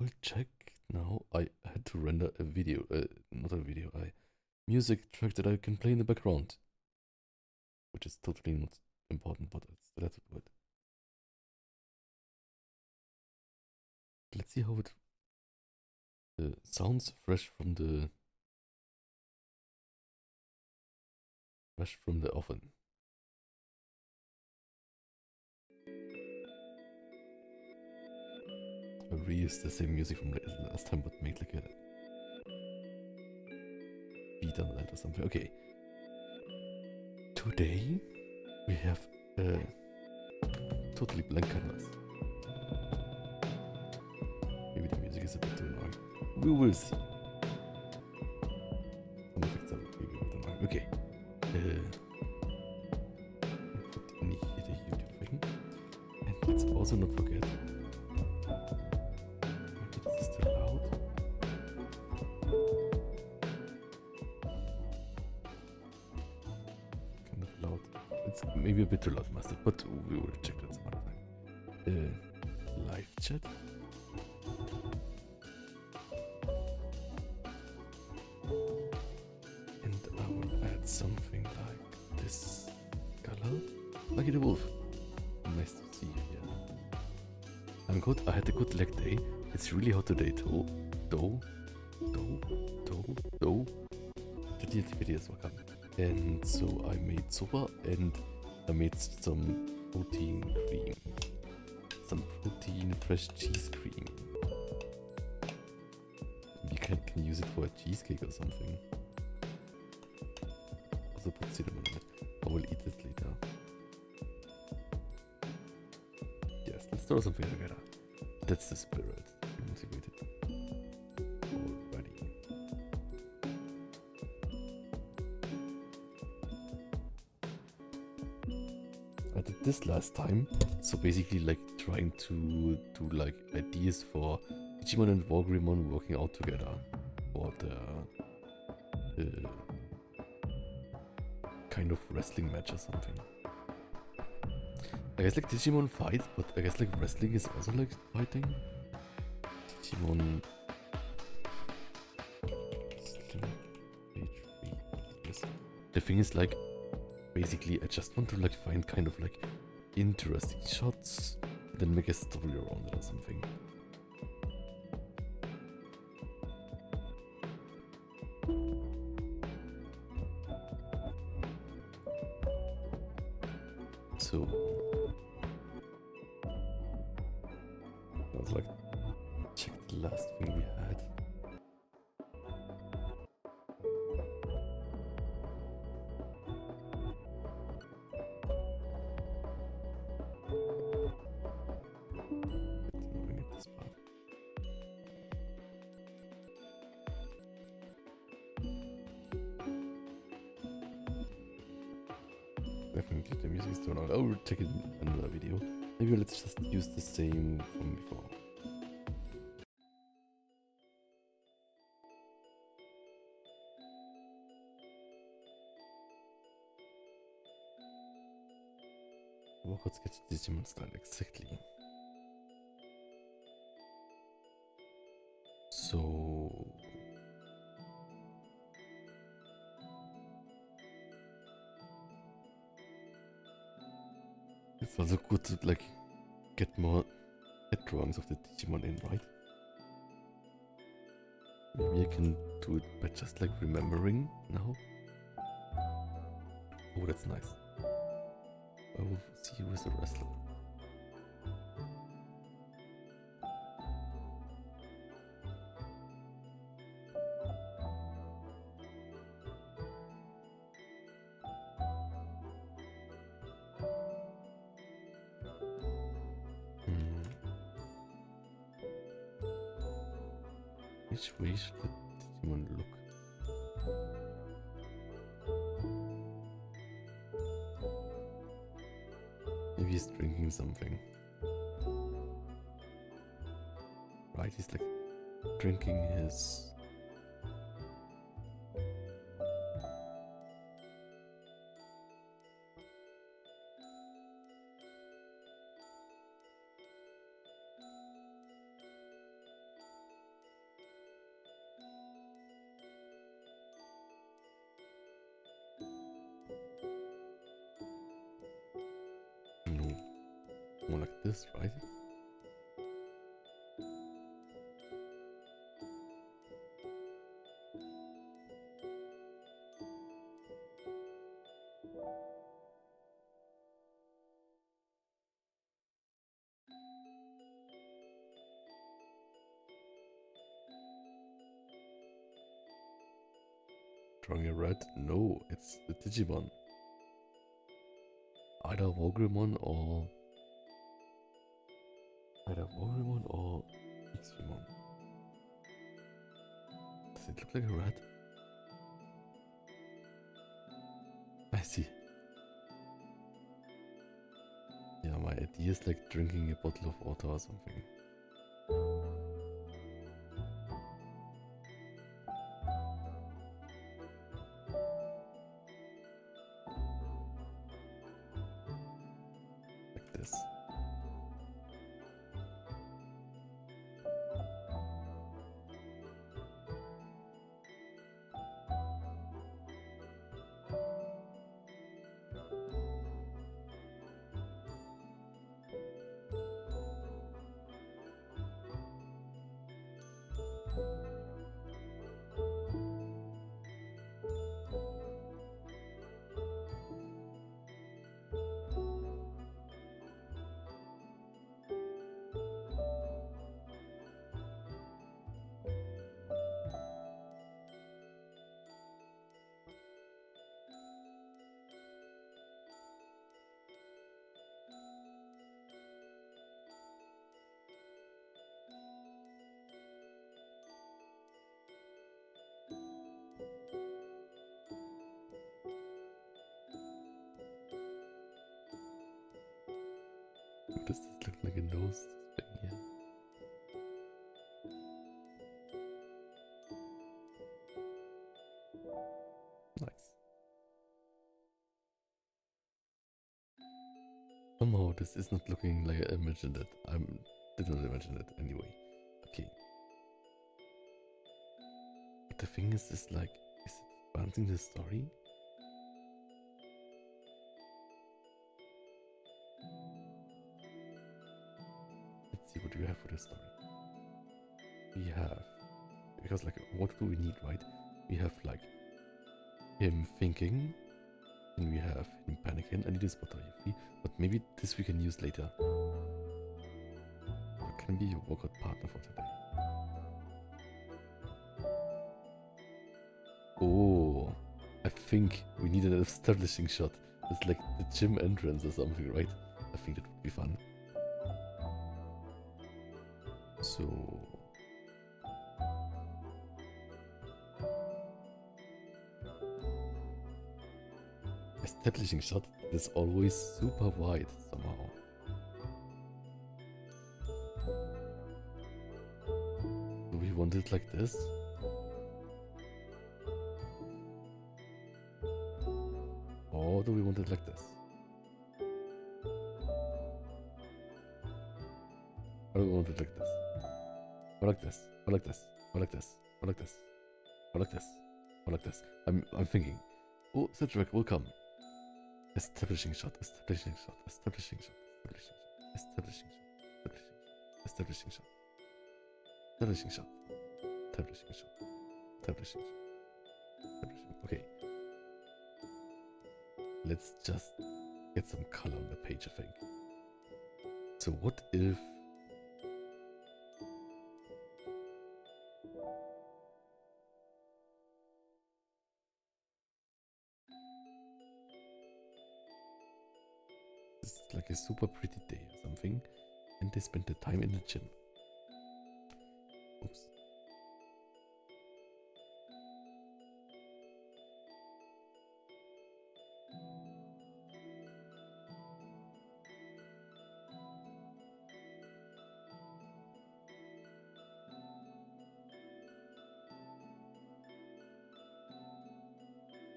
will check now. I had to render a video, not a video, a music track that I can play in the background, which is totally not important, but still have to do it. Let's see how it sounds fresh from the oven. I reused the same music from last time, but made like a beat on that or something. Okay. Today we have totally blank canvas. Maybe the music is a bit too annoying. We will see. Some effects are maybe a bit annoying. Okay. Put in here the YouTube thing. And let's also not forget. Is this too loud? Kind of loud. It's maybe a bit too loud, Master, but we will check that some other time. Live chat. And I will add something like this color. Lucky the wolf. Nice to see you here. I'm good. I had a good leg day. It's really hot today too. Though. The videos were coming. And so I made soba and I made some protein cream. Some protein fresh cheese cream. You can use it for a cheesecake or something. Also put cinnamon in it. I will eat it later. Yes, let's throw something together. That's the spirit. Be motivated. Alrighty. I did this last time. So basically like trying to do like ideas for Digimon and Wargreymon working out together for the kind of wrestling match or something. I guess like Digimon fight, but I guess like wrestling is also like fighting. Digimon. The thing is like, basically I just want to like find kind of like interesting shots, then make a story around it or something. So let's like check the last thing we had. Definitely the music is too loud. I will check it in another video. Maybe let's just use the same from before. What sketch Digimon style exactly? So it's also good to like get more head drawings of the Digimon in, right? Maybe I can do it by just like remembering now. Oh, that's nice. I will see you as a wrestler. Which way should the Digimon look? Maybe he's drinking something. Right, he's like drinking his... like this, right? Drawing a red? No, it's the Digimon. Either Wogrimon or Xfimon. Does it look like a rat? I see. Yeah, my idea is like drinking a bottle of water or something. Like this. What does this look like a nose thing here? Nice. Somehow this is not looking like I imagined it. I did not imagine it anyway. Okay. But the thing is like, is it advancing the story? Let's see what we have for the story. We have, because like, what do we need, right? We have like him thinking, and we have him panicking. I need a spot free, but maybe this we can use later. Or can be a workout partner for today. Oh, I think we need an establishing shot. It's like the gym entrance or something, right? I think that would be fun. So establishing shot is always super wide somehow. Do we want it like this? Or do we want it like this? Or do we want it like this? Or like this? Or like this? Or like this? Or like this? Or like this? Or like this? I'm thinking. Oh, Cedric will come. Establishing shot, establishing shot, establishing shot, establishing shot, establishing shot, establishing shot, establishing shot, establishing shot, establishing. Okay. Let's just get some color on the page, I think. So what if it's like a super pretty day or something, and they spend the time in the gym? Oops.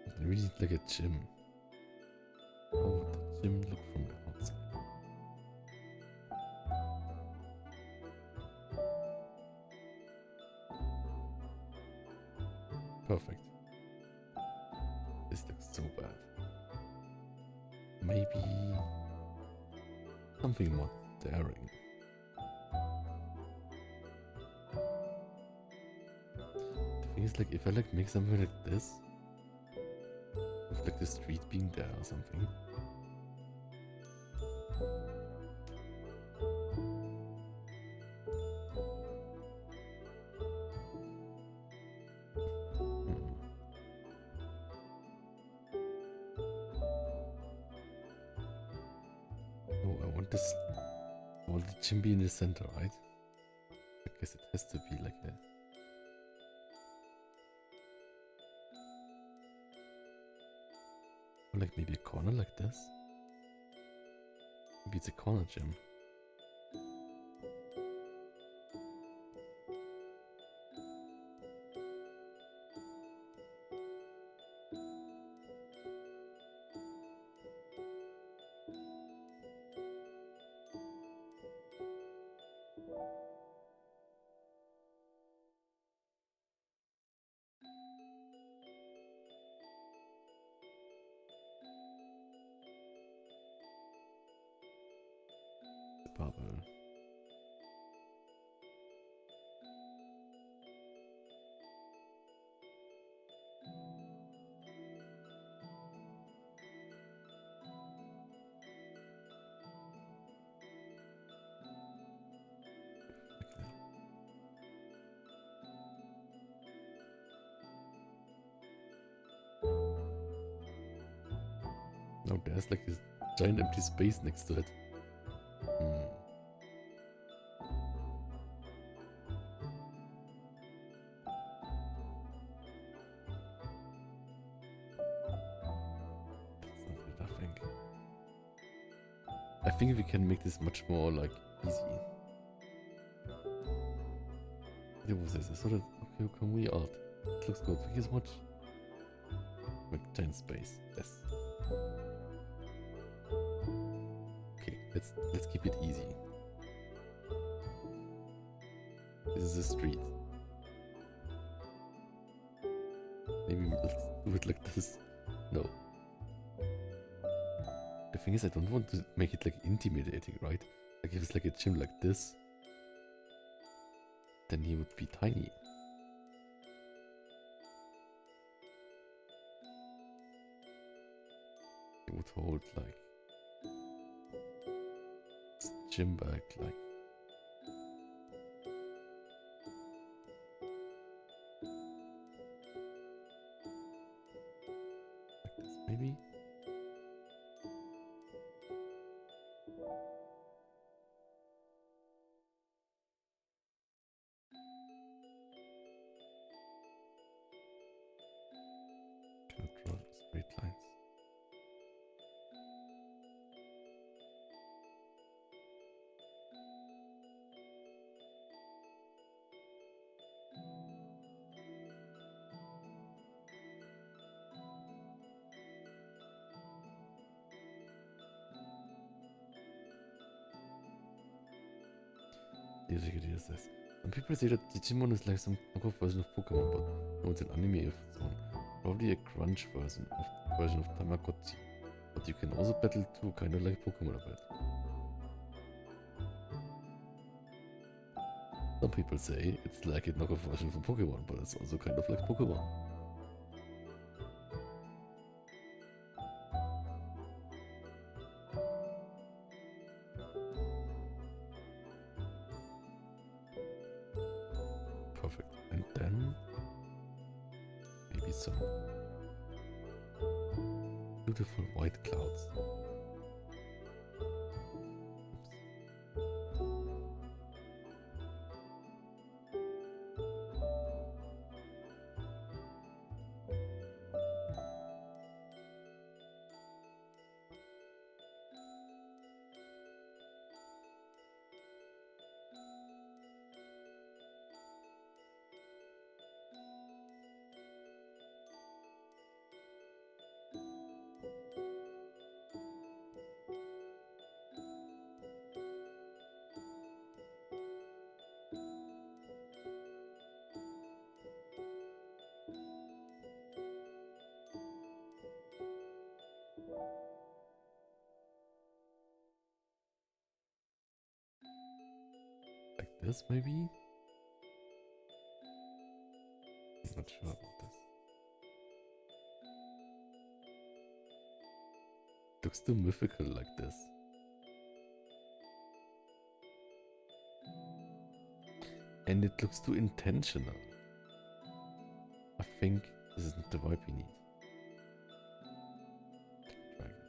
I really need like a gym. How would the gym look from the outside? Perfect. This looks so bad. Maybe something more staring. The thing is, like, if I like make something like this, with like the street being there or something. Oh, I want this. I want the gym be in the center, right? I guess it has to be like that. Or like maybe a corner like this. Maybe it's a corner gym. Bubble. Now there's like this giant empty space next to it. I think we can make this much more like easy. What was this? I saw that. Okay, can we art? It looks good. Thank you so much. Like giant space. Yes. Okay, let's keep it easy. This is a street. Maybe let's do it like this. No. The thing is, I don't want to make it like intimidating, right? Like if it's like a gym like this, then he would be tiny. It would hold like gym bag, like this maybe. Can draw straight lines. This. Some people say that Digimon is like some knockoff version of Pokemon, but no, it's an anime of its own. Probably a crunch version of Tamagotchi. But you can also battle too, kind of like Pokemon a bit. Some people say it's like a knockoff version of Pokemon, but it's also kind of like Pokemon. Perfect. And then maybe some beautiful white clouds. this, maybe? I'm not sure about this. Looks too mythical like this. And it looks too intentional. I think this isn't the vibe we need. Try again.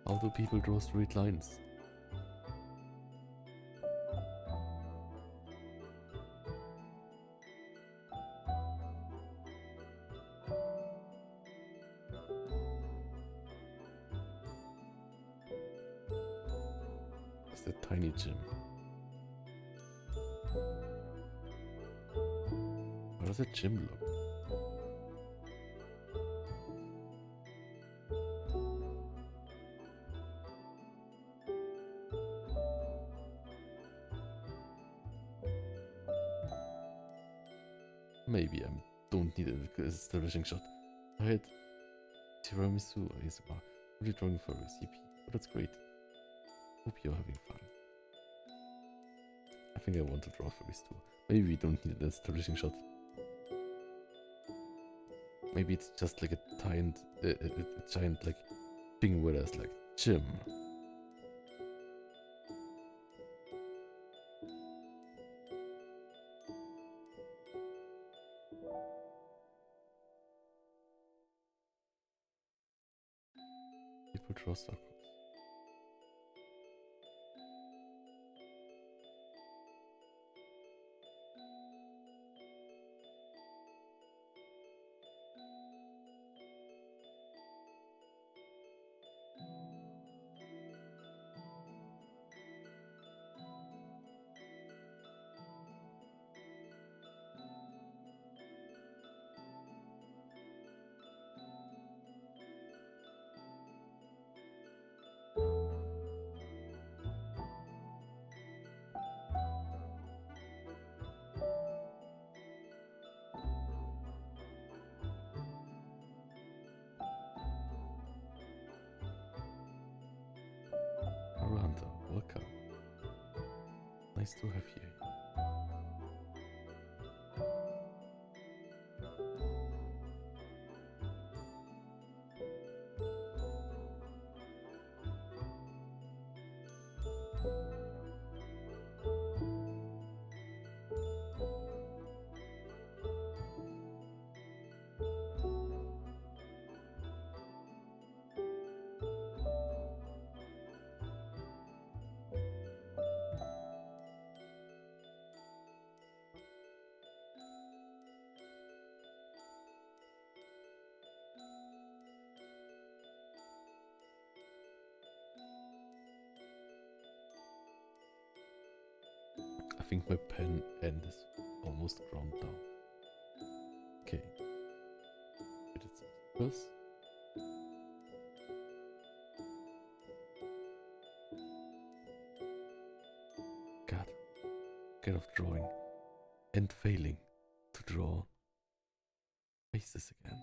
How do people draw straight lines? It's a tiny gym. How does a gym look? Maybe I don't need an establishing shot. I had tiramisu ASMR. Only drawing for CP. But that's great. Hope you're having fun. I think I want to draw furries too. Maybe we don't need an establishing shot. Maybe it's just like a giant like thing where there's like gym. People draw circles. Aranda, welcome. Nice to have you. I think my pen end is almost ground down. Okay. But it's first. God. Get off drawing. And failing to draw faces again.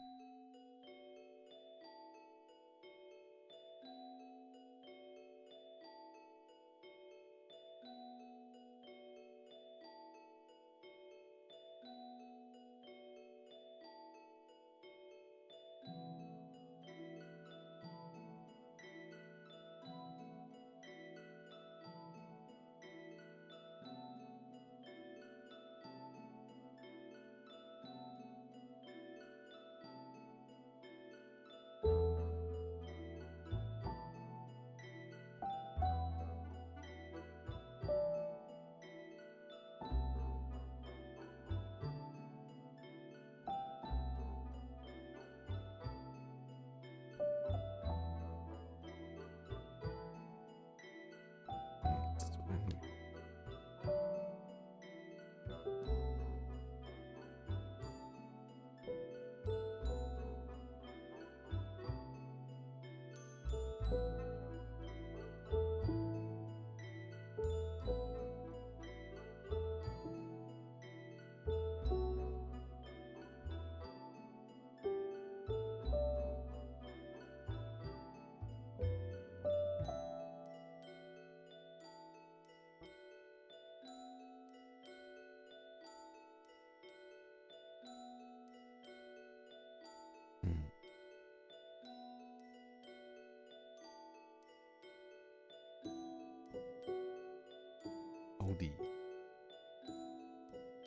Audi.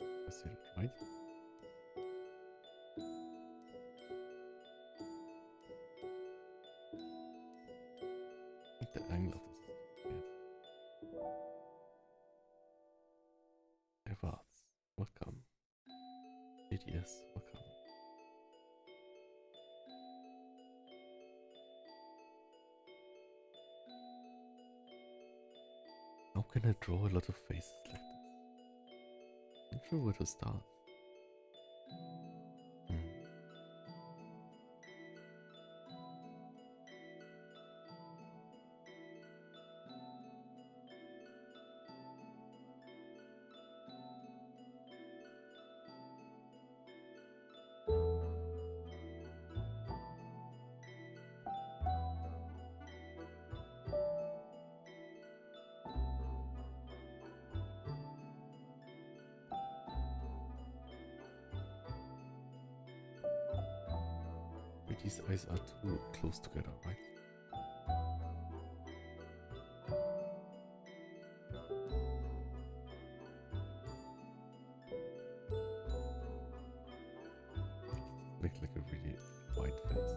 I said it right. I think the angle of this is weird. Everards, welcome. ADS, welcome. How can I draw a lot of faces like this? Not sure where to start. These eyes are too close together, right? Make like a really wide face.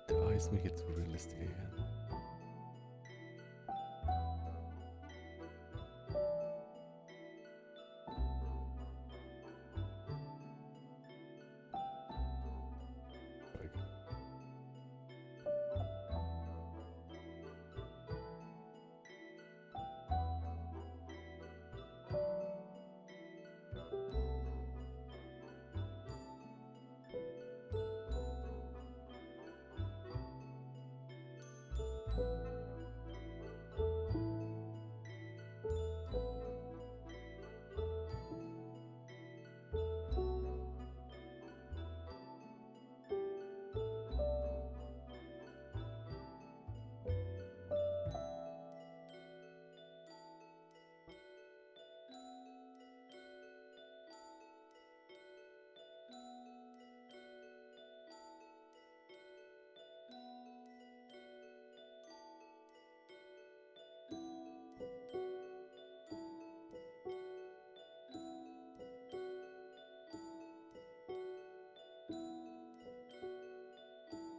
The eyes make it too realistic again.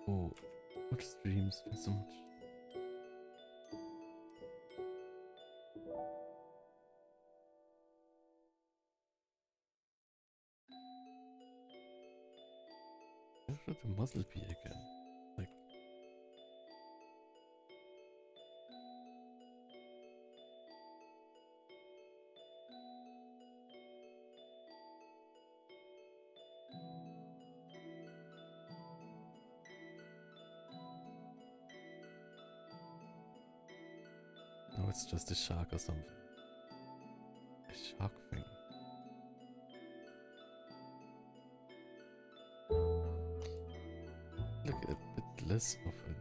Oh, watch streams, thanks so much. Where should the muzzle be again? Like, no, it's just a shark or something. A shark thing. Like a bit less of an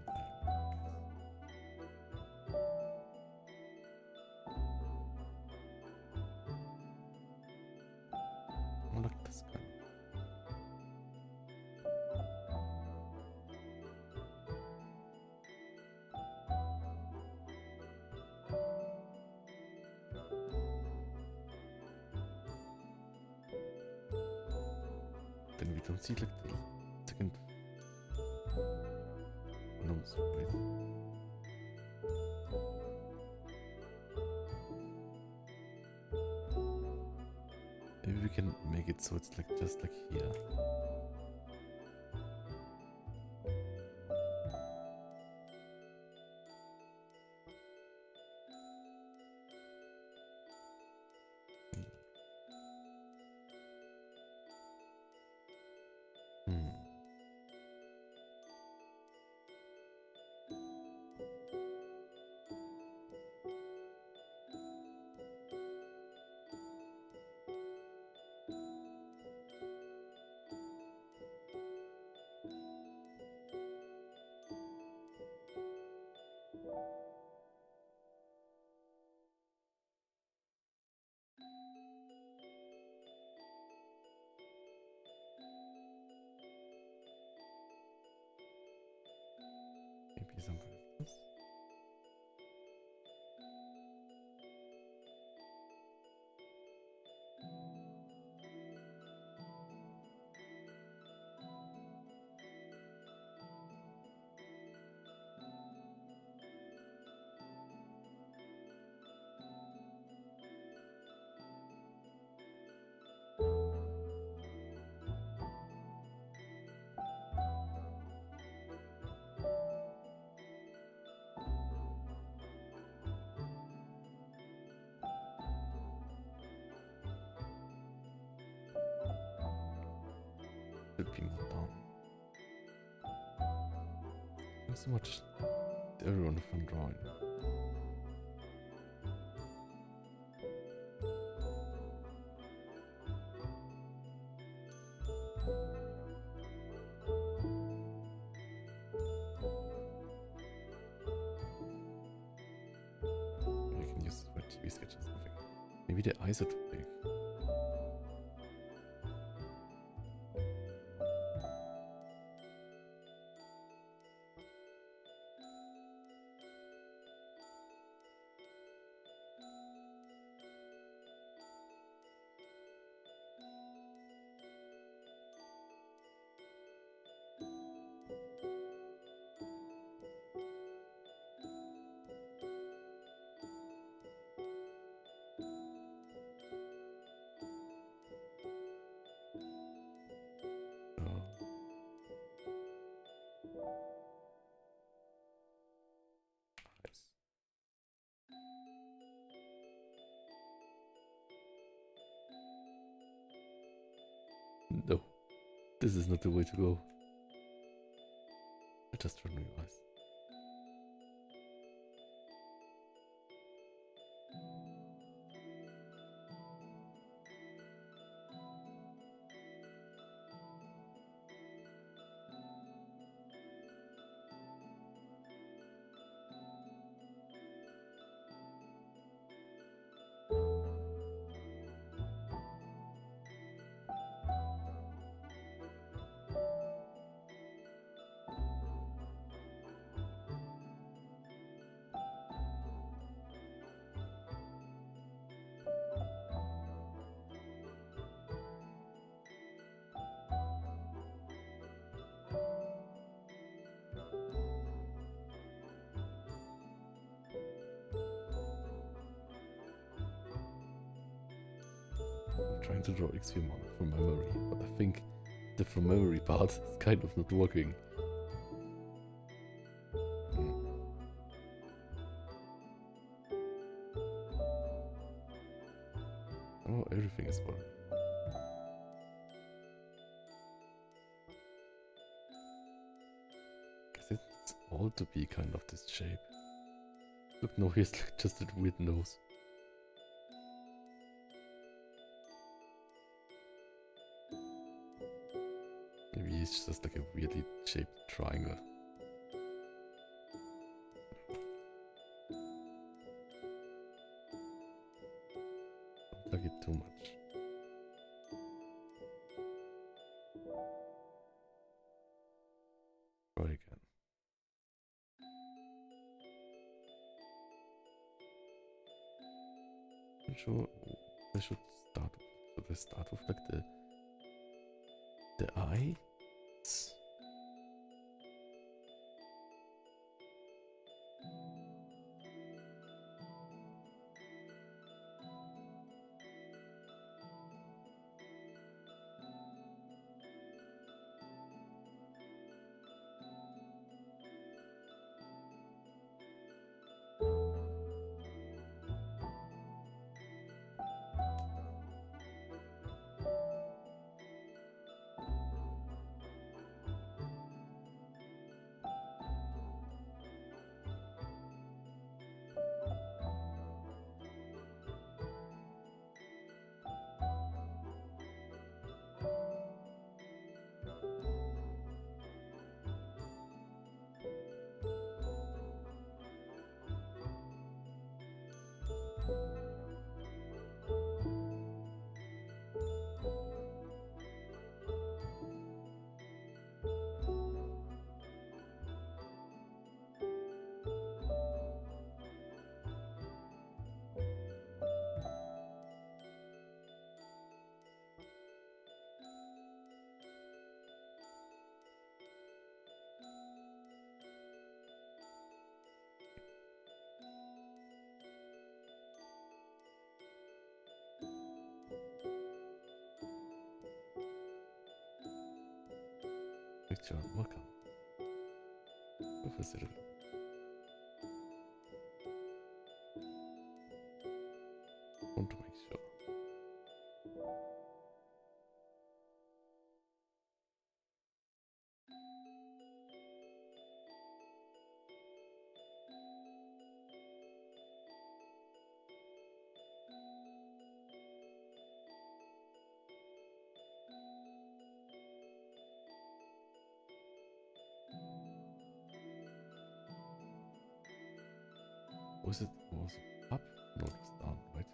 more like this kind. don't see like the second nose, right? Maybe we can make it so it's like just like here. Hmm. Maybe something like this. Should be more down. Not so much everyone a fun drawing. We can use this for TV sketch or something. Maybe the eyes are too big. Oh. Nice. No, this is not the way to go. I just realized. I'm trying to draw XP model from memory, but I think the from memory part is kind of not working. Oh, everything is working. Guess it's all to be kind of this shape. Look, no, here's like just a weird nose. Maybe it's just like a weirdly shaped triangle. Don't like it too much. Try again. I'm sure I should start with, like the eye. Picture, welcome. Professor. Want to make sure. Was it up? No, it's down, right?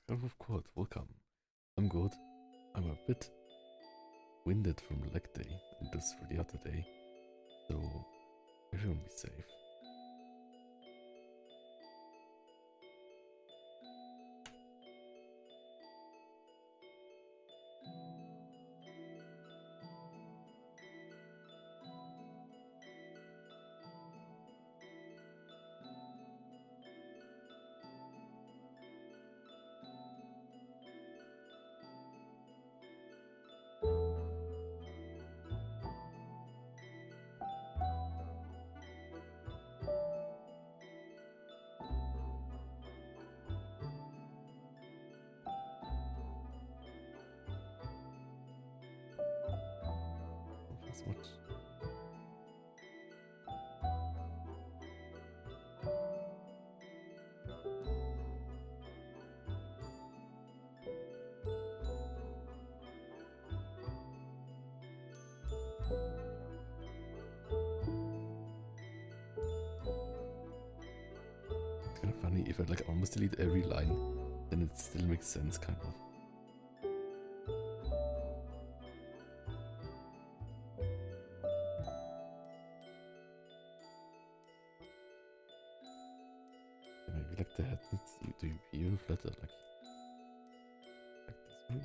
Scarf of Quad, welcome. I'm good. I'm a bit winded from leg day, and it's really hot today, so everyone be safe. As much. It's kind of funny if I like almost delete every line, then it still makes sense, kind of. Maybe like the head needs to be even flatter, like this maybe.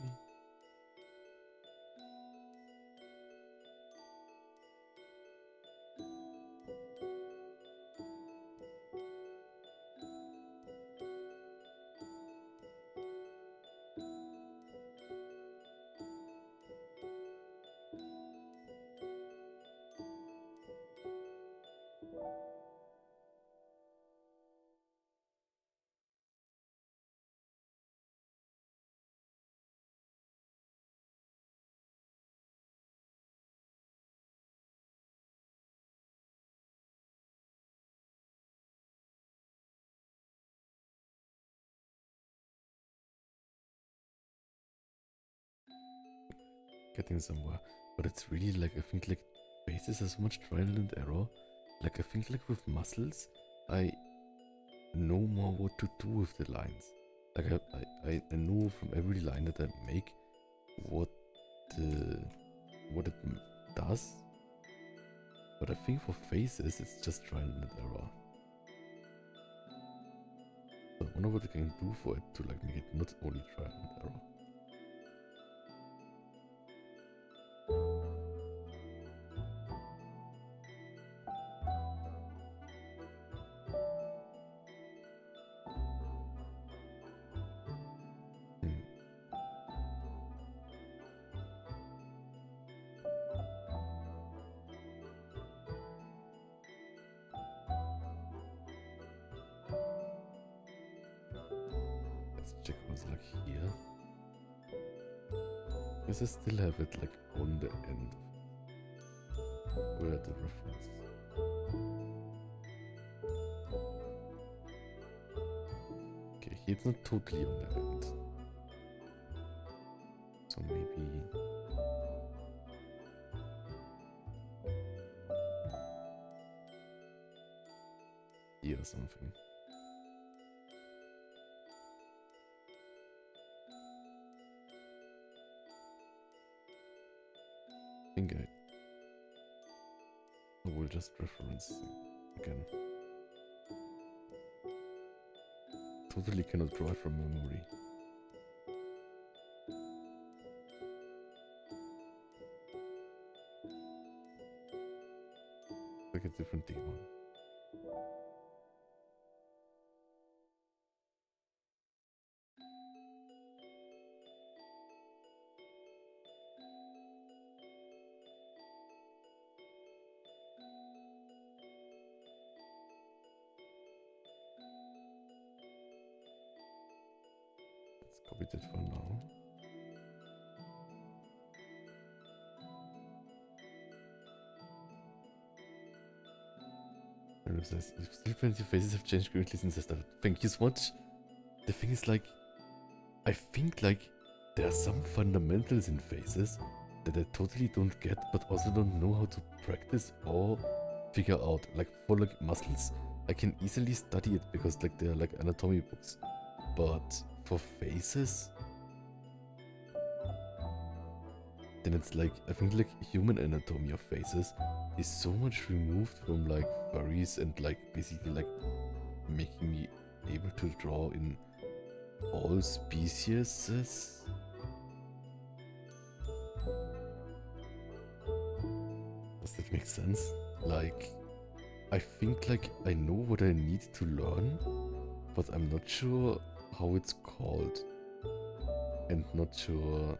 Getting somewhere, but it's really like I think like faces are so much trial and error. Like I think like with muscles, I know more what to do with the lines. Like I know from every line that I make what it does. But I think for faces, it's just trial and error. So I wonder what I can do for it to like make it not only trial and error. Hmm. Let's check what's like here. Because I still have it like on the end. Where the reference. Okay, here it's not totally on the end. So maybe here or something. I think I will just reference again. Totally cannot draw it from memory. Like a different demon. Let's copy that for now. And it says, if still plenty of faces have changed greatly since I started. Thank you so much. The thing is like, I think like there are some fundamentals in faces that I totally don't get, but also don't know how to practice or figure out. Like for like muscles, I can easily study it because like they're like anatomy books. But for faces, then it's like, I think like human anatomy of faces is so much removed from like furries and like basically like making me able to draw in all species. Does that make sense? Like, I think like I know what I need to learn, but I'm not sure how it's called. And not sure...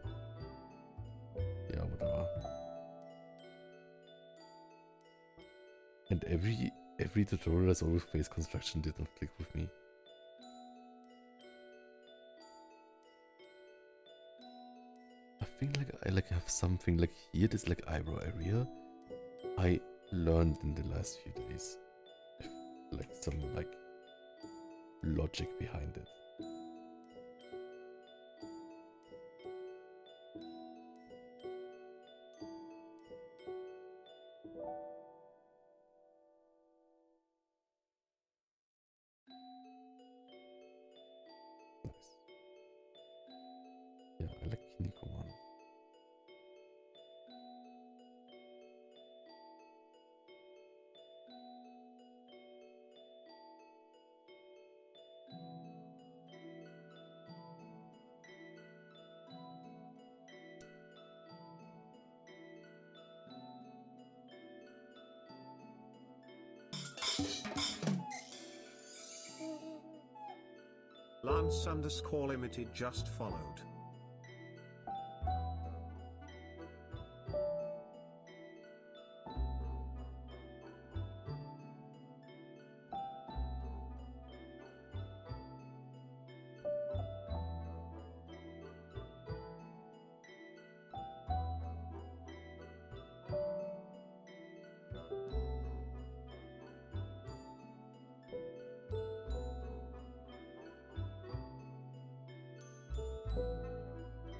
Yeah, whatever. And every tutorial has always face construction did not click with me. I think like I like have something like here, this like eyebrow area. I learned in the last few days. Like some like logic behind it. Nice. Yeah, I like Kinnikuman. Lance_Limited just followed.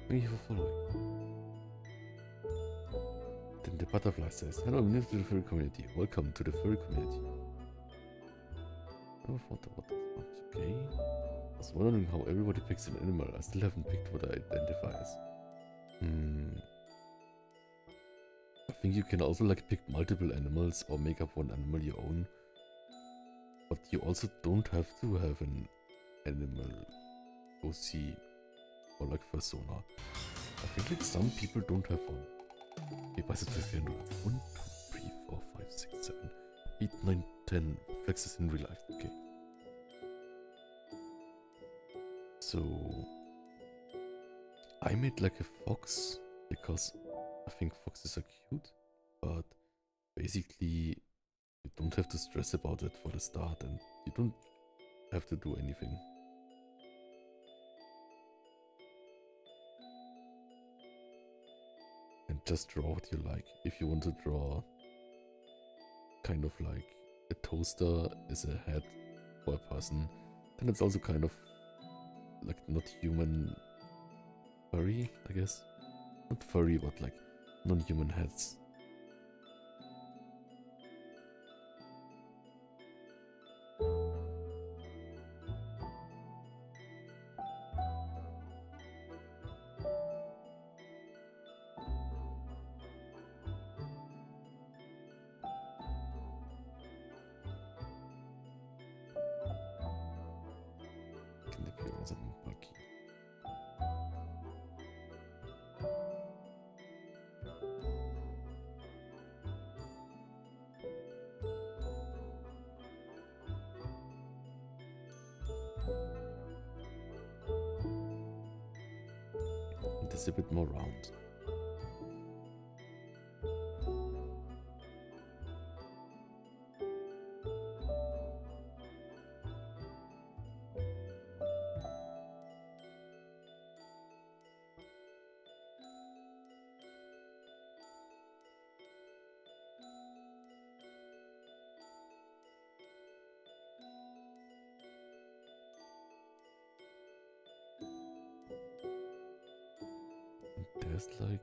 Thank you for following. Then the butterfly says, hello, new to the furry community. Welcome to the furry community. Never thought about this much, okay? I was wondering how everybody picks an animal. I still haven't picked what I identify as. I think you can also like pick multiple animals or make up one animal your own. But you also don't have to have an animal OC or like persona. I think like some people don't have one. Okay, biceps can do 1, 2, 3, 4, 5, 6, 7, 8, 9, 10 flexes in real life. Okay. So I made like a fox because I think foxes are cute, but basically you don't have to stress about it for the start and you don't have to do anything. And just draw what you like. If you want to draw kind of like a toaster as a head for a person, then it's also kind of like not human furry, I guess. Not furry, but like non-human heads. Can they be also bulky? It's a bit more round. And there's like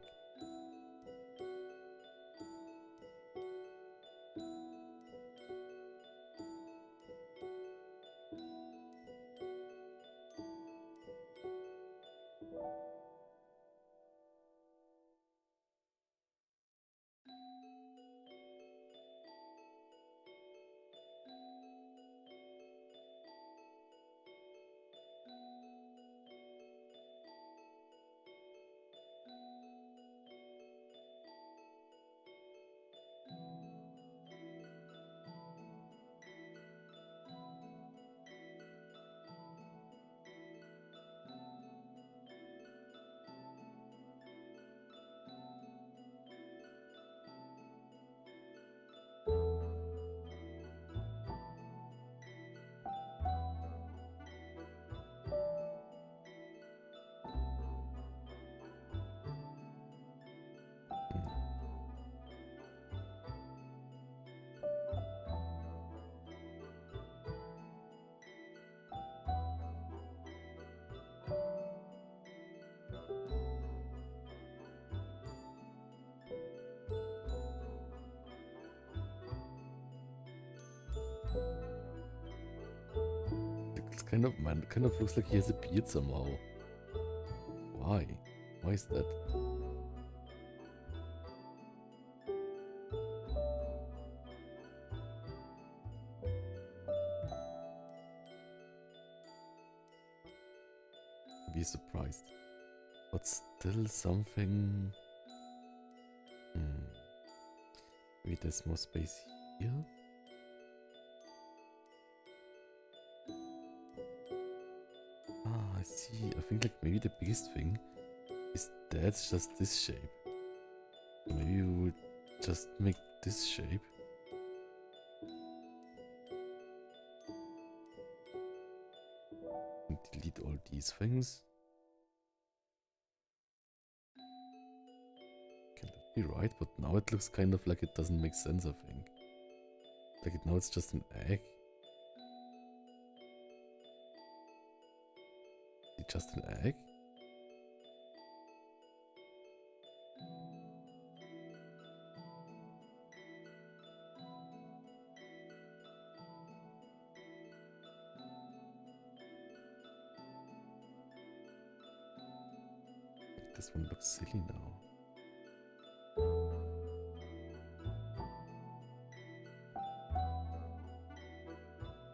it's kind of man, kind of looks like he has a beard somehow. Why? Why is that? Be surprised. But still something. Maybe there's more space here. I see. I think like maybe the biggest thing is that's just this shape. Maybe we would just make this shape. And delete all these things. Can that be right? But now it looks kind of like it doesn't make sense, I think. Like now it's just an egg. Is it just an egg? This one looks silly now.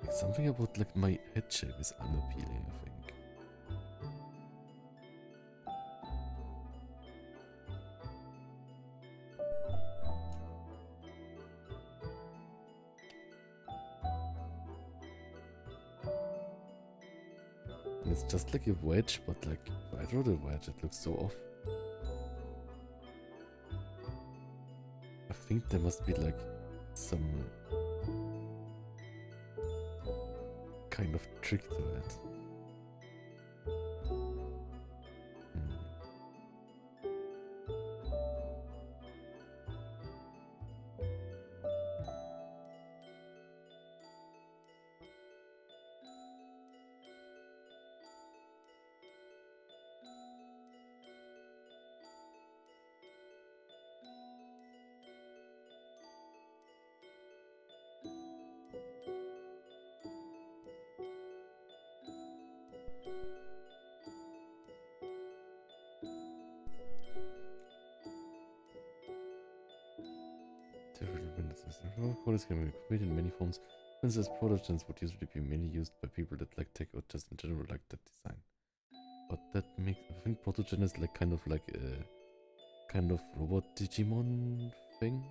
Like something about like my head shape is unappealing, I think. And it's just like a wedge, but like if I draw the wedge, it looks so off. I think there must be like some kind of trick to it. Coders can be created in many forms. For instance, protogens would usually be mainly used by people that like tech or just in general like that design. But that makes, I think protogen is like kind of a kind of robot Digimon thing.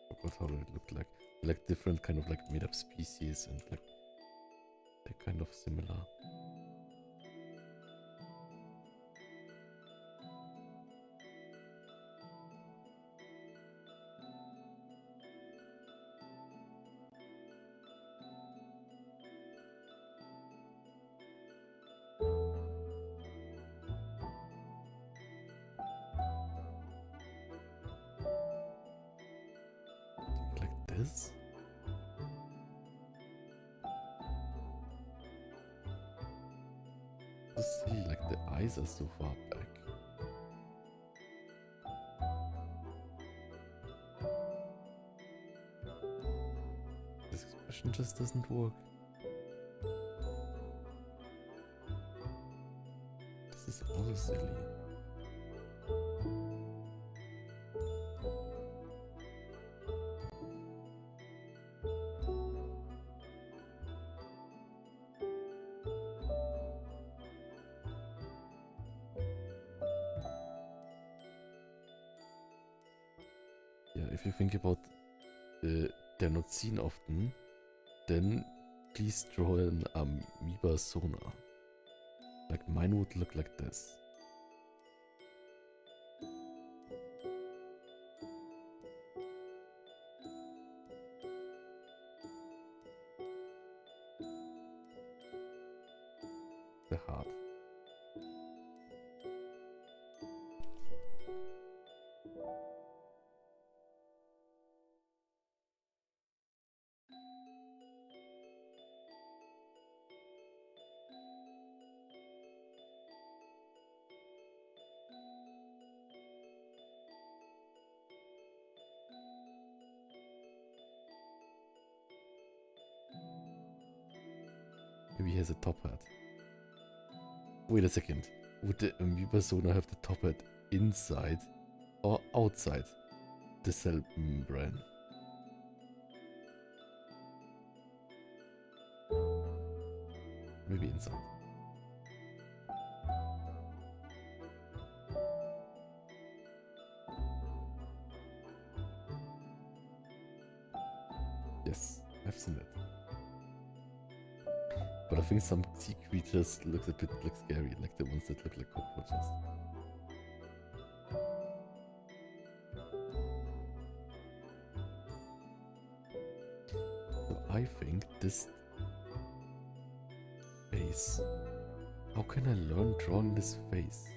Forgot how it looked like. Like different kind of like made up species and like they're kind of similar. This? To see, like the eyes are so far back. This expression just doesn't work. This is also silly. If you think about they're not seen often, then please draw an amoeba sonar. Like mine would look like this. The heart. Maybe he has a top hat. Wait a second. Would the amoeba sonar have the top hat inside or outside the cell membrane? Maybe inside. Yes, I've seen it. But I think some sea creatures look a bit like scary, like the ones that look like cockroaches. So I think this face. How can I learn drawing this face?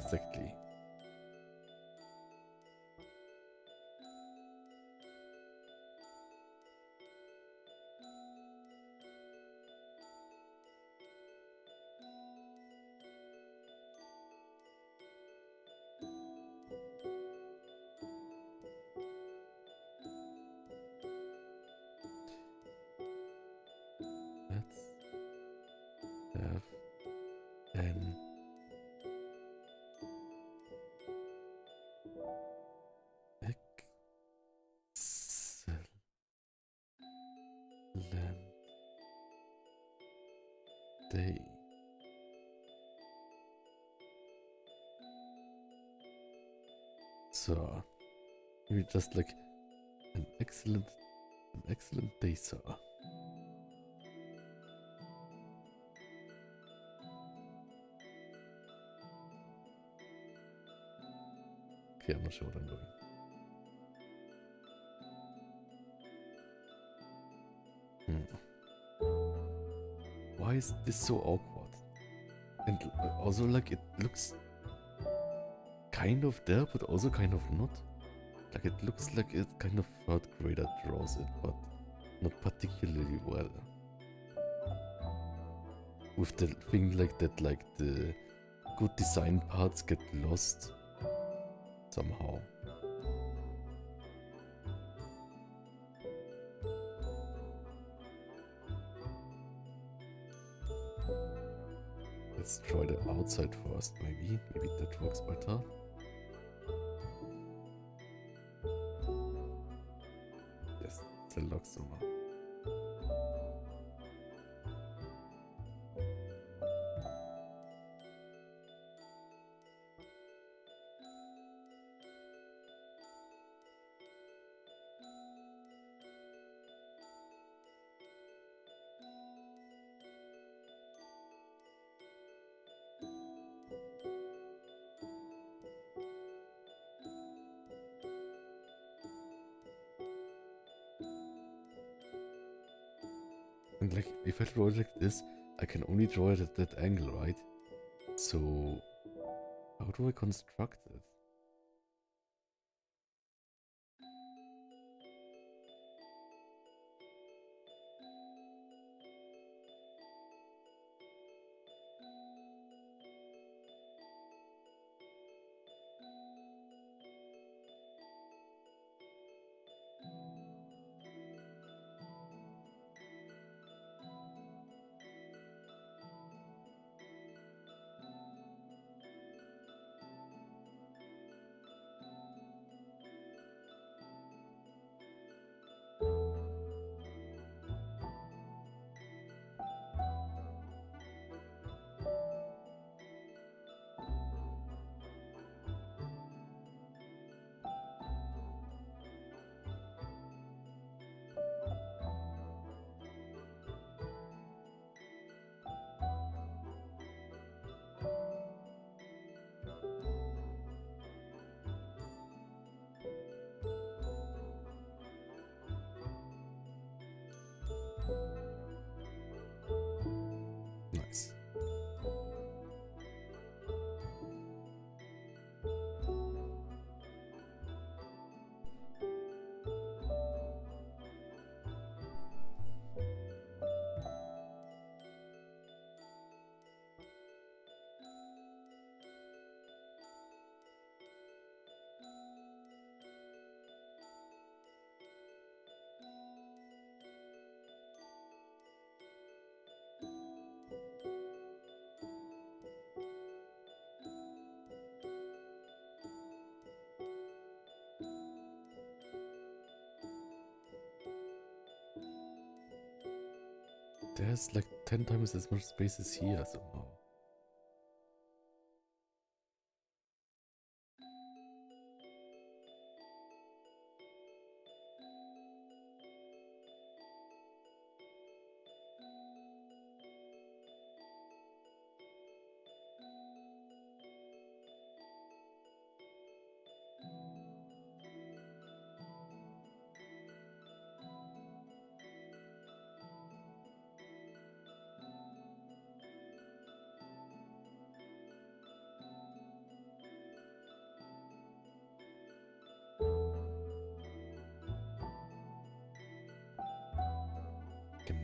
Exactly. Let's have an excellent day. So, maybe just like an excellent day, sir. Okay, I'm not sure what I'm doing. Why is this so awkward? And also, like, it looks kind of there, but also kind of not. Like, it looks like it kind of third grader draws it, but not particularly well. With the thing like that, like the good design parts get lost somehow. Let's try the outside first, maybe. Maybe that works better. Yes, the lock somehow. And like, if I draw it like this, I can only draw it at that angle, right? So, how do I construct it? Nice. There's like 10 times as much space as here somehow.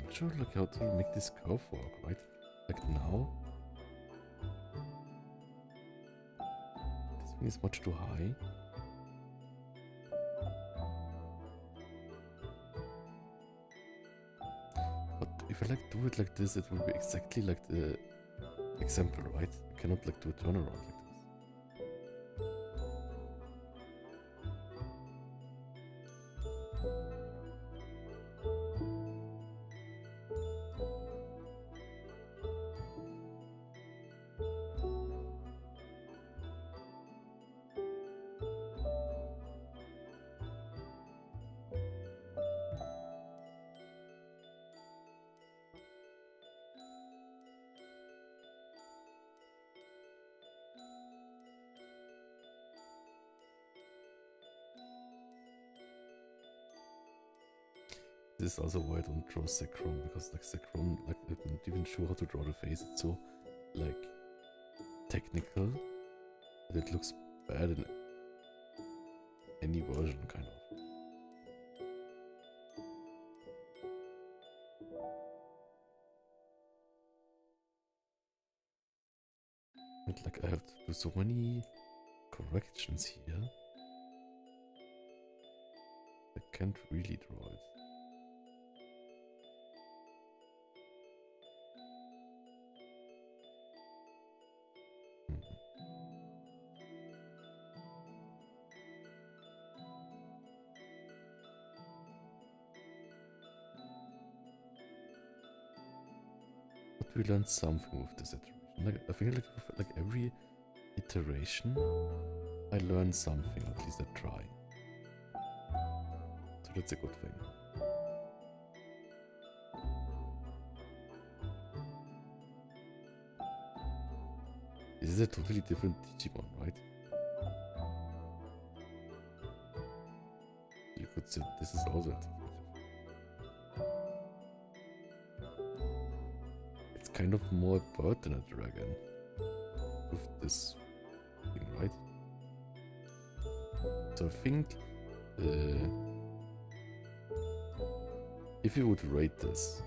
not sure like how to make this curve work, right? Like now. This thing is much too high. But if I like do it like this, it will be exactly like the example, right? I cannot like do a turnaround like this. This is also why I don't draw Sacrum, because like Sacrum, like I'm not even sure how to draw the face. It's so like technical that it looks bad in any version, kind of. And like I have to do so many corrections here. I can't really draw it. But we learned something with this iteration. Like I think like every iteration I learn something, at least I try. So that's a good thing. This is a totally different Digimon, right? You could say this is also a totally different. It's kind of more a bird than a dragon with this thing, right? So I think if you would rate this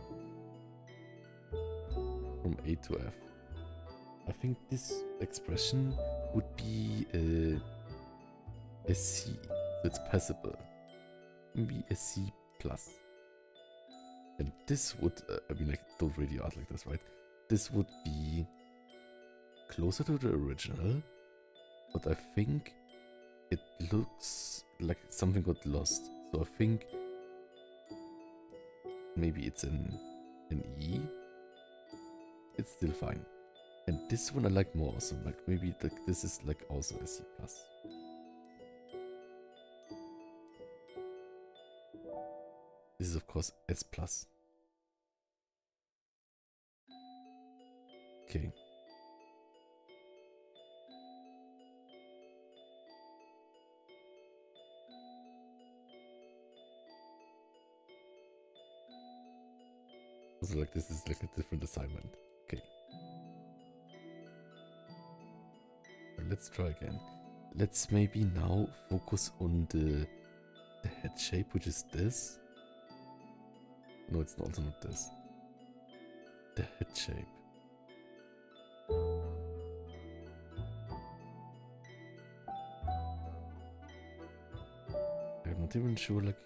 from A to F, I think this expression would be a C, so it's passable. Maybe a C plus. And this would, I mean, like, don't read the art like this, right? This would be closer to the original, but I think it looks like something got lost. So I think maybe it's an E. It's still fine. And this one I like more also. Like maybe like this is like also a C plus. This is of course S plus. Okay. Also like this is like a different assignment. Okay. Let's try again. Let's maybe now focus on the head shape, which is this. No, it's also not this. The head shape. I'm not even sure, like...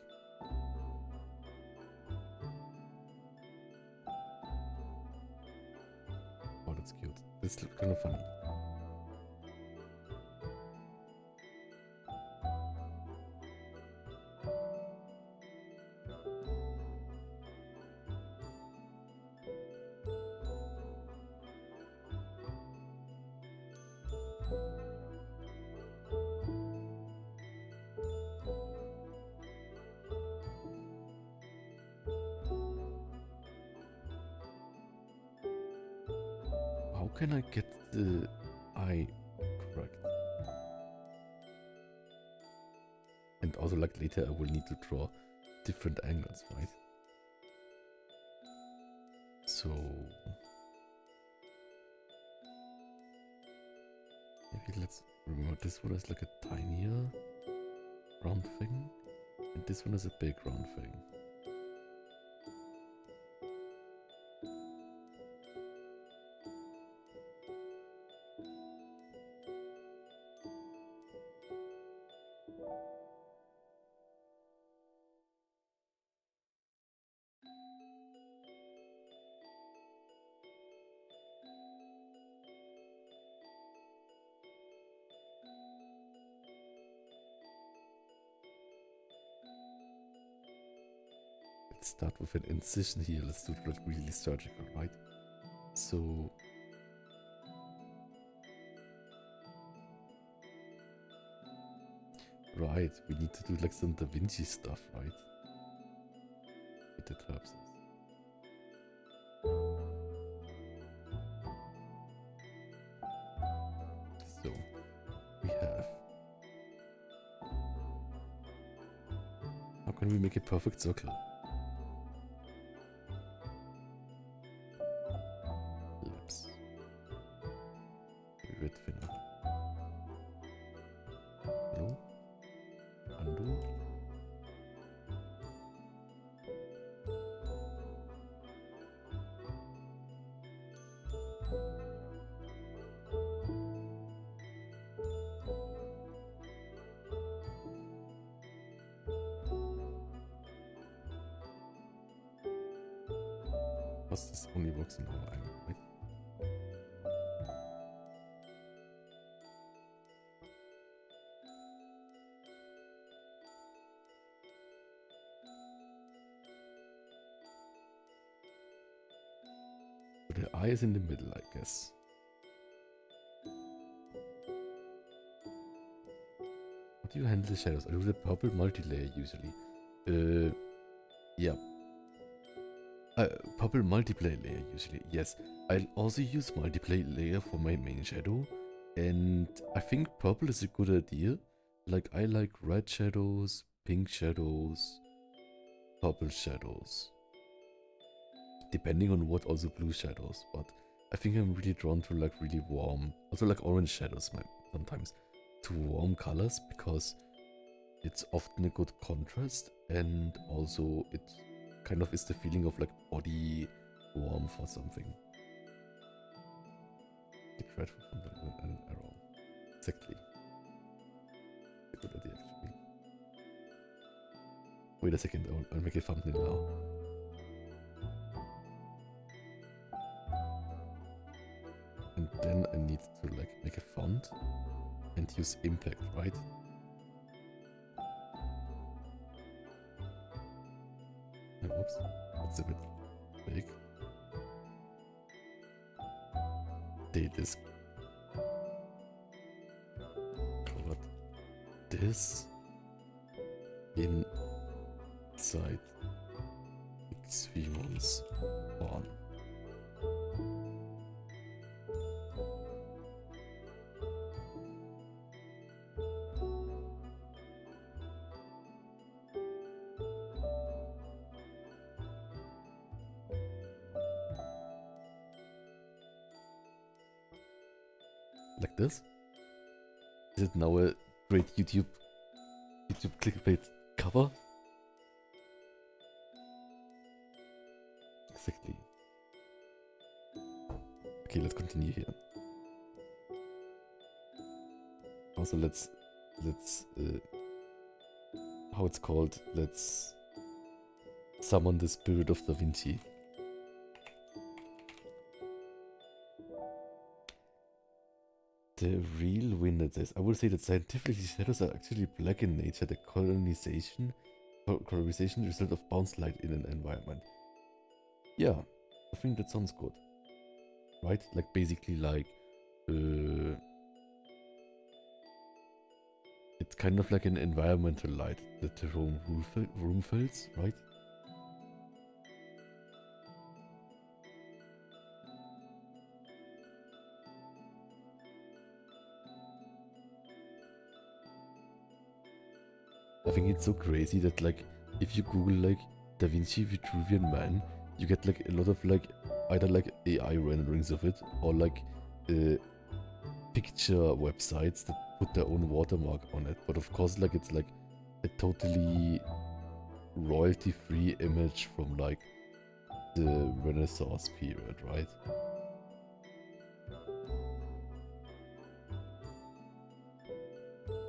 Oh, that's cute. This looks kind of funny. How can I get the eye correct? And also, like later, I will need to draw different angles, right? So maybe let's remember this one is like a tinier round thing, and this one is a big round thing. let's start with an incision here. Let's do it like really surgical, right? So right, we need to do like some Da Vinci stuff, right? With the helps us. So we have. How can we make a perfect circle? Lips. Red thinner. No. Undo. Because this only works in our angle, right? So the eye is in the middle, I guess. How do you handle the shadows? I do the purple multi-layer usually. Yeah. Purple multiplayer layer usually, yes. I'll also use multiplayer layer for my main shadow. And I think purple is a good idea. Like I like red shadows, pink shadows, purple shadows. Depending on what, also blue shadows. But I think I'm really drawn to like really warm, also like orange shadows sometimes. To warm colors because it's often a good contrast and also it kind of is the feeling of like body warmth or something. Get dreadful from an arrow. Exactly. A good idea actually. Wait a second, I'll make a thumbnail now. And then I need to like make a font and use impact, right? Oops, that's a bit big. Delete this. Covered this inside Xvion's on. Like this? Is it now a great YouTube clickbait cover? Exactly. Okay, let's continue here. Also, let's how it's called? Let's summon the spirit of Da Vinci. The real winner says, I will say that scientifically shadows are actually black in nature. The colonization result of bounce light in an environment. Yeah, I think that sounds good. Right? Like basically like it's kind of like an environmental light that the room fills, right? I think it's so crazy that like if you Google like Da Vinci Vitruvian Man, you get like a lot of like either like AI renderings of it or like picture websites that put their own watermark on it. But of course like it's like a totally royalty free image from like the Renaissance period, right?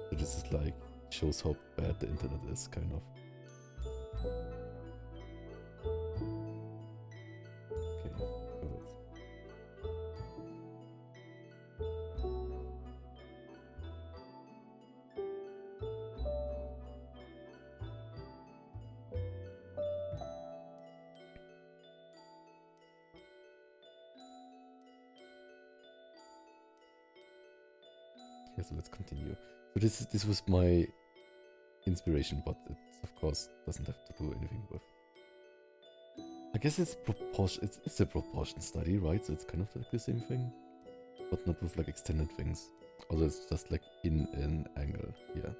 So this is like shows how bad the internet is, kind of. Okay, got it. so let's continue. So this was my inspiration, but it of course doesn't have to do anything with. I guess it's it's a proportion study, right? So it's kind of like the same thing, but not with like extended things. Although it's just like in an angle here.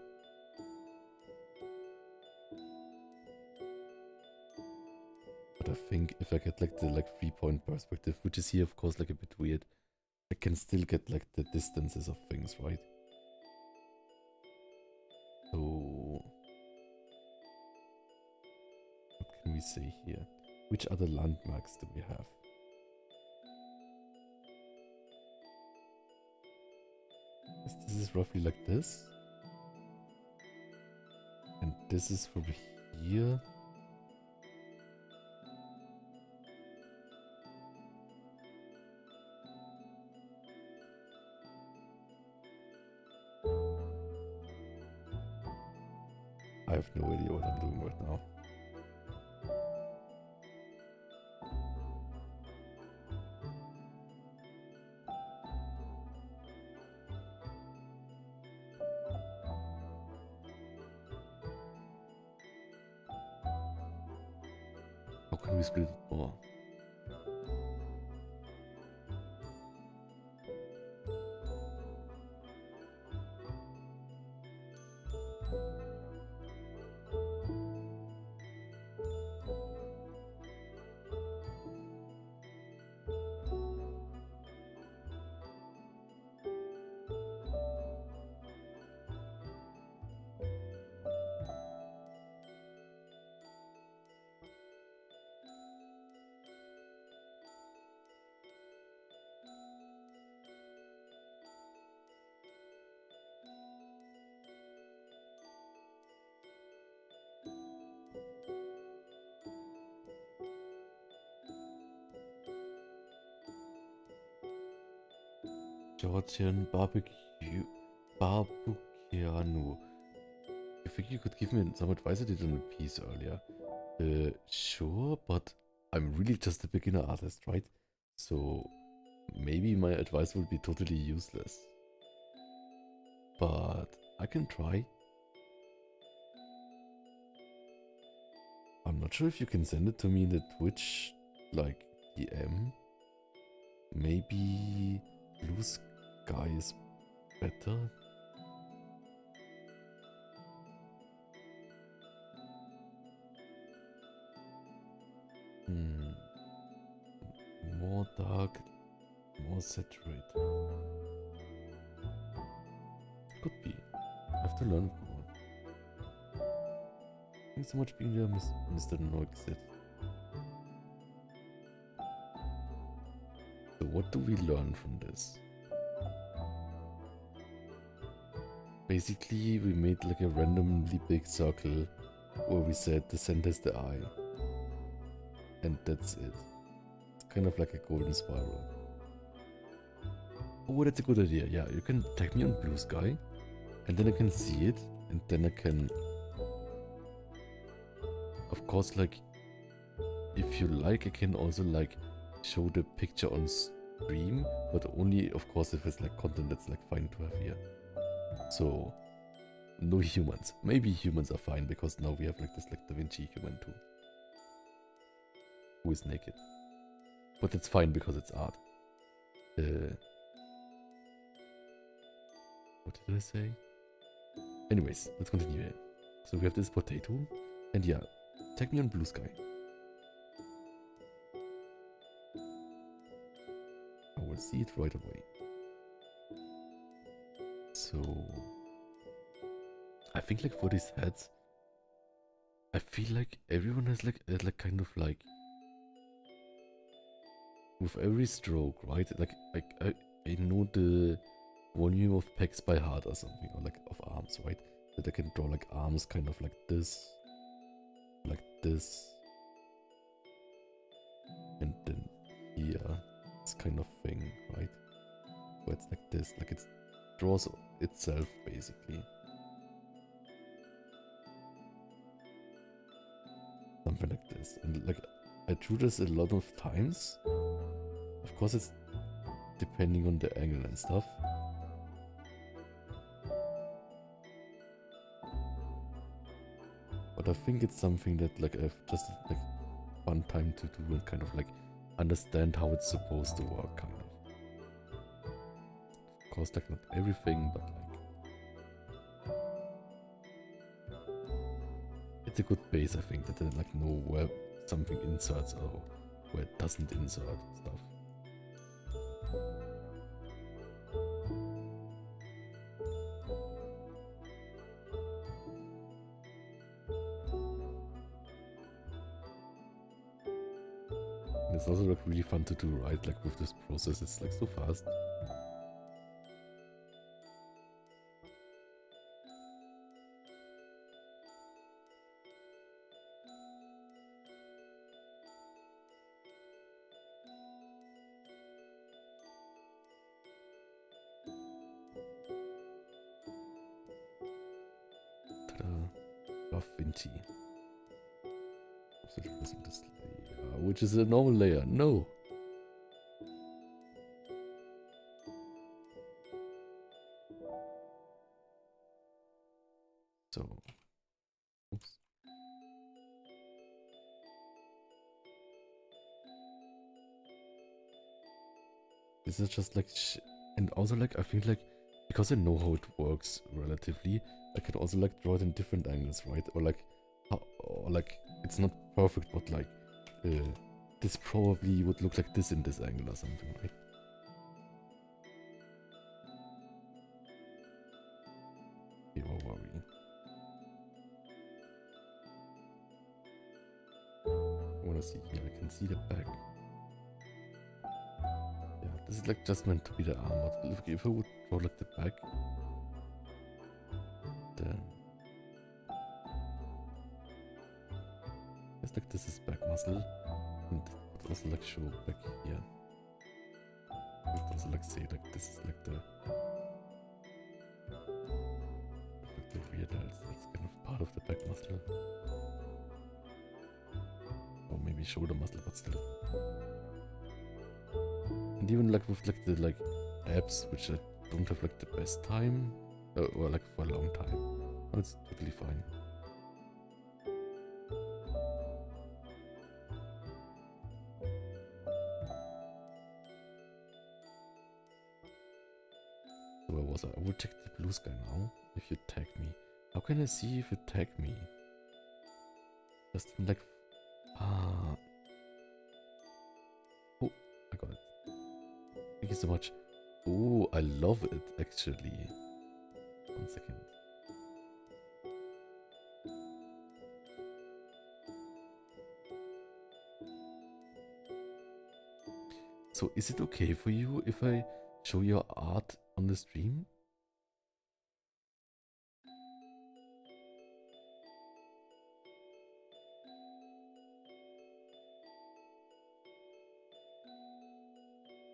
But I think if I get like the 3-point perspective, which is here of course like a bit weird, I can still get like the distances of things, right? So what can we say here? Which other landmarks do we have? This is roughly like this. And this is from here. I have no idea what I'm doing right now. How can we split it more? Georgian Barbukianu. I think you could give me some advice. I did on a piece earlier. Sure, but I'm really just a beginner artist, right? So maybe my advice will be totally useless. But I can try. I'm not sure if you can send it to me in the Twitch, like, DM. Maybe blue sky is better. More dark, more saturated. Could be. I have to learn more. Thanks so much for being here, Mr. Noixit. So what do we learn from this? Basically, we made like a randomly big circle where we said the center is the eye. And that's it. It's kind of like a golden spiral. Oh, that's a good idea. Yeah, you can tag me on blue sky. And then I can see it. And then I can... Of course, like... If you like, I can also like show the picture on stream. But only, of course, if it's like content that's like fine to have here. So... No humans. Maybe humans are fine because now we have like this like Da Vinci human too. Who is naked. But it's fine because it's art. What did I say? Anyways, let's continue here. So we have this potato. And yeah, tag me on blue sky. I will see it right away. So... I think like for these heads, I feel like everyone has like kind of like... With every stroke, right? Like I know the volume of pecs by heart or something, or like of arms, right? That I can draw like arms kind of like this, and then here, this kind of thing, right? Where it's like this, like it draws itself basically. Something like this, and like I drew this a lot of times. Of course, it's depending on the angle and stuff. think it's something that like I've just like fun time to do and kind of like understand how it's supposed to work, kind of. Of course, like not everything, but like it's a good base, I think, that I like know where something inserts or where it doesn't insert stuff. It's also like really fun to do, right? Like with this process, it's like so fast. Ta-da. Buff Vinci. Absolutely wasn't this layer, which is a normal layer. No. So, oops. This is just like, and also like I feel like because I know how it works relatively, I can also like draw it in different angles, right? Or like, or like it's not perfect, but like this probably would look like this in this angle or something, right? Okay, don't worry. I wanna see here. I can see the back. Yeah, this is like just meant to be the arm. But if I would draw like the back, then it's like this is back muscle, and it would also like show back here. I would also like say like this is like the rear delts. That's kind of part of the back muscle, or maybe shoulder muscle, but still. And even like with like the like abs, which I don't have like the best time, or like for a long time, it's totally fine. So where was I? I will check the blue sky now. If you tag me, how can I see if you tag me? Just like oh, I got it. Thank you so much. Oh, I love it actually. 1 second. So is it okay for you if I show your art on the stream?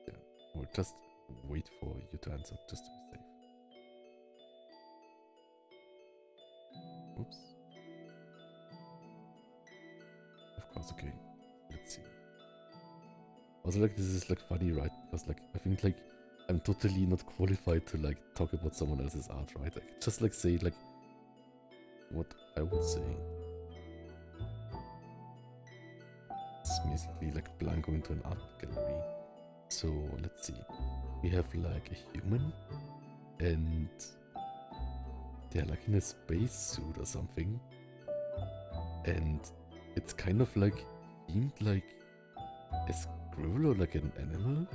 Yeah, we'll just wait for you to answer just to be safe. Oops. Of course, okay. Let's see. Also, like, this is like funny, right? Because like I think like I'm totally not qualified to like talk about someone else's art, right? I could just like say like what I would say. It's basically like Blanco into an art gallery. So let's see. We have like a human, and they're like in a spacesuit or something, and it's kind of like themed like a squirrel or like an animal.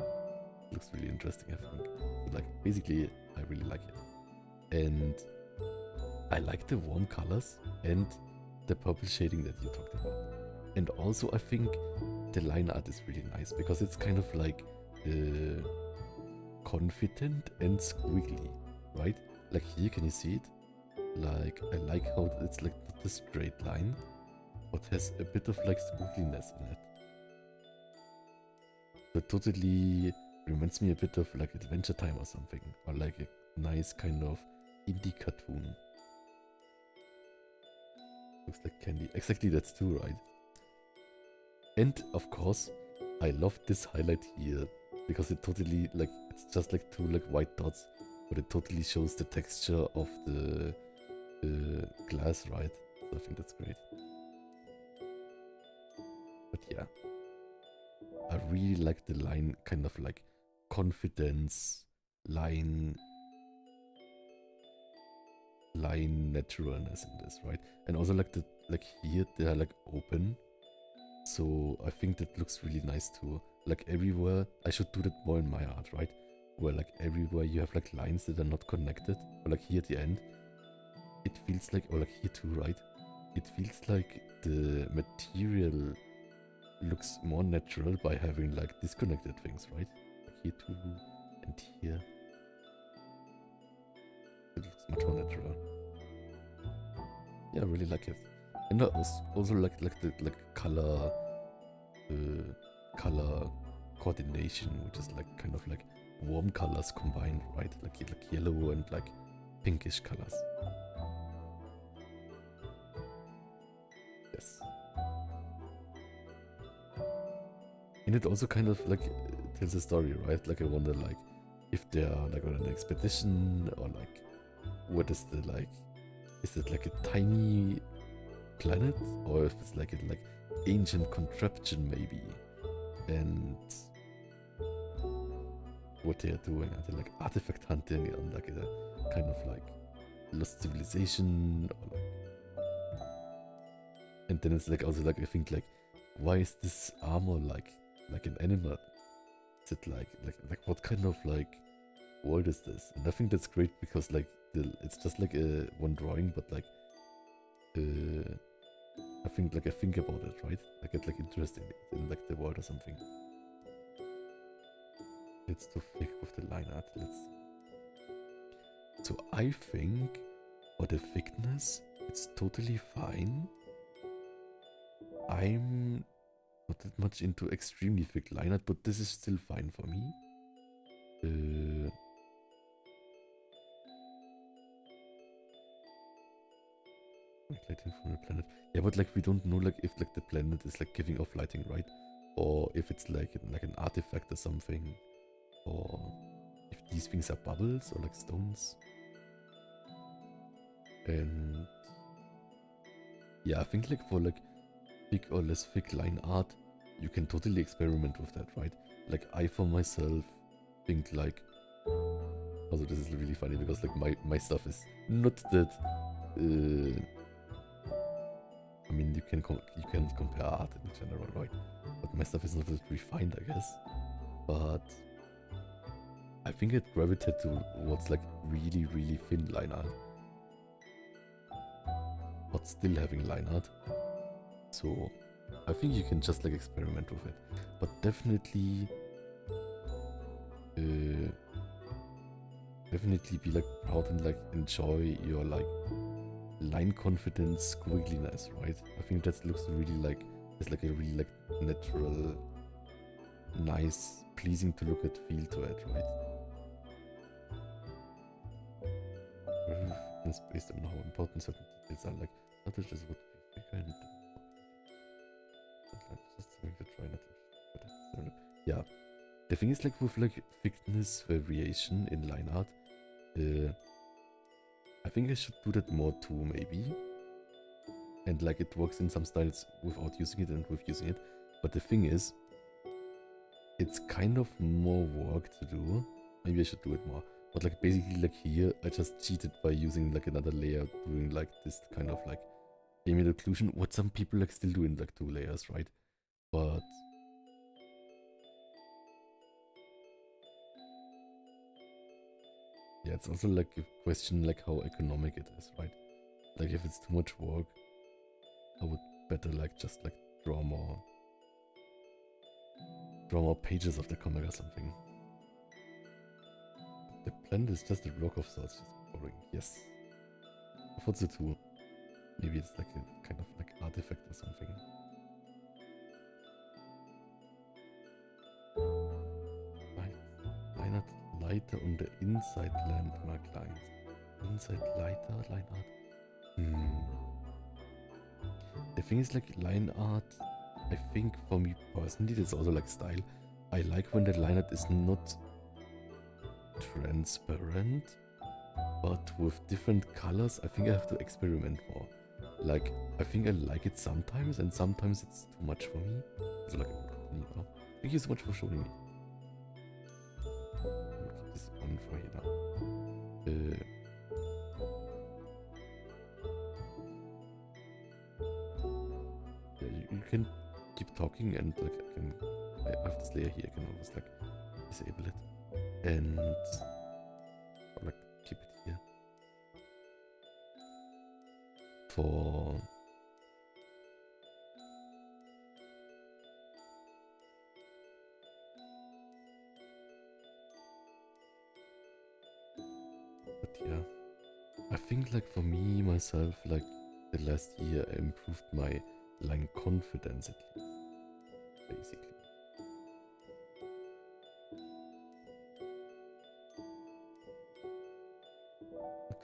Looks really interesting, I think. So, like basically, I really like it, and I like the warm colors and the purple shading that you talked about. And also, I think the line art is really nice because it's kind of like confident and squiggly, right? Like here, can you see it? Like I like how it's like not a straight line, but has a bit of like squiggliness in it. That totally reminds me a bit of like Adventure Time or something, or like a nice kind of indie cartoon. Looks like candy. Exactly, that's too, right? And of course, I love this highlight here because it totally like it's just like two like white dots, but it totally shows the texture of the glass, right? So I think that's great. But yeah, I really like the line, kind of like confidence, line naturalness in this, right? And also like here they are like open, so I think that looks really nice too. Like everywhere, I should do that more in my art, right? Where like everywhere you have like lines that are not connected, or like here at the end, it feels like, or like here too, right? It feels like the material looks more natural by having like disconnected things, right? Like here too, and here. It looks much more natural. Yeah, I really like it. And I also like the color coordination, which is like kind of like warm colors combined, right? Like yellow and like pinkish colors. Yes. And it also kind of like tells a story, right? Like I wonder like if they are like on an expedition, or like what is the like, is it like a tiny planet, or if it's like a like ancient contraption maybe, and what they are doing, are they like artifact hunting and like a kind of like lost civilization, or like, and then it's like also like I think like, why is this armor like an animal? Is it like what kind of like world is this? And I think that's great because like it's just like a one drawing, but like I think about it, right? I get like interested in like the world or something. It's too thick with the line art. Let's see. So I think for the thickness, it's totally fine. I'm not that much into extremely thick line art, but this is still fine for me. Lighting from the planet. Yeah, but like we don't know like if like the planet is like giving off lighting, right? Or if it's like an artifact or something, or if these things are bubbles or like stones. And yeah, I think like for like thick or less thick line art, you can totally experiment with that, right? Like I for myself think like, also this is really funny because like my stuff is not that I mean, you can compare art in general, right? But my stuff is not that refined, I guess. But I think it gravitated towards like really, really thin line art, but still having line art. So I think you can just like experiment with it, but definitely, definitely be like proud and like enjoy your like line confidence squiggliness, right? I think that looks really like, it's like a really like natural, nice, pleasing to look at feel to it, right? It's based on how important certain details are, like outages would be bigger and just to make the try not to. Yeah, the thing is like with like thickness variation in line art, I think I should do that more too, maybe. And like it works in some styles without using it and with using it. But the thing is, it's kind of more work to do. Maybe I should do it more. But like basically like here, I just cheated by using like another layer, doing like this kind of like ambient occlusion. What some people like still do in like 2 layers, right? But yeah, it's also like a question like how economic it is, right? Like if it's too much work, I would better like just like draw more pages of the comic or something. The planet is just a block of sorts, just boring. Yes. I thought so too. Maybe it's like a kind of like artifact or something. Line art lighter on the inside landmark lines. Inside lighter line art. The thing is like line art, I think for me personally, that's also like style. I like when the line art is not transparent, but with different colors. I think I have to experiment more. Like, I think I like it sometimes, and sometimes it's too much for me. So like, thank you so much for showing me. I'll keep this on for here now. Yeah, you can keep talking, and like I have this layer here. I can always like disable it, and or, like keep it here for. But yeah, I think like for me myself, like the last year I improved my line confidence at least, basically.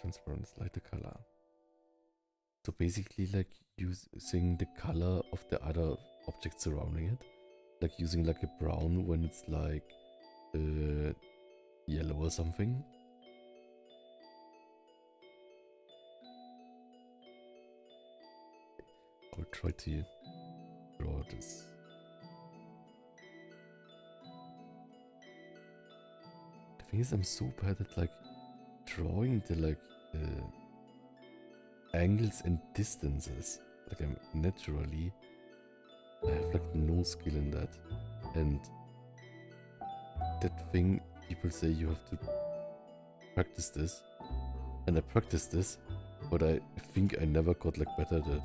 Transparent is like the color. So basically like using the color of the other objects surrounding it. Like using like a brown when it's like yellow or something. I'll try to draw this. The thing is I'm so bad at like drawing the like angles and distances. Like I'm naturally, I have like no skill in that. And that thing people say you have to practice this. And I practiced this, but I think I never got like better at it.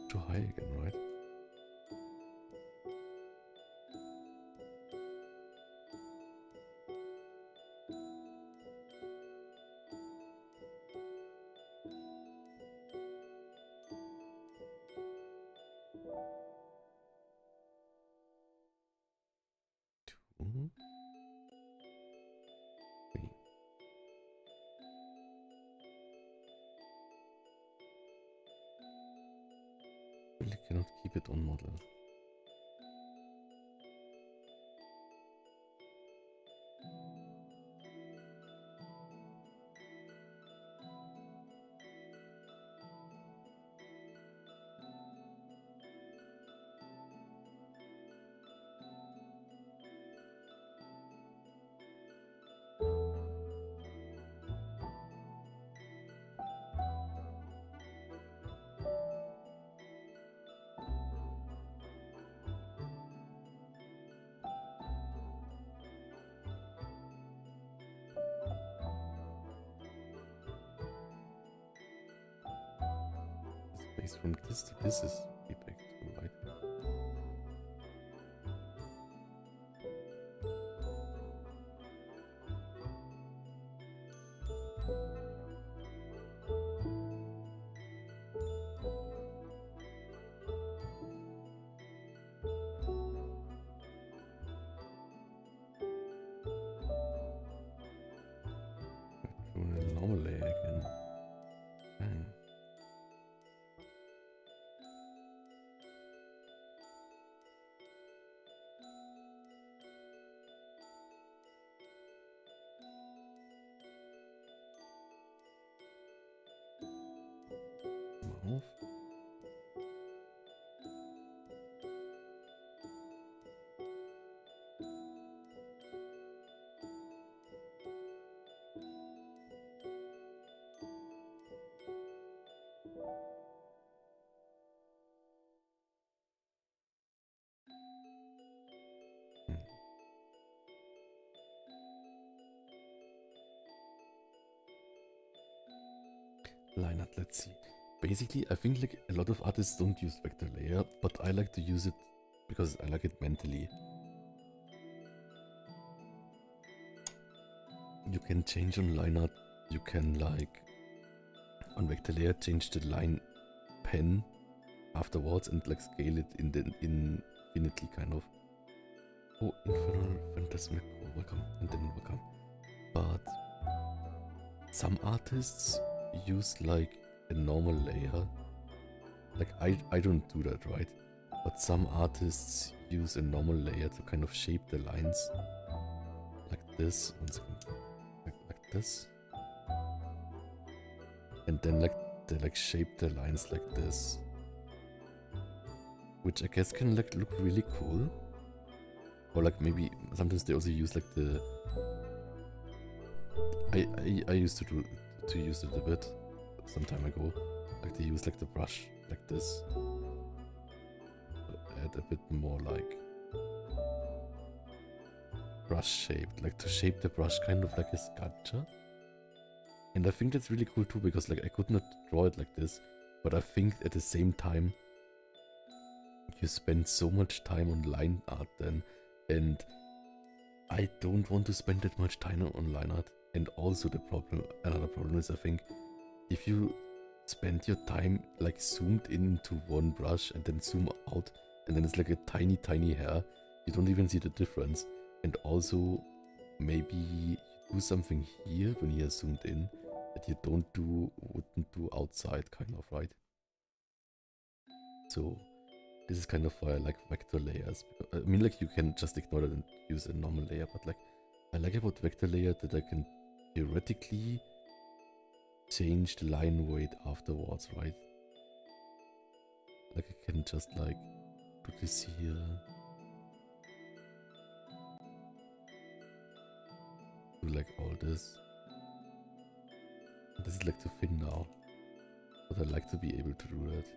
Too high again, right? Two, three. Really cannot keep it on model. The space from this to this is way big too, right? Doing a normal layer again. Bang. line art, let's see. Basically, I think like a lot of artists don't use vector layer, but I like to use it because I like it mentally. You can change on line art, you can like on vector layer change the line pen afterwards and like scale it infinitely kind of. Oh, Infernal Phantasmic, welcome, and then welcome. But some artists use like a normal layer. Like I don't do that, right? But some artists use a normal layer to kind of shape the lines. Like this, 1 second. Like this. And then like they like shape the lines like this. Which I guess can like look really cool. Or like maybe sometimes they also use like the I used to use it a bit some time ago. Like they use like the brush like this. Add a bit more like brush shaped, like to shape the brush kind of like a sculpture. And I think that's really cool too, because like I could not draw it like this, but I think at the same time you spend so much time on line art then, and I don't want to spend that much time on line art. And also another problem is, I think if you spend your time like zoomed into one brush and then zoom out, and then it's like a tiny hair, you don't even see the difference. And also maybe you do something here when you're zoomed in that you wouldn't do outside, kind of, right? So this is kind of why I like vector layers. I mean, like, you can just ignore it and use a normal layer, but like I like about vector layer that I can theoretically change the line weight afterwards, right? Like I can just like put this here. Do like all this. This is like too thin now, but I like to be able to do that.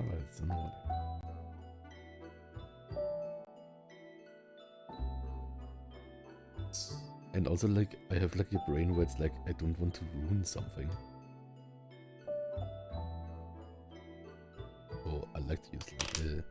Alright, it's another one. And also like I have like a brain where it's like I don't want to ruin something. Oh, I like to use like the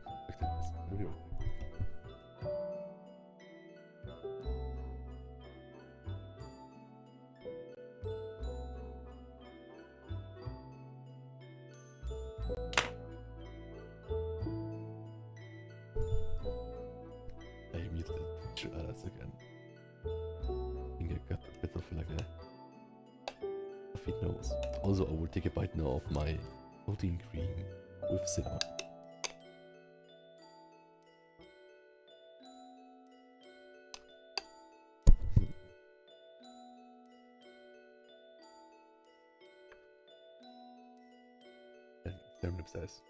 I muted the others again. I think I got a bit of like a feed nose. Also, I will take a bite now of my protein cream with cinnamon. And cinnamon says,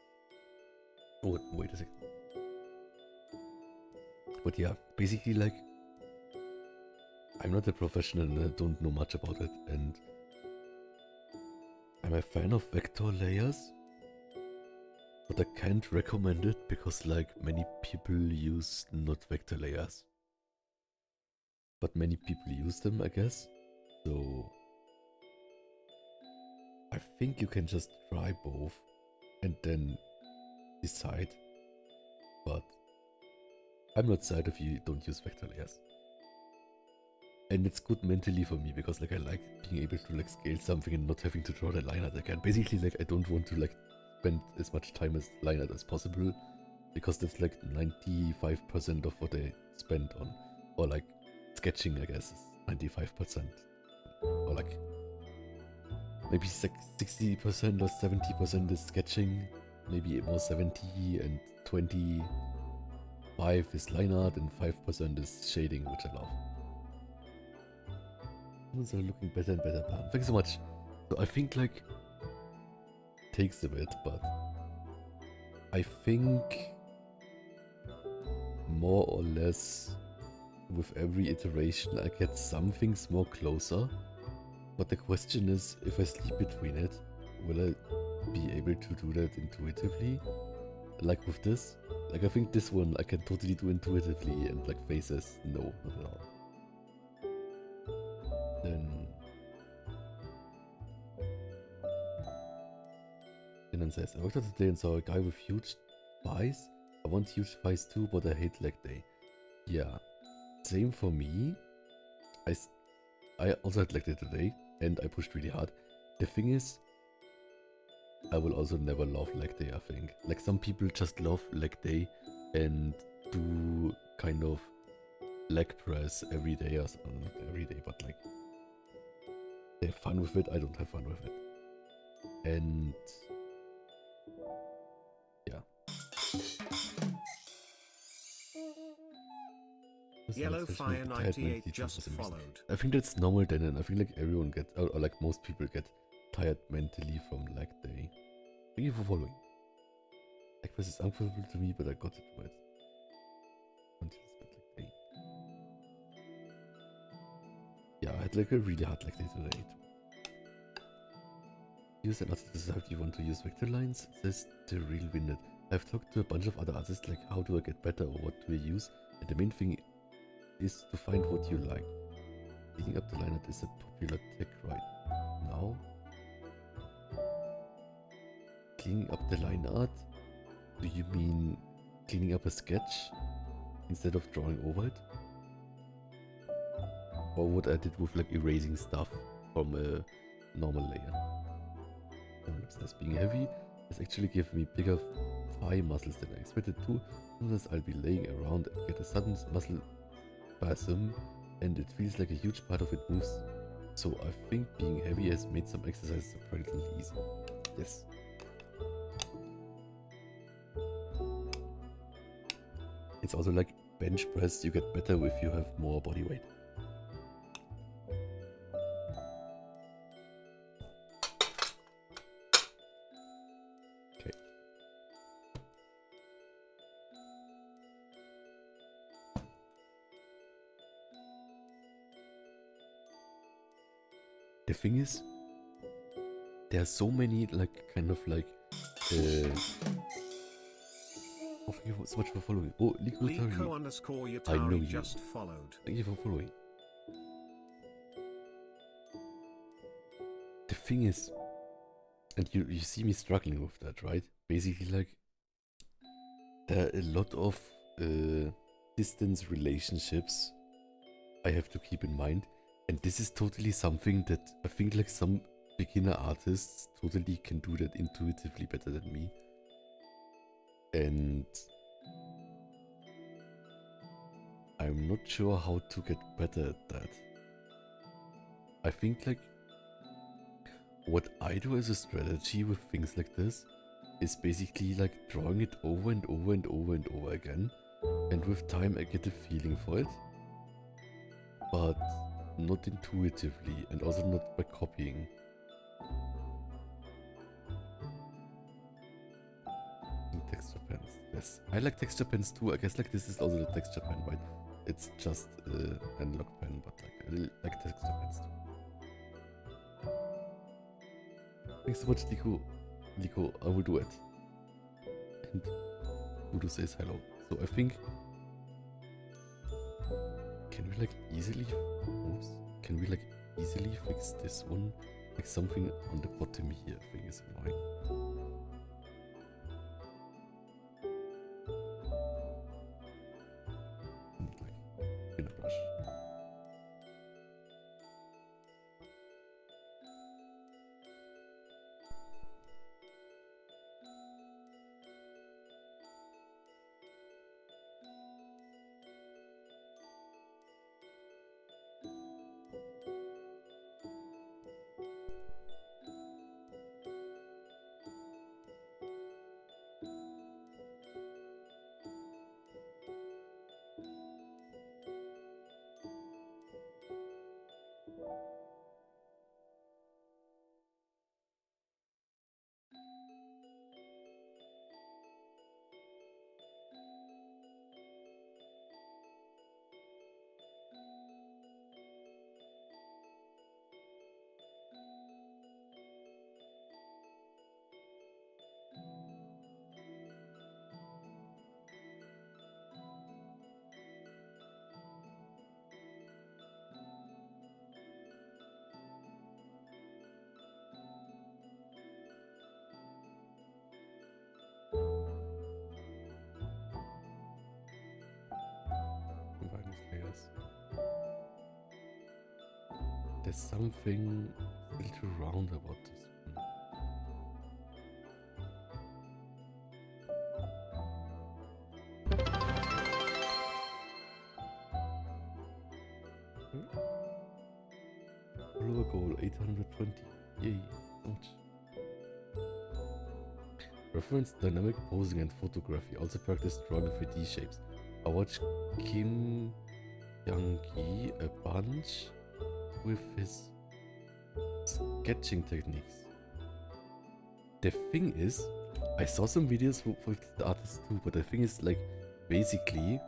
oh, wait a second. But yeah, basically like I'm not a professional and I don't know much about it, and I'm a fan of vector layers, but I can't recommend it because like many people use not vector layers. But many people use them, I guess. So I think you can just try both and then decide. But I'm not sad if you don't use vector layers. And it's good mentally for me because like I like being able to like scale something and not having to draw the line art again. Basically like I don't want to like spend as much time as line art as possible, because that's like 95% of what I spend on, or like sketching, I guess, is 95%, or like maybe 60% or 70% is sketching, maybe more 70, and 25 is line art, and 5% is shading, which I love. Things are looking better and better, Pam. Thanks so much. So I think like takes a bit, but I think more or less with every iteration I get some things more closer. But the question is, if I sleep between it, will I be able to do that intuitively? Like with this? Like I think this one I can totally do intuitively, and like faces, no, not at all. And then says, I worked out today and saw a guy with huge thighs. I want huge thighs too, but I hate leg day. Yeah, same for me. I also had leg day today, and I pushed really hard. The thing is, I will also never love leg day, I think. Like, some people just love leg day and do kind of leg press every day or something. Not every day, but like, they have fun with it. I don't have fun with it. And yeah. Yellow Fire 98 just followed. I think that's normal then, and I think like everyone gets, or like most people get tired mentally from leg day. Thank you for following. Leg press is uncomfortable to me, but I got it right. Yeah, I had like a really hard leg day today. Use an artist how do you want to use vector lines? Says the real winded. I've talked to a bunch of other artists like how do I get better or what do I use, and the main thing is to find what you like. Cleaning up the line art is a popular tech right now. Cleaning up the line art? Do you mean cleaning up a sketch instead of drawing over it? Or what I did with like erasing stuff from a normal layer. Says being heavy has actually given me bigger thigh muscles than I expected to. Sometimes I'll be laying around and get a sudden muscle spasm and it feels like a huge part of it moves. So I think being heavy has made some exercises surprisingly easy. Yes. It's also like bench press, you get better if you have more body weight. Okay. The thing is, there are so many like kind of like oh, thank you so much for following. Oh, Liko_Yatari I know you. just followed. Thank you for following. The thing is, and you see me struggling with that, right? Basically, like, there are a lot of distance relationships I have to keep in mind. And this is totally something that I think like some beginner artists totally can do that intuitively better than me. And I'm not sure how to get better at that. I think like what I do as a strategy with things like this is basically like drawing it over and over and over and over again. And with time I get a feeling for it. But not intuitively and also not by copying. Texture pens. Yes, I like texture pens too. I guess like this is also the texture pen, right? It's just an analog pen, but like I like texture pens too. Thanks so much, Liko. Liko, I will do it. And Udo says hello. So I think, can we like easily, oops, can we like easily fix this one? Like something on the bottom here I think is annoying. In a brush. this. There's something a little round about this one. Follower goal 820. Yay, so much. Reference dynamic posing and photography. Also practice drawing 3D shapes. I watched Kim Young-gi a bunch with his sketching techniques. The thing is, I saw some videos with the artists too, but the thing is, like, basically,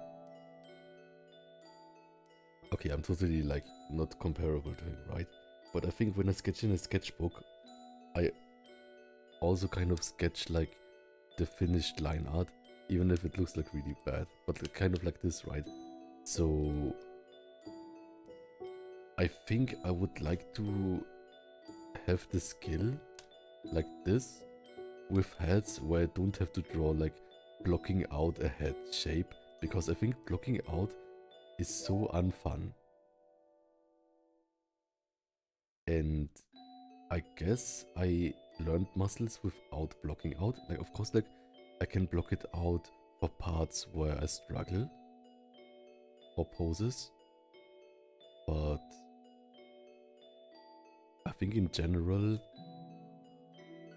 okay, I'm totally like not comparable to him, right? But I think when I sketch in a sketchbook, I also kind of sketch like the finished line art, even if it looks like really bad, but kind of like this, right? So I think I would like to have the skill like this with heads where I don't have to draw like blocking out a head shape, because I think blocking out is so unfun. And I guess I learned muscles without blocking out. Like, of course, like I can block it out for parts where I struggle or poses, but I think in general,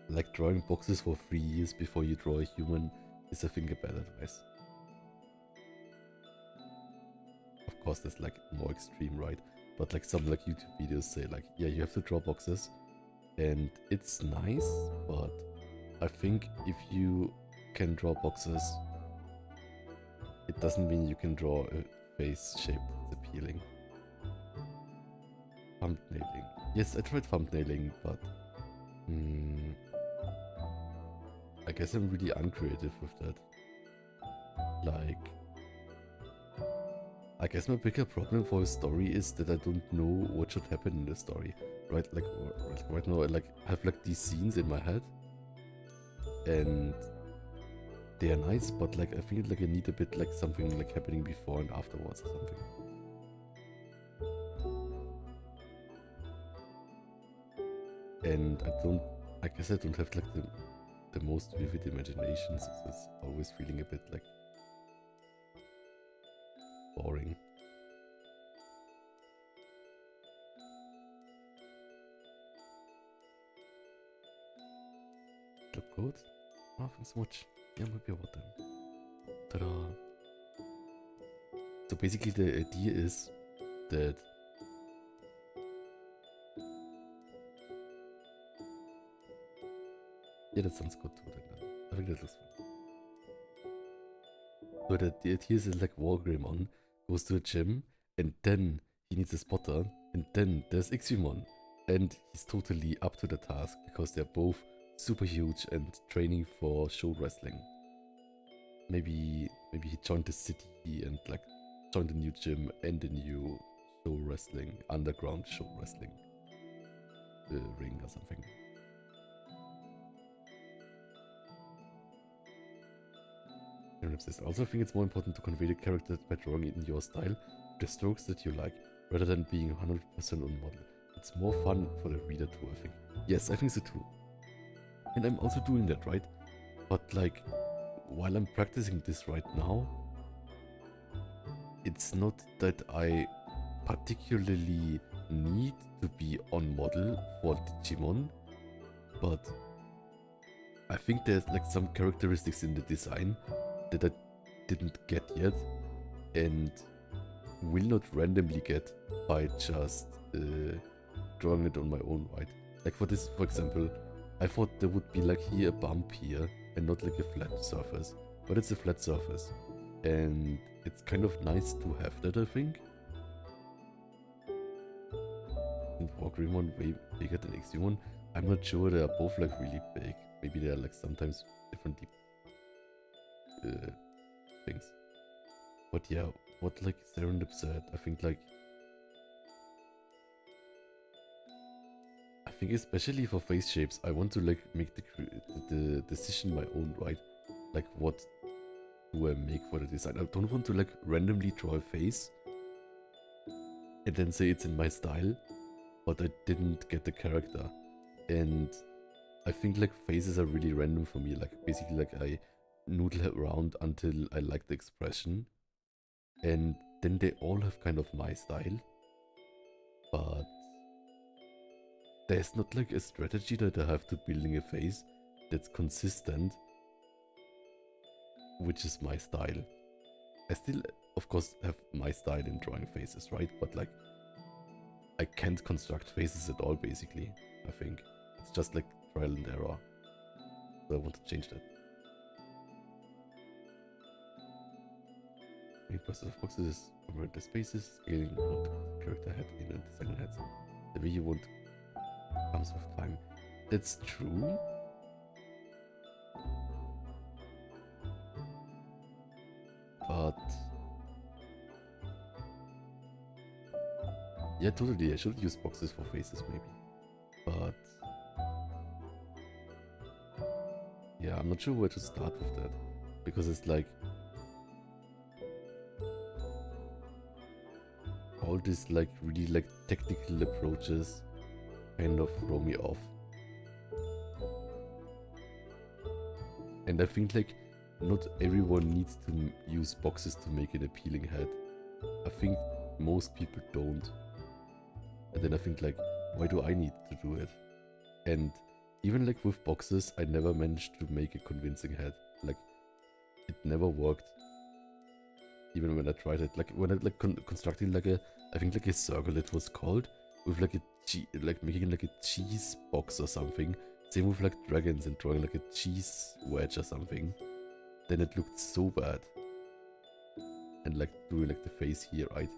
like drawing boxes for 3 years before you draw a human is, I think, a bad advice. Of course, that's like more extreme, right? But like some like YouTube videos say like, yeah, you have to draw boxes, and it's nice, but I think if you can draw boxes, it doesn't mean you can draw a face shape that's appealing. Thumbnailing. Yes, I tried thumbnailing, but I guess I'm really uncreative with that. Like, I guess my bigger problem for a story is that I don't know what should happen in the story, right? Like right now, I have like these scenes in my head, and they are nice, but like I feel like I need a bit like something like happening before and afterwards or something. And I guess I don't have like the most vivid imaginations, so it's always feeling a bit like boring. Look good? Oh, thanks so much. Yeah, I'm happy about them. Ta-da! So basically the idea is that yeah, that sounds good too. I think that looks fun. So the idea is like Wargreymon goes to a gym, and then he needs a spotter, and then there's Iximon, and he's totally up to the task because they're both super huge and training for show wrestling. Maybe he joined the city and like joined a new gym and a new show wrestling, underground show wrestling ring or something. I also think it's more important to convey the character by drawing it in your style, the strokes that you like, rather than being 100% on model. It's more fun for the reader too, I think. Yes, I think so too. And I'm also doing that, right? But like, while I'm practicing this right now, it's not that I particularly need to be on model for Digimon, but I think there's like some characteristics in the design that I didn't get yet and will not randomly get by just drawing it on my own, right? Like for this, for example, I thought there would be like here a bump here and not like a flat surface, but it's a flat surface, and it's kind of nice to have that, I think. And Wargreymon way bigger than Iximon. I'm not sure, they are both like really big. Maybe they're like sometimes different things. But yeah, what like Serendip said, I think especially for face shapes, I want to like make the decision my own, right? Like what do I make for the design? I don't want to like randomly draw a face and then say it's in my style, but I didn't get the character. And I think like faces are really random for me. Like basically like I noodle around until I like the expression, and then they all have kind of my style, but there's not like a strategy that I have to building a face that's consistent, which is my style. I still, of course, have my style in drawing faces, right? But like, I can't construct faces at all, basically, I think. It's just like trial and error. So I want to change that. Main process of boxes is convert the spaces, scaling not the character head in and designer heads. The way you want comes with time. That's true. But yeah, totally. I should use boxes for faces, maybe. But yeah, I'm not sure where to start with that, because it's like all these like really like technical approaches kind of throw me off. And I think like not everyone needs to use boxes to make an appealing head. I think most people don't. And then I think like, why do I need to do it? And even like with boxes, I never managed to make a convincing head. Like, it never worked. Even when I tried it, like when I like constructing like a, I think like a circle it was called, with like a like making like a cheese box or something. Same with like dragons and drawing like a cheese wedge or something. Then it looked so bad. And like doing like the face here, right?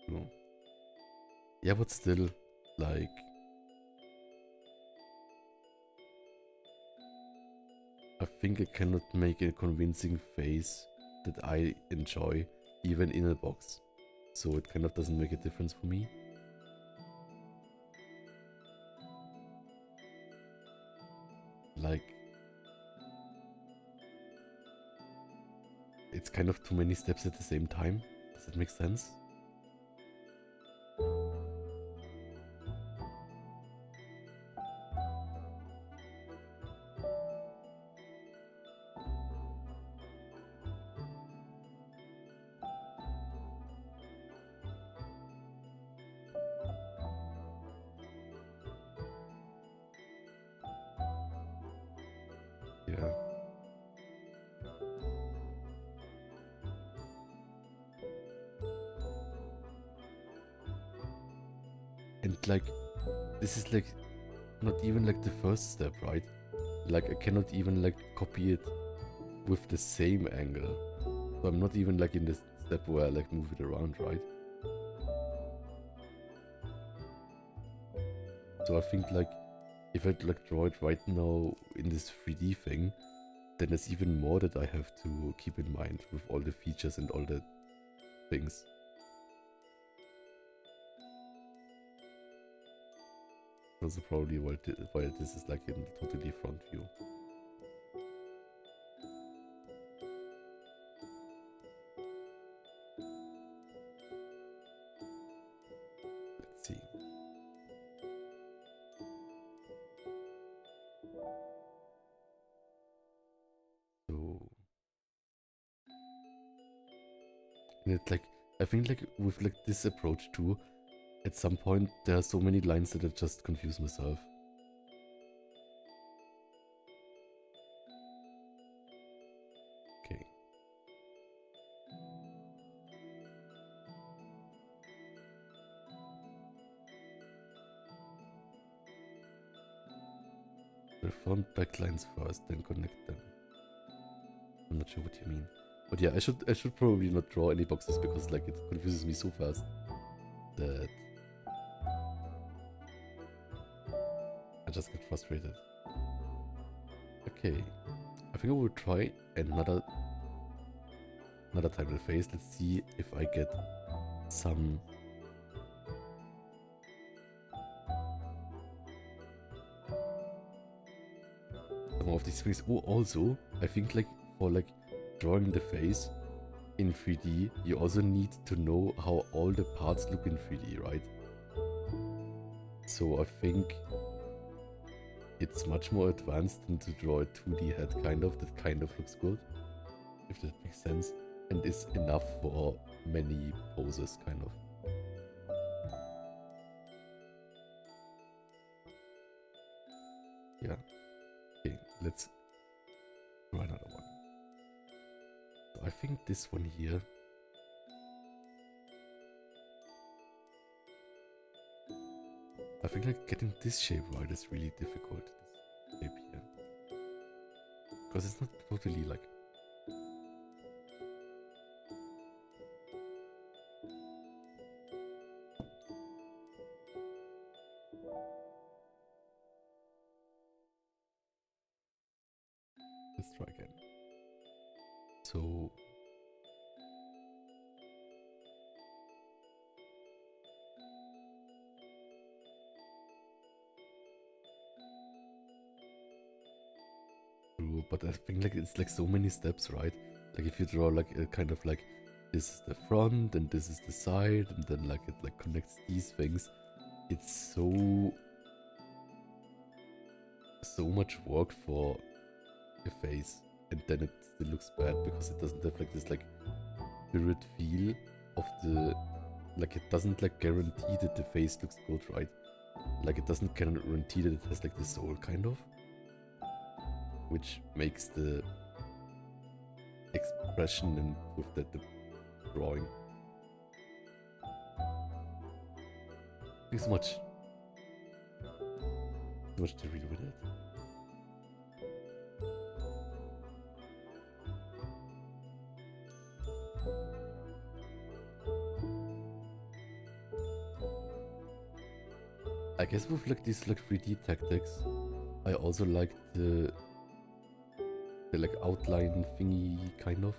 No. Yeah, but still, like, I think I cannot make a convincing face that I enjoy, even in a box. So it kind of doesn't make a difference for me. Like, it's kind of too many steps at the same time. Does that make sense? Yeah. And like, this is like not even like the first step, right? Like I cannot even like copy it with the same angle. So I'm not even like in this step where I like move it around, right? So I think like if I like draw it right now in this 3D thing, then there's even more that I have to keep in mind with all the features and all the things. Also probably why this is like in totally front view. Let's see. So, and it's like, I think like with like this approach too, at some point there are so many lines that I just confuse myself. Okay. Reform backlines first, then connect them. I'm not sure what you mean. But yeah, I should probably not draw any boxes because like it confuses me so fast that I just get frustrated. Okay. I think I will try another time in the face. Let's see if I get some more of this face. Oh, also, I think like for like drawing the face in 3D, you also need to know how all the parts look in 3D, right? So I think it's much more advanced than to draw a 2D head kind of, that kind of looks good, if that makes sense, and is enough for many poses kind of. Yeah. Okay, let's try another one. So I think this one here. I think like getting this shape right is really difficult. This shape here. Because it's not totally like... Let's try again. So... But I think like it's like so many steps, right? Like if you draw like a kind of like this is the front and this is the side and then like it like connects these things. It's so much work for a face, and then it still looks bad because it doesn't have like this like spirit feel of the, like it doesn't like guarantee that the face looks good, right? Like it doesn't guarantee that it has like the soul kind of, which makes the expression and with that the drawing too much to read with it. I guess with like these like 3D tactics, I also like the like outline thingy kind of,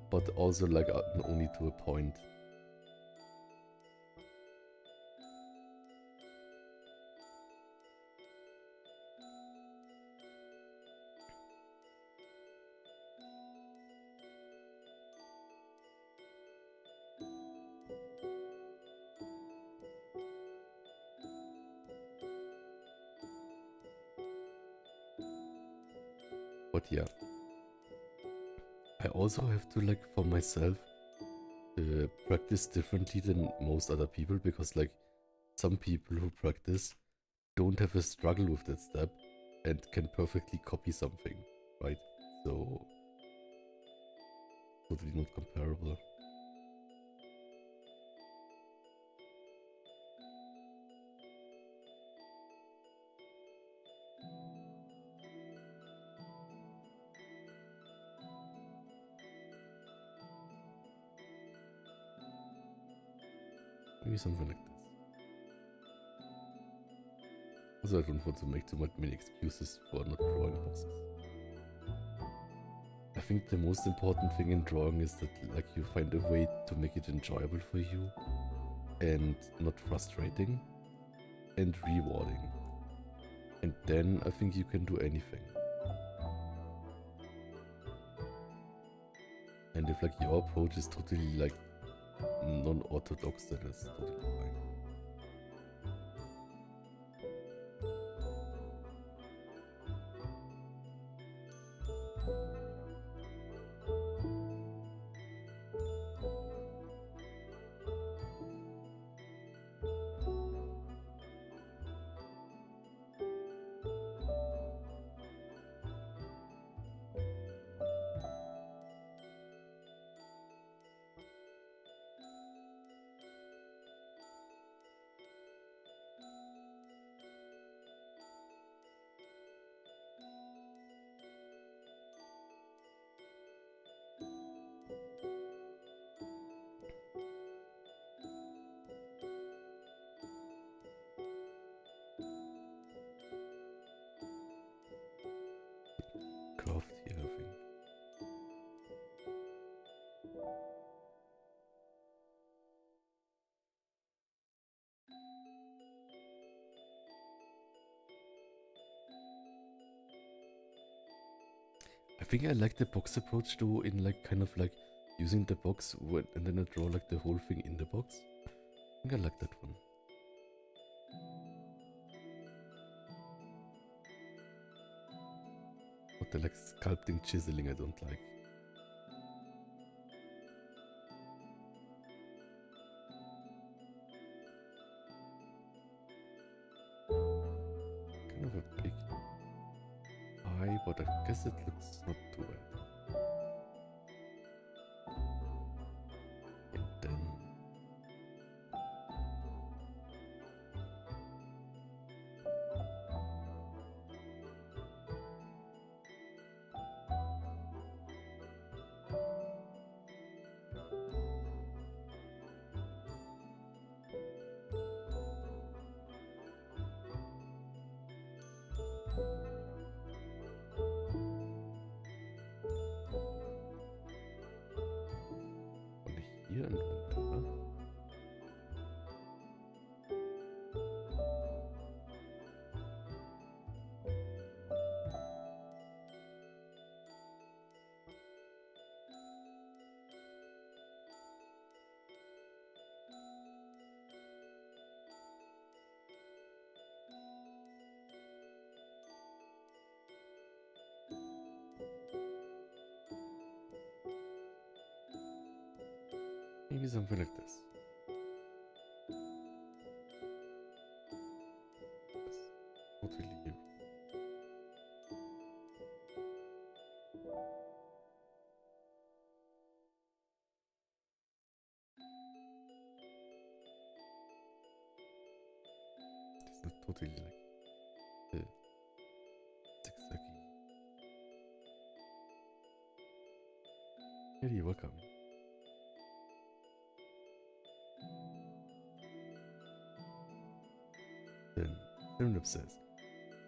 but also like only to a point. But yeah, I also have to like for myself practice differently than most other people, because like some people who practice don't have a struggle with that step and can perfectly copy something, right? So totally not comparable. Maybe something like this. Also, I don't want to make too many excuses for not drawing boxes. I think the most important thing in drawing is that like you find a way to make it enjoyable for you and not frustrating and rewarding. And then I think you can do anything. And if like your approach is totally like non-orthodox, then it's totally fine. Craft here, I think. I think I like the box approach though, in like kind of like using the box and then I draw like the whole thing in the box. I think I like that one. But the like sculpting, chiseling I don't like. Kind of a big eye, but I guess it looks not too bad. And then one here and one there. Maybe something like this. That's totally you. This is totally like the zigzaggy. Hey, you're welcome. Then Serenip says,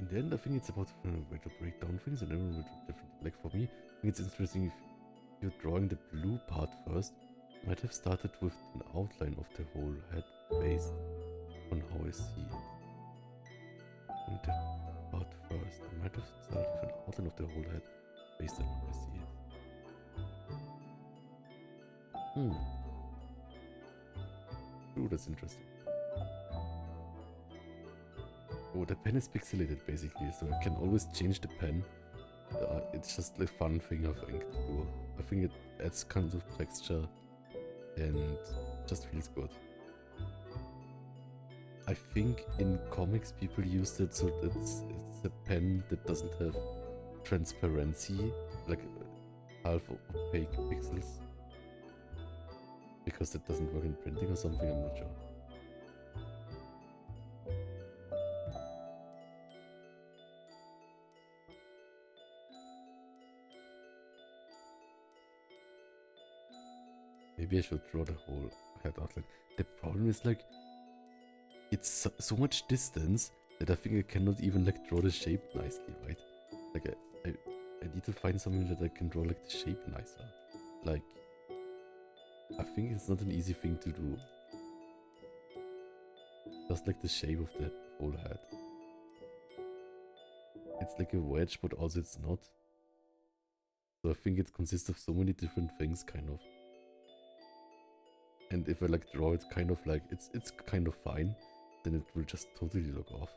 in the end, I think it's about finding a way to break down things and everyone will do differently. Like for me, I think it's interesting if you're drawing the blue part first. I might have started with an outline of the whole head based on how I see it. Drawing the part first. I might have started with an outline of the whole head based on how I see it. Ooh, that's interesting. Oh, the pen is pixelated basically, so I can always change the pen. It's just a fun thing I think to do. I think it adds kind of texture and just feels good. I think in comics people used it so that it's a pen that doesn't have transparency, like half opaque pixels. Because it doesn't work in printing or something, I'm not sure. Maybe I should draw the whole head outline. The problem is like, it's so much distance that I think I cannot even like draw the shape nicely, right? Like I need to find something that I can draw like the shape nicer. Like, I think it's not an easy thing to do. Just like the shape of the whole head. It's like a wedge, but also it's not. So I think it consists of so many different things, kind of. And if I like draw it kind of like, it's kind of fine, then it will just totally look off.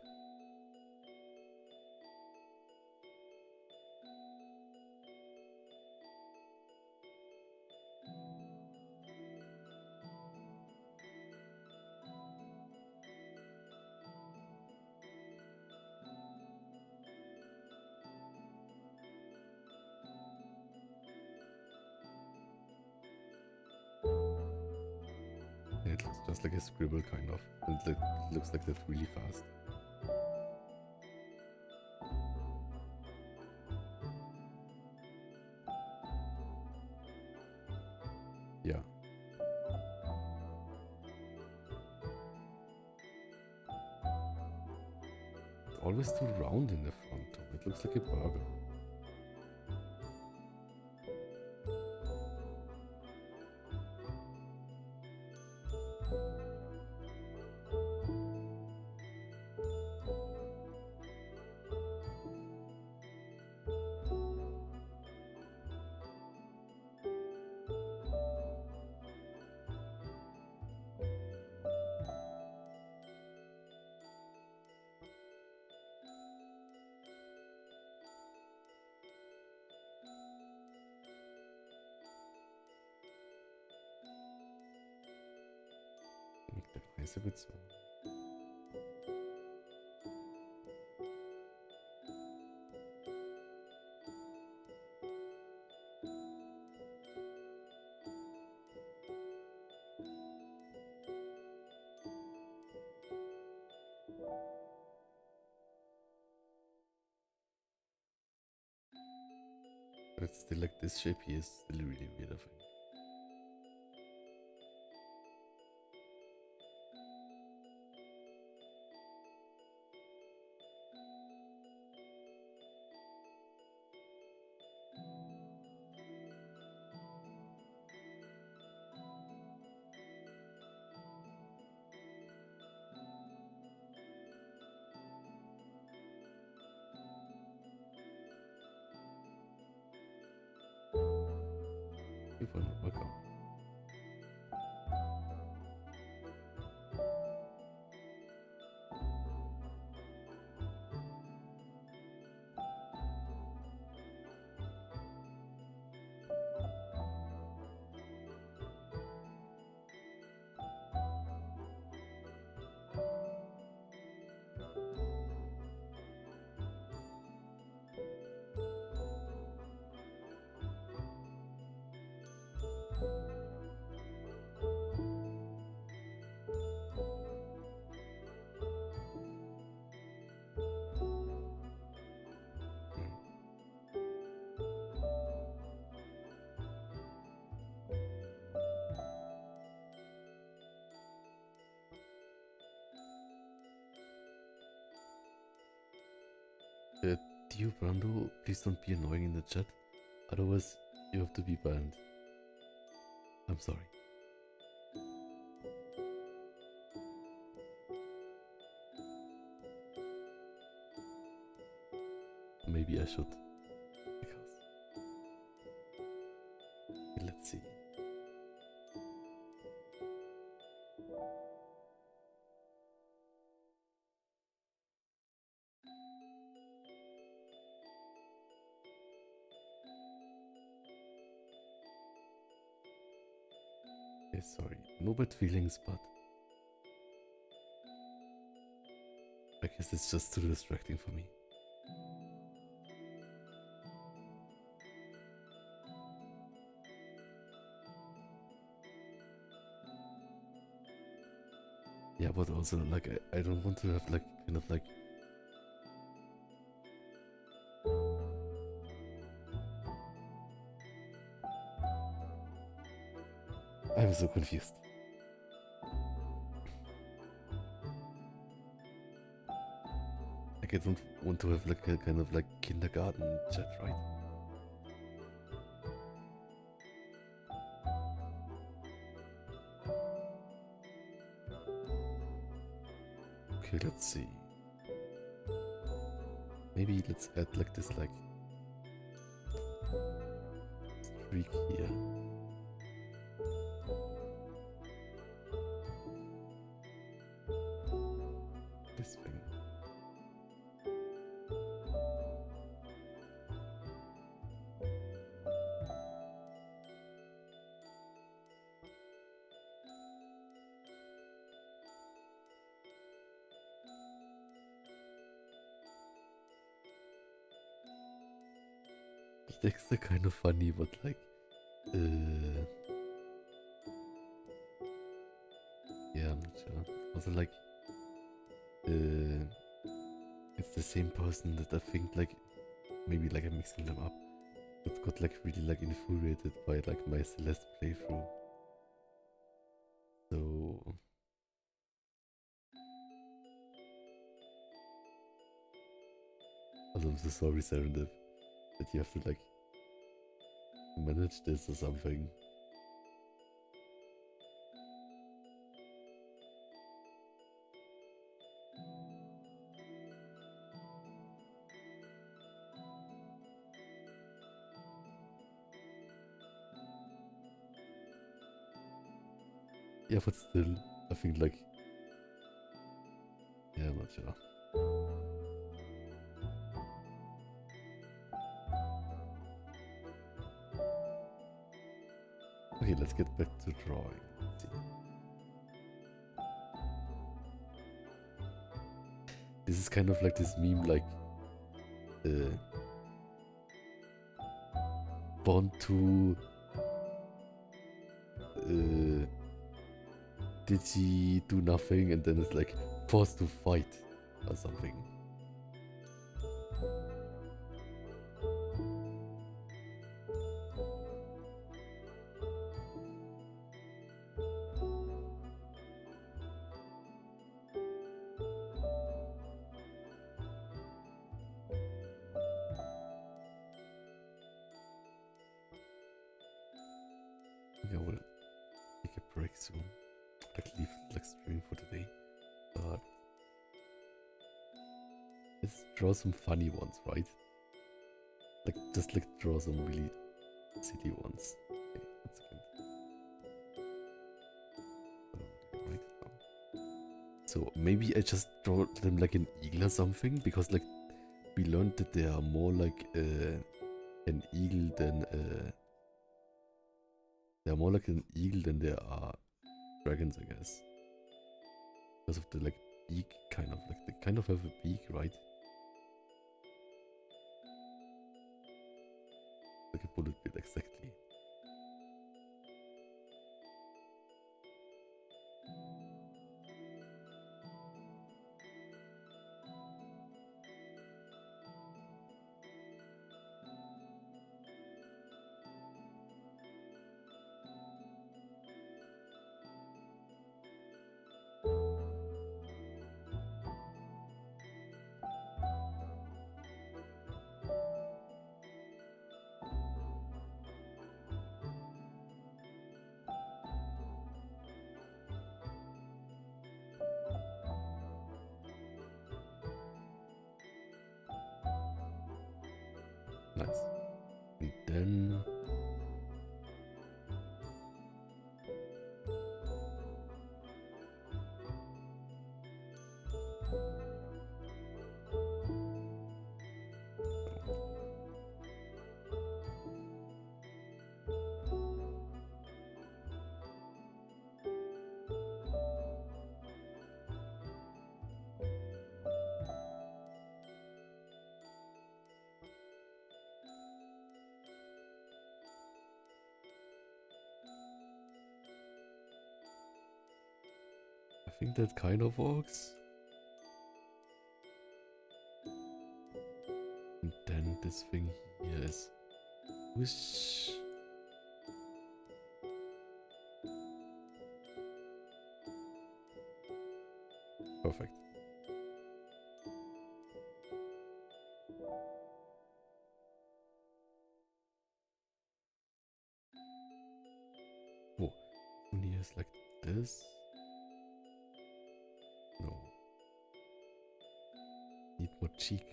It looks just like a scribble kind of. It looks like that's really fast. Yeah. It's always too round in the front though. It looks like a burger. Nice, a bit so. But it's still like this shape here is still really weird, I think. Welcome. Dear Brando, please don't be annoying in the chat, otherwise you have to be banned. I'm sorry. Maybe I should, because... Let's see. Okay, sorry, no bad feelings, but I guess it's just too distracting for me. Yeah, but also, like, I don't want to have, like, kind of, like... I'm so confused. Like, I don't want to have, like, a kind of, like, kindergarten chat, right? Okay, let's see. Maybe let's add like this like streak here. This thing. It's kind of funny, but like yeah, I'm not sure. Also like it's the same person that I think like maybe like I'm mixing them up. That got like really like infuriated by like my Celeste playthrough. So also, I'm so sorry, Serendip, that you have to like manage this or something. Yeah, but still, I think like, yeah, I'm not sure. Okay, let's get back to drawing. Let's see. this is kind of like this meme, like, born to, did he do nothing, and then it's like forced to fight or something. I will take a break soon. Like leave like stream for today. But let's draw some funny ones, right? Like just like draw some really silly ones. Okay, 1 second. Right now. So maybe I just draw them like an eagle or something, because like we learned that they are more like an eagle than they're more like an eagle than they are dragons, I guess. Because of the like beak, kind of like they kind of have a beak, right? Like a bullet bill, exactly. Nice. And then I think that kind of works. And then this thing here is whoosh. Perfect. Whoa. And here is like this. No. Need more cheek.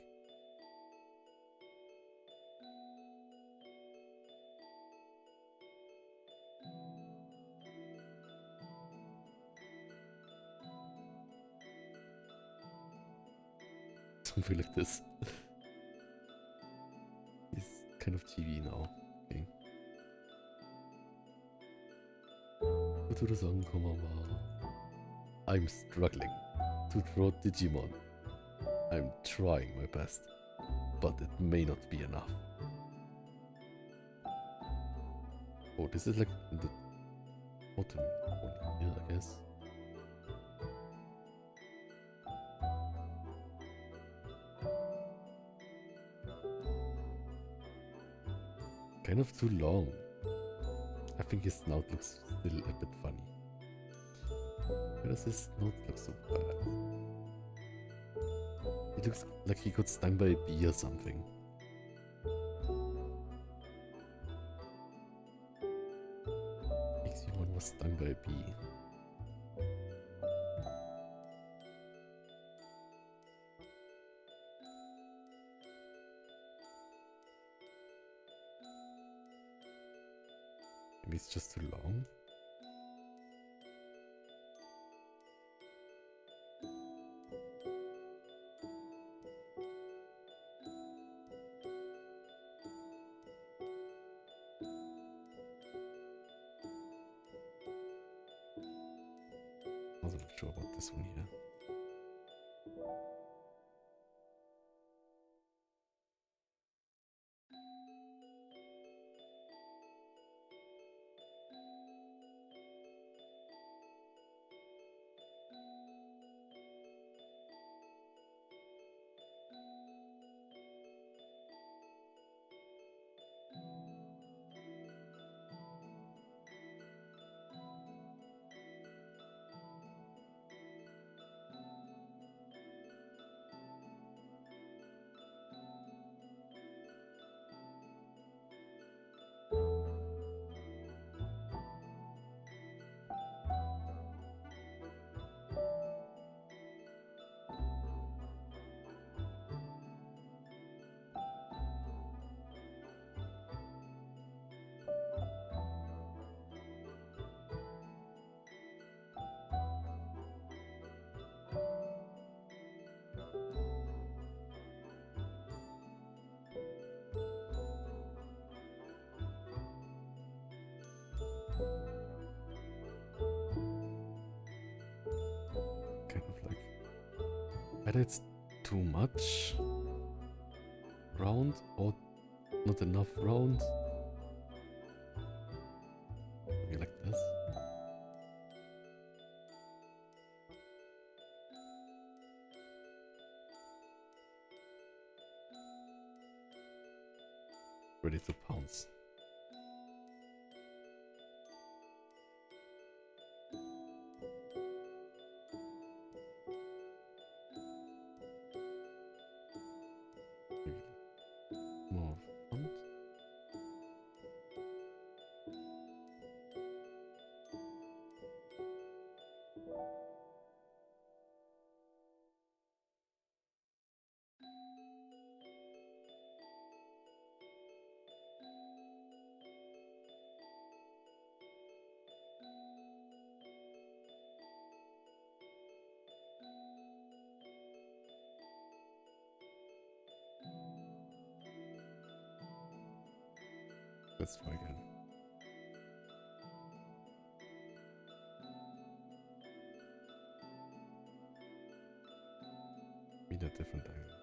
Something like this. It's kind of TV now. Okay. Wozu sagen, komm mal. I'm struggling to draw Digimon. I'm trying my best, but it may not be enough. Oh, this is like in the bottom one here, I guess. Kind of too long. I think his snout looks still a bit funny. Why does his snout look so bad? It looks like he got stung by a bee or something. Pixie-Mon was stung by a bee. Maybe it's just too long. I wasn't sure about this one here. either it's too much round or not enough round. Maybe like this. Ready to pounce. More font. Let's try again. Wieder different angle.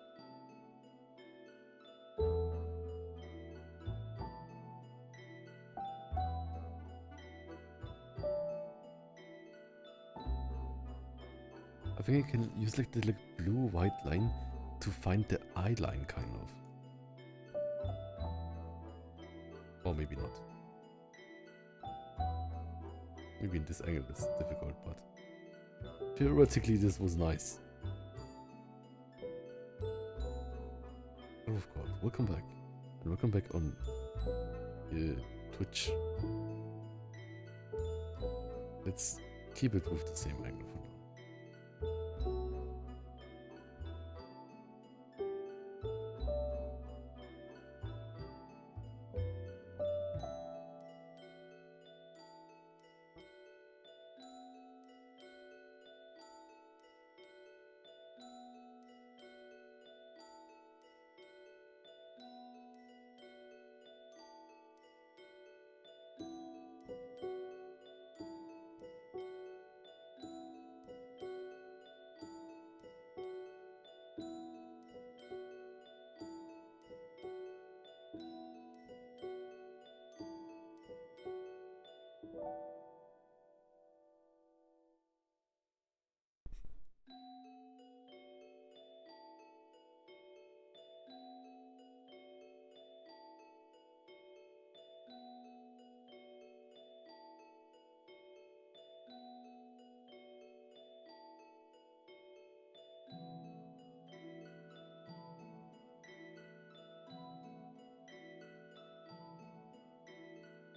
I think I can use like the blue-white line to find the eye line, kind of. Or maybe not. Maybe in this angle it's difficult, but theoretically this was nice. Oh, of course, welcome back. And welcome back on Twitch. Let's keep it with the same angle for now.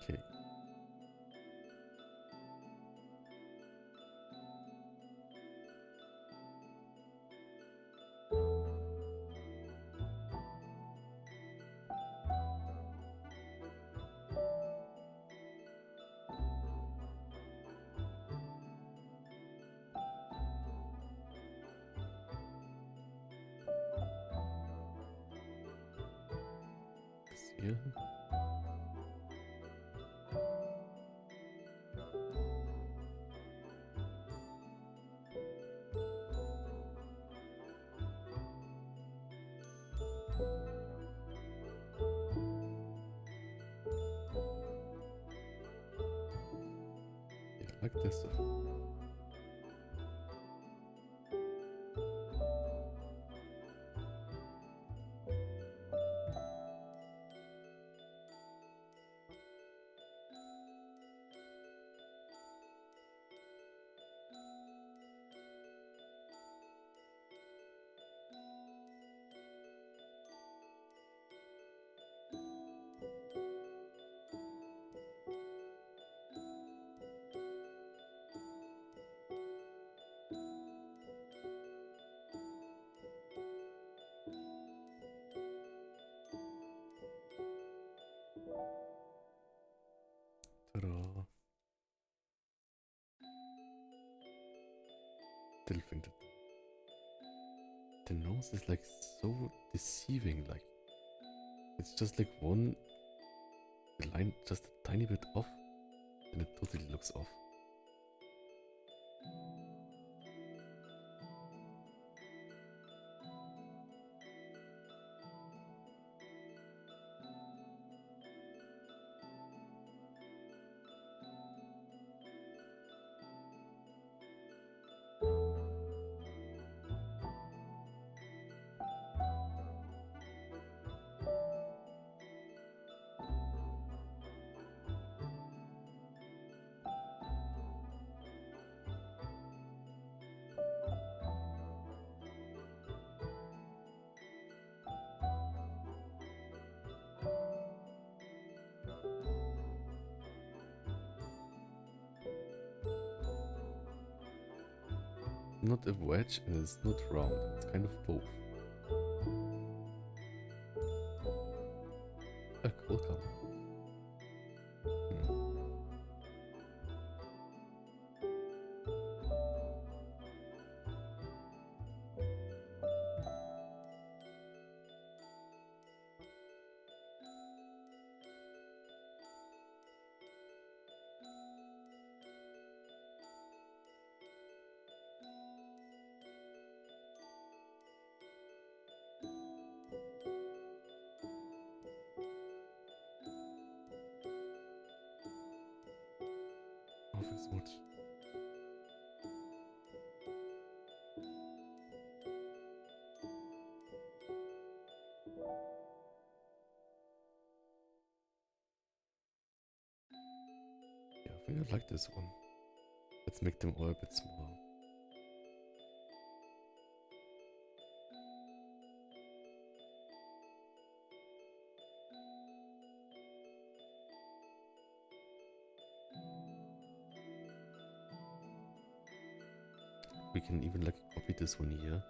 Okay. This here. Like this. Ta-da. Still think that the nose is like so deceiving, like it's just like one line just a tiny bit off and it totally looks off. not a wedge and it's not round. It's kind of both. A cool color. Oh, thanks so much. Yeah, I think I like this one. Let's make them all a bit smaller. We can even like copy this one here.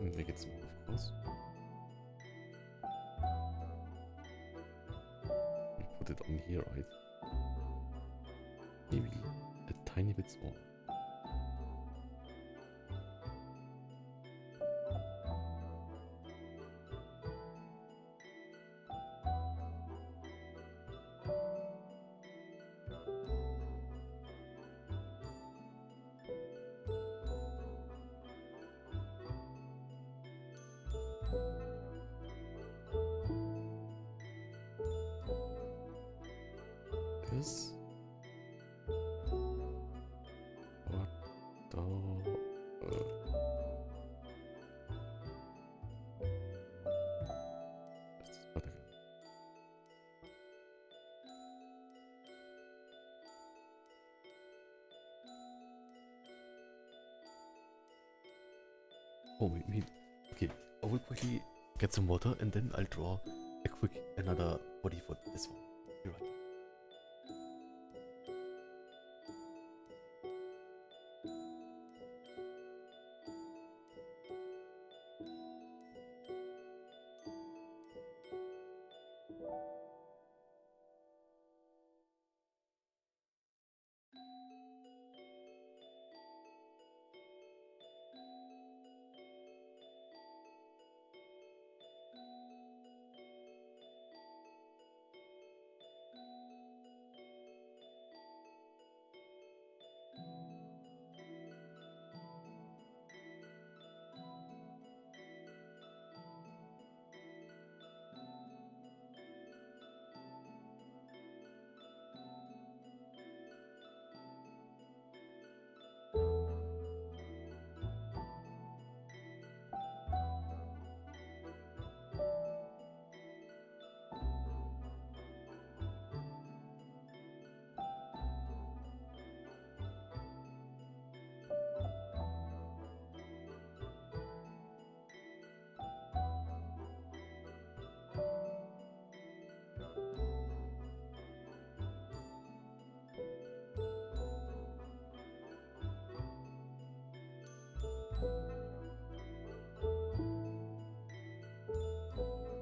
And make it small, of course. We put it on here, right? Maybe a tiny bit small. This. What the? Is this better? Oh, wait. Okay, I will quickly get some water and then I'll draw a quick another body for this one. Be right.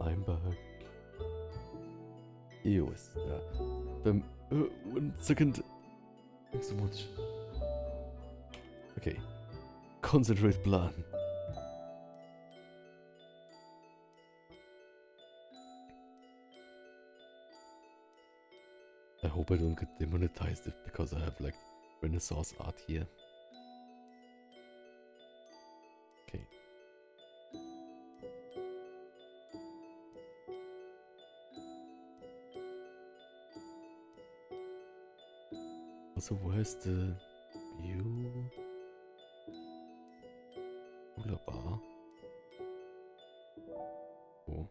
I'm back. EOS. Yeah. 1 second. Thanks so much. Okay. Concentrate plan. I hope I don't get demonetized because I have like Renaissance art here. Okay. Also, where's the view? Hula bar. Oh.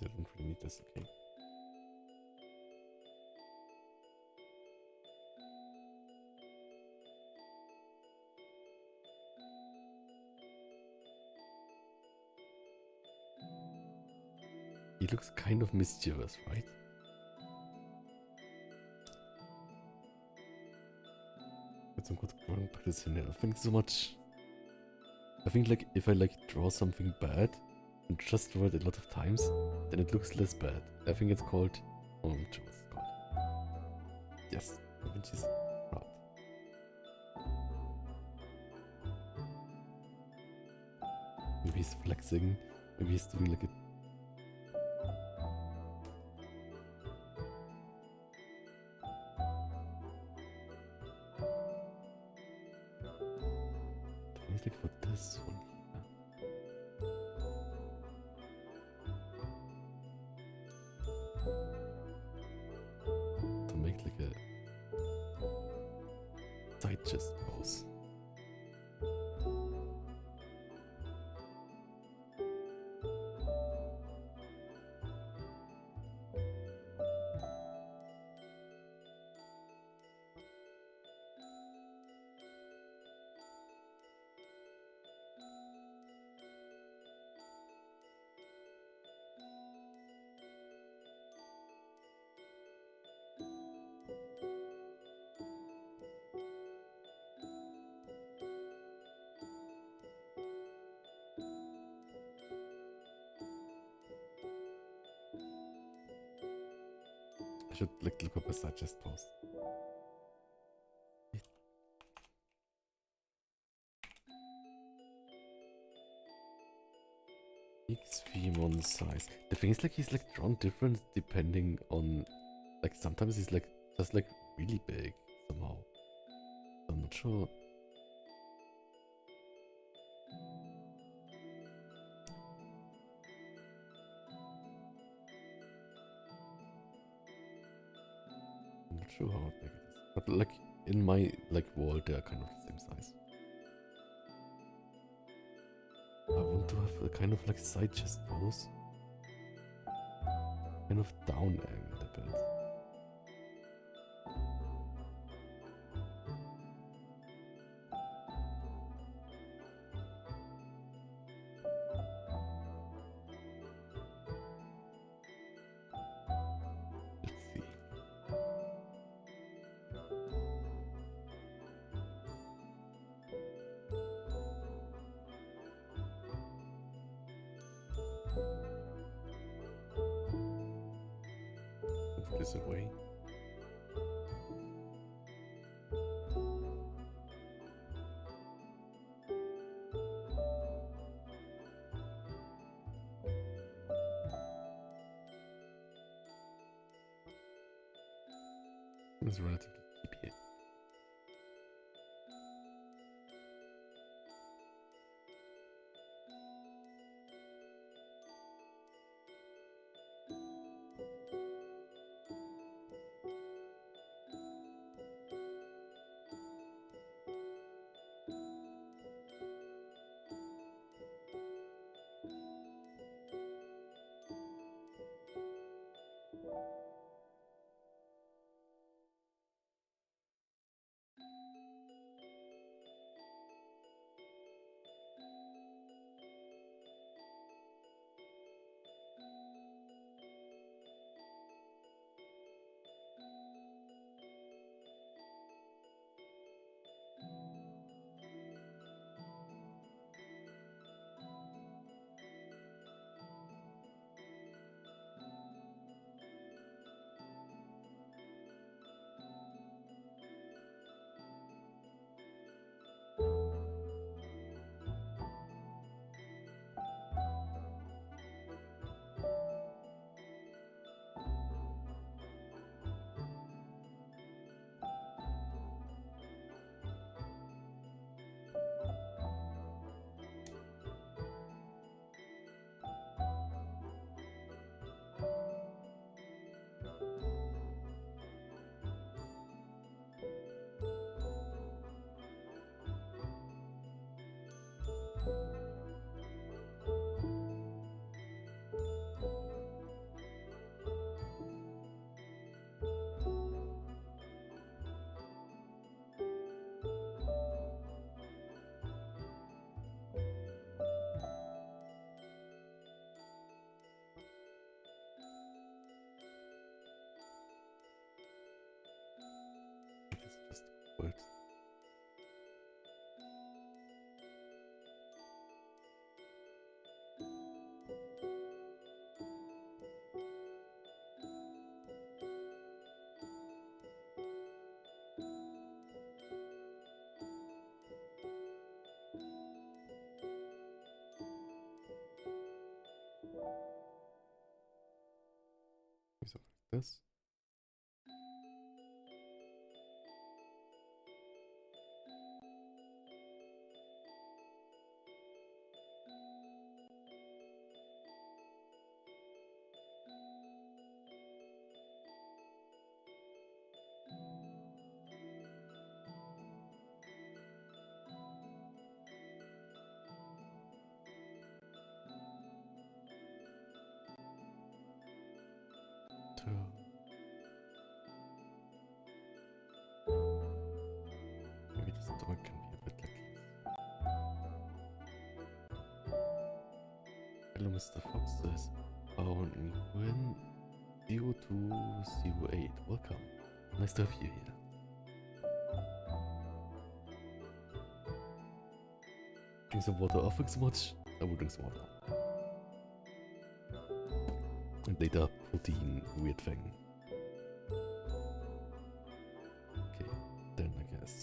I don't really need this, okay. He looks kind of mischievous, right? Get some good drawing practice in there. I think so much. I think like if I like draw something bad and just draw it a lot of times, then it looks less bad. I think it's called what's it called? Yes, Da Vinci's crowd. Maybe he's flexing. Maybe he's doing like a it's like for this one here. To make like a side chest pose. I should like look up a side chest pose. XV1 size. The thing is like he's like drawn different depending on like sometimes he's like just like really big somehow. I'm not sure. I'm not sure how big it is. But like in my like wall they are kind of the same size. I want to have a kind of like side chest pose. Kind of down angled a bit. Let's see. Move this away. It's relatively keepy. world. Something like this. Maybe the stomach can be a bit like this. Hello, Mr. Fox says, found Nguyen 0208. Welcome. Nice to have you here. Drink some water. Oh, thanks so much. I will drink some water. And data protein weird thing. Okay, then I guess.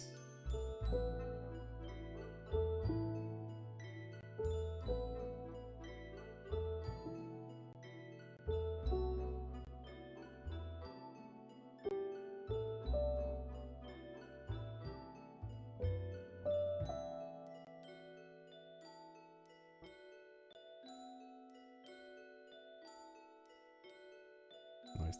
Nice.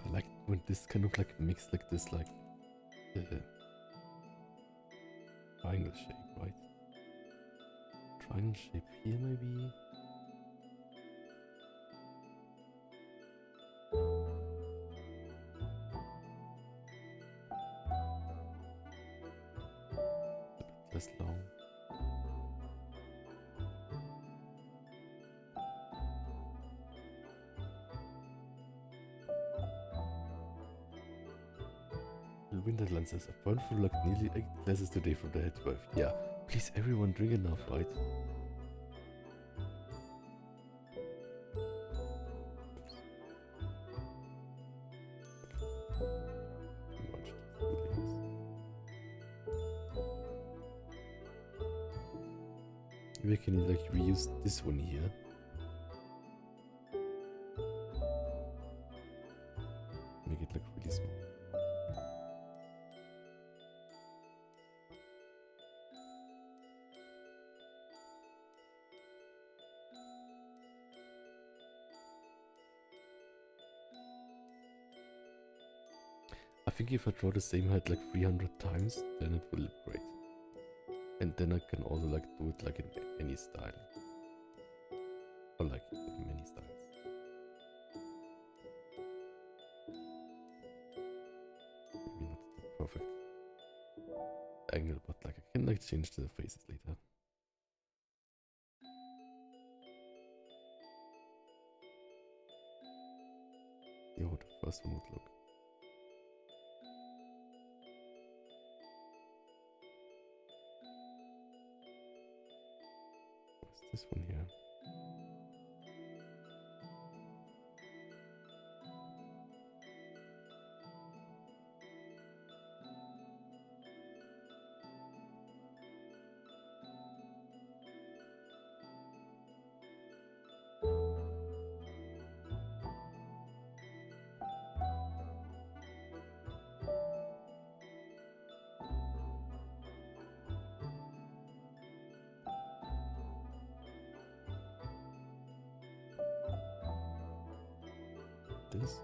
I like when this kind of like mix like this, like the triangle shape, right? Triangle shape here, maybe. A bit less long. Winterland says, I burned through like nearly 8 glasses today from the head wife. Yeah, please everyone drink enough, right? Maybe I can like reuse this one here. Make it look really small. I think if I draw the same head like 300 times, then it will look great. And then I can also like do it like in any style. Or like in many styles. Maybe not the perfect angle, but like I can like change the faces later. See how the first one would look. This one here. this.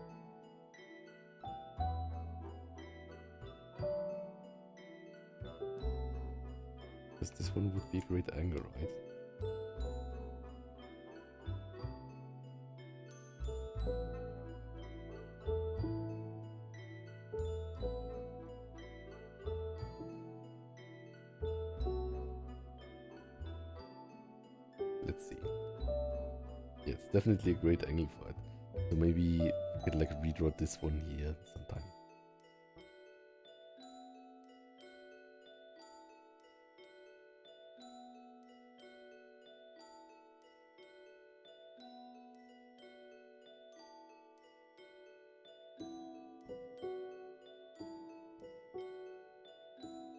Because this one would be a great angle, right? Let's see. Yeah, it's definitely a great angle for it. So maybe we could like redraw this one here sometime.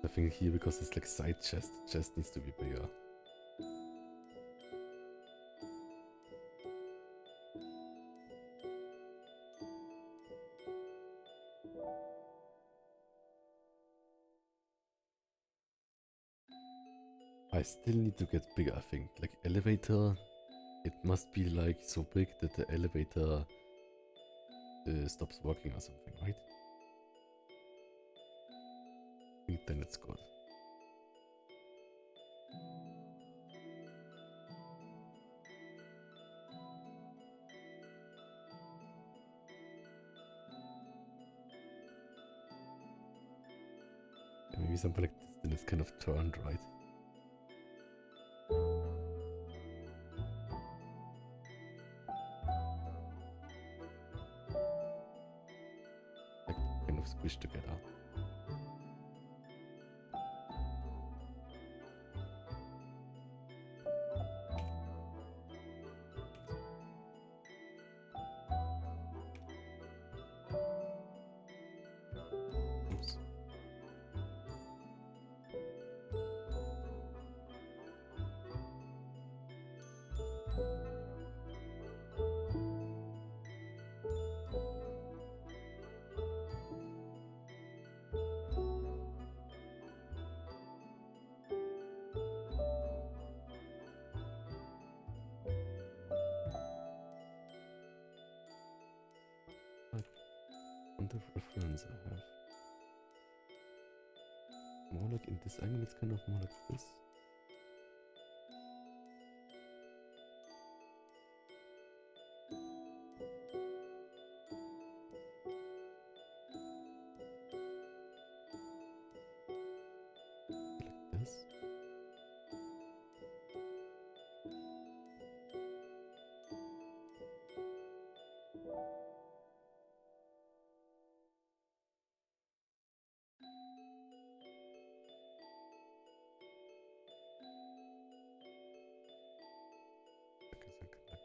I think here, because it's like side chest, chest needs to be bigger. I still need to get bigger, I think. Like elevator, it must be like so big that the elevator stops working or something, right? I think then it's good. Maybe something like this, then it's kind of turned, right? Like kind of squished together. Oops. The reference I have. More like in this angle, it's kind of more like this. Like this. Like a second.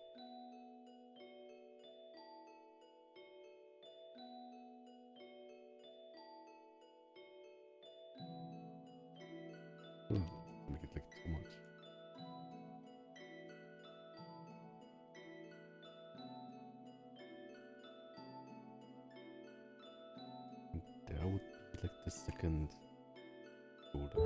Make it like too much. And there would be like the second shoulder.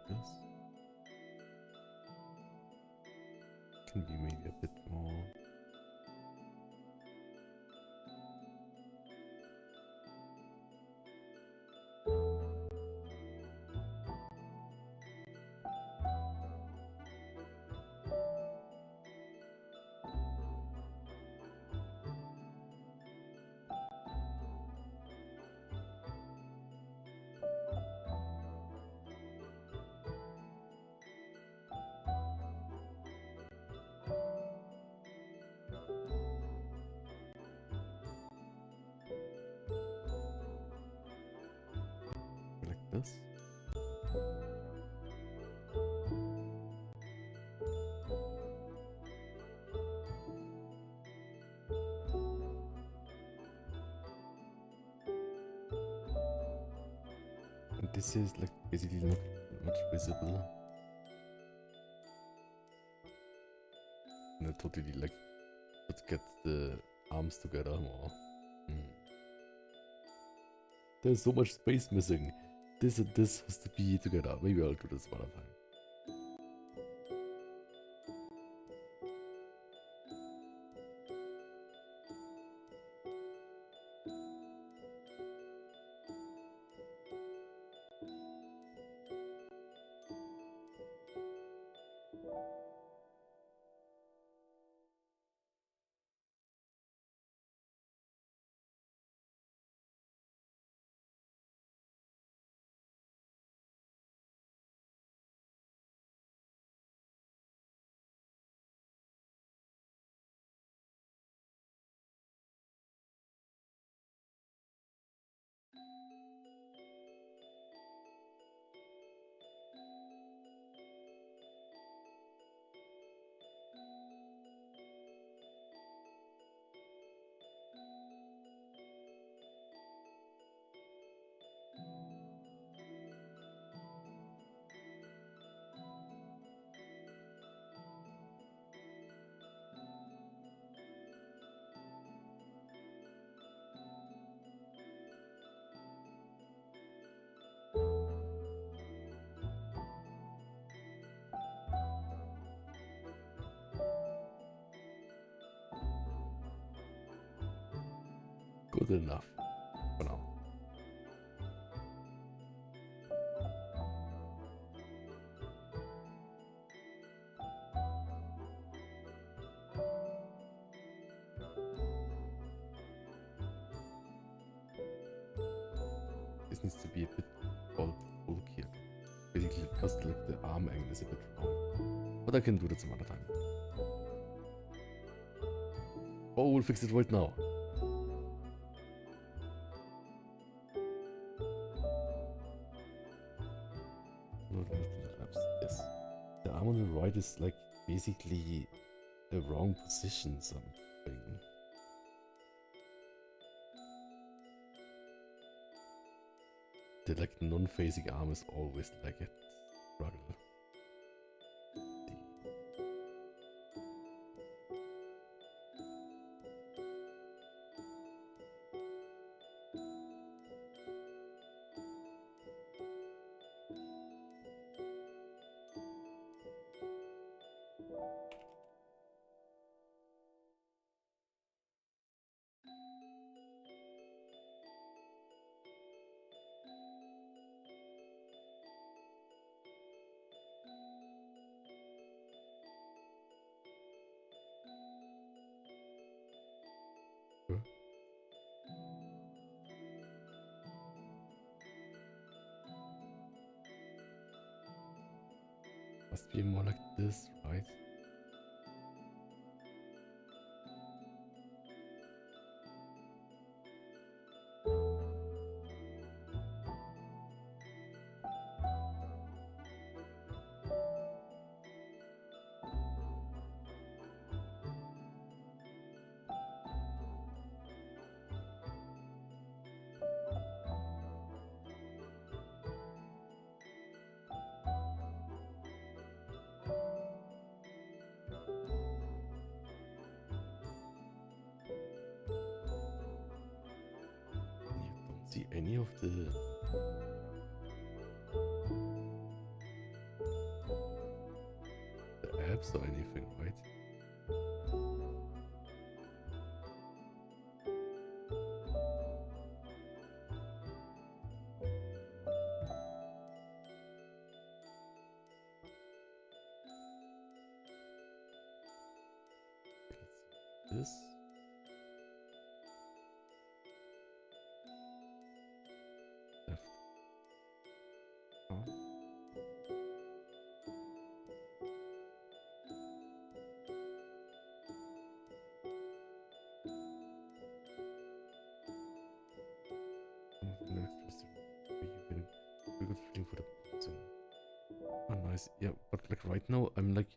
this. Can be maybe a bit more. Like this. And this is like basically not much visible. And I totally like let's get the arms together more. There's so much space missing. This and this has to be together. Maybe I'll do this one other time. Good enough for now. This needs to be a bit bulkier. Basically, because like the arm angle is a bit wrong. But I can do that some other time. Oh, we'll fix it right now. Yes. The arm on the right is like basically a wrong position something. The like non-facing arm is always like a struggle. Sure. Must be more like this, right? See any of the abs or anything, right? Let's see this. Left arm. Very good feeling for the posing. Oh, nice. Yeah, but like right now, I'm like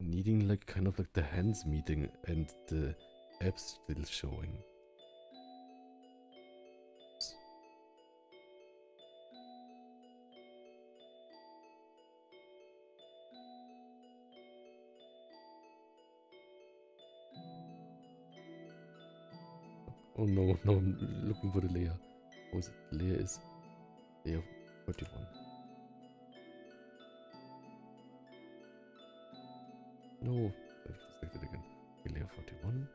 needing like kind of like the hands meeting and the abs still showing. Oh no, no, I'm looking for the layer. What is it? Layer is layer 41. No, I've selected again. Okay, layer 41.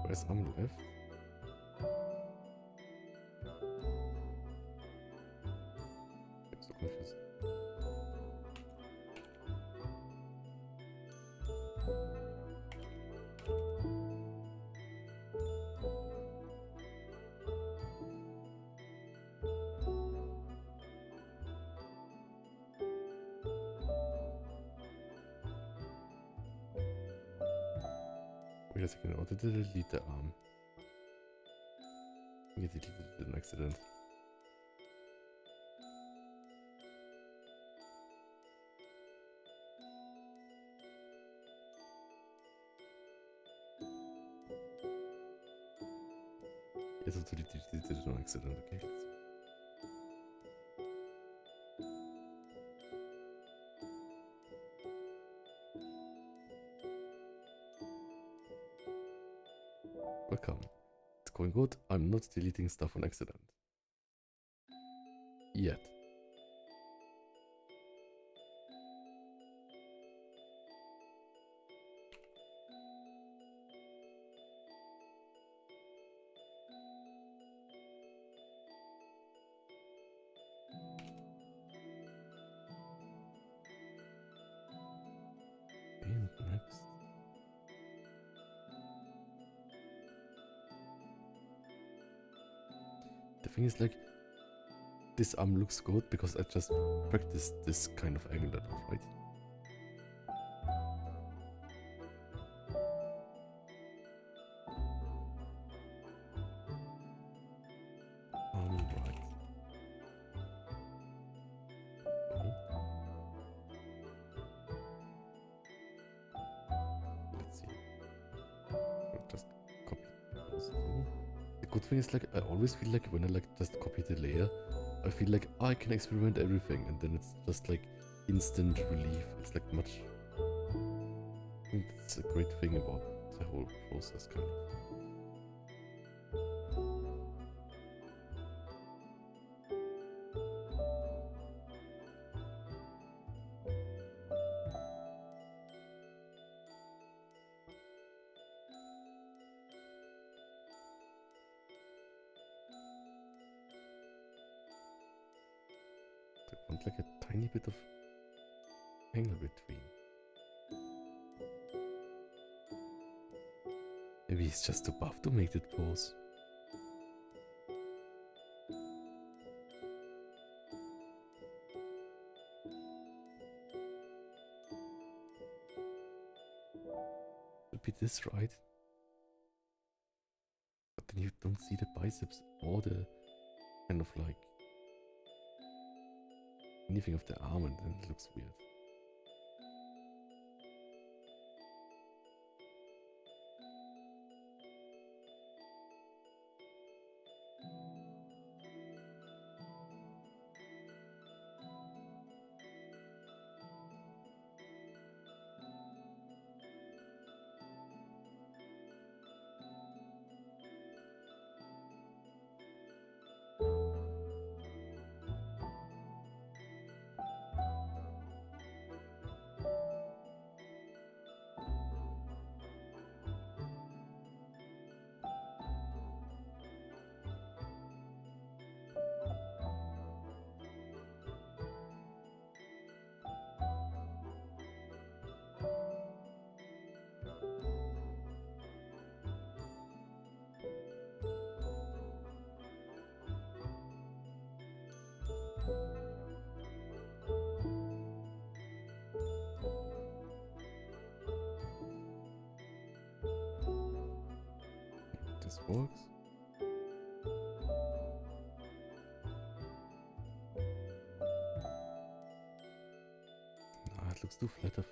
Press arm left. I'm so confused. Wait a second, or did I delete the arm? I think I deleted it in accident. Yes, I totally deleted it on accident, okay? Let's see. Welcome. It's going good. I'm not deleting stuff on accident. Yet. And next. The thing is like, this arm looks good because I just practiced this kind of angle a lot, right? Right. Okay. Let's see. I'll just copy those two. The good thing is like I always feel like when I like just copy the layer, I feel like I can experiment everything and then it's just like instant relief. It's like much. I think that's a great thing about the whole process kind of. I want like a tiny bit of angle between. Maybe he's just too buff to make that pose. Should be this, right? But then you don't see the biceps or the kind of like anything of the arm and then it looks weird. this works. Nah, it looks too flat, I think.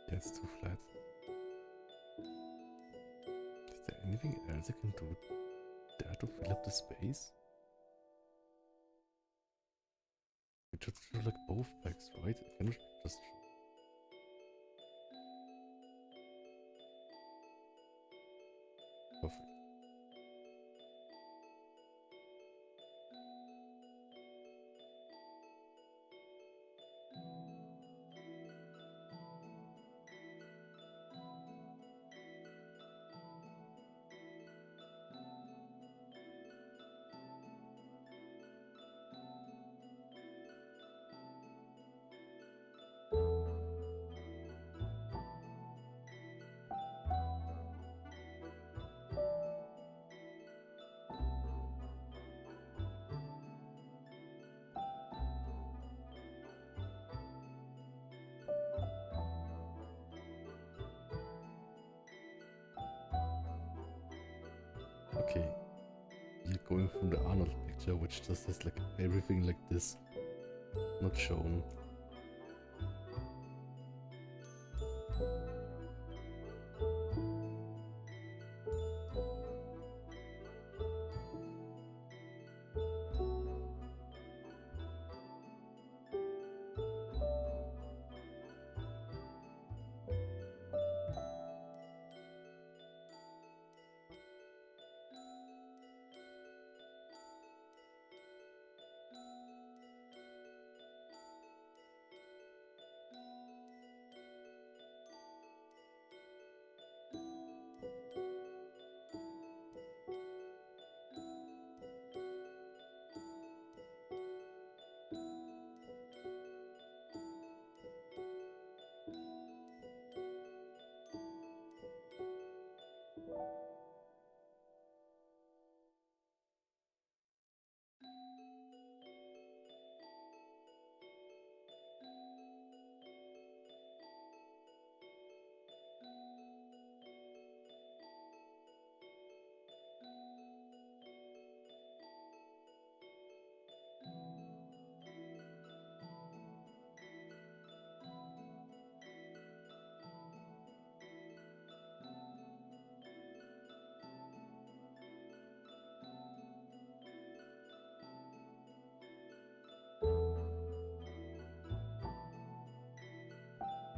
Yeah, it's too flat. Is there anything else I can do there to fill up the space? We just do like both packs, right? I can just... Perfect. Okay, we're going from the Arnold picture, which just has like everything like this, not shown.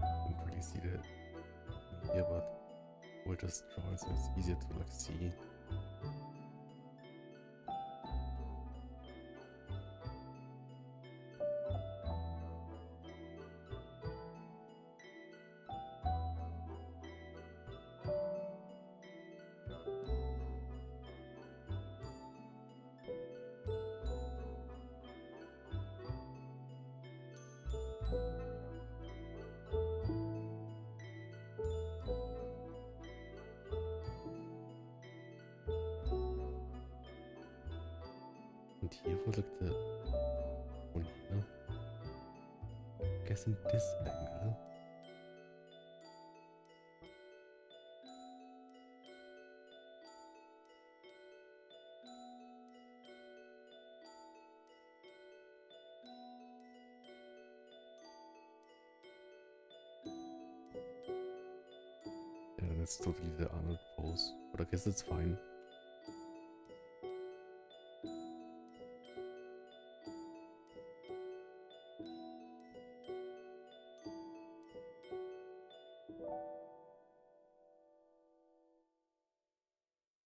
Don't really see that here, but we'll just draw it so it's easier to like see. And here for like the one here. Guess in this angle. Yeah, that's totally the Arnold pose, but I guess that's fine.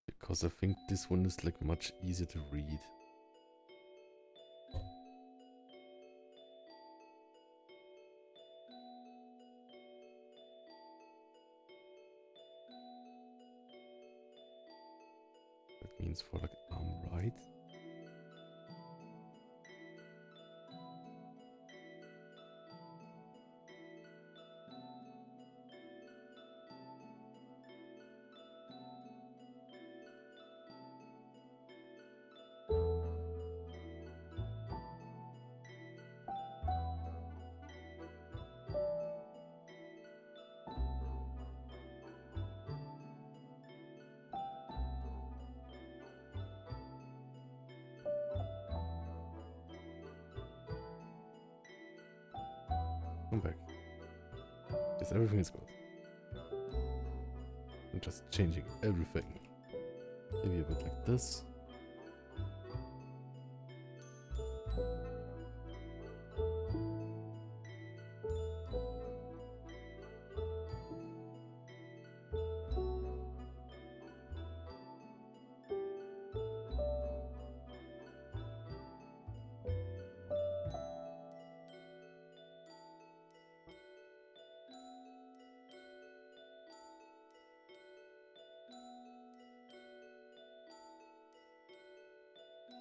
Because I think this one is like much easier to read. That means for like arm right. I'm back. Yes, everything is good. I'm just changing everything. Maybe a bit like this.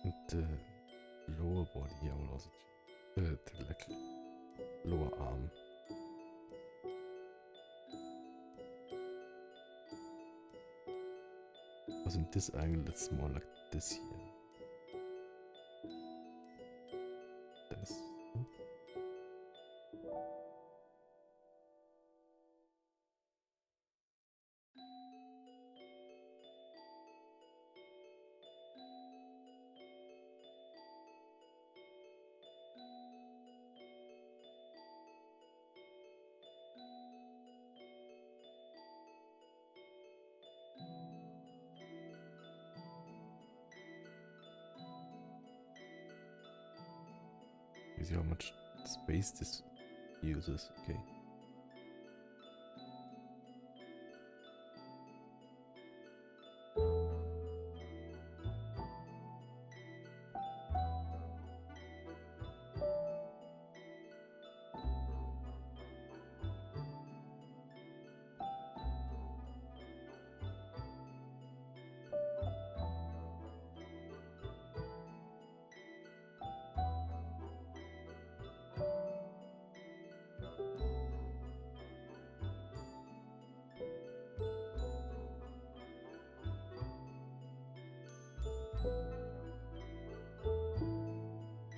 And the lower body I will also change. The like lower arm. Because in this angle it's more like this here. This. You see how much space this uses, okay.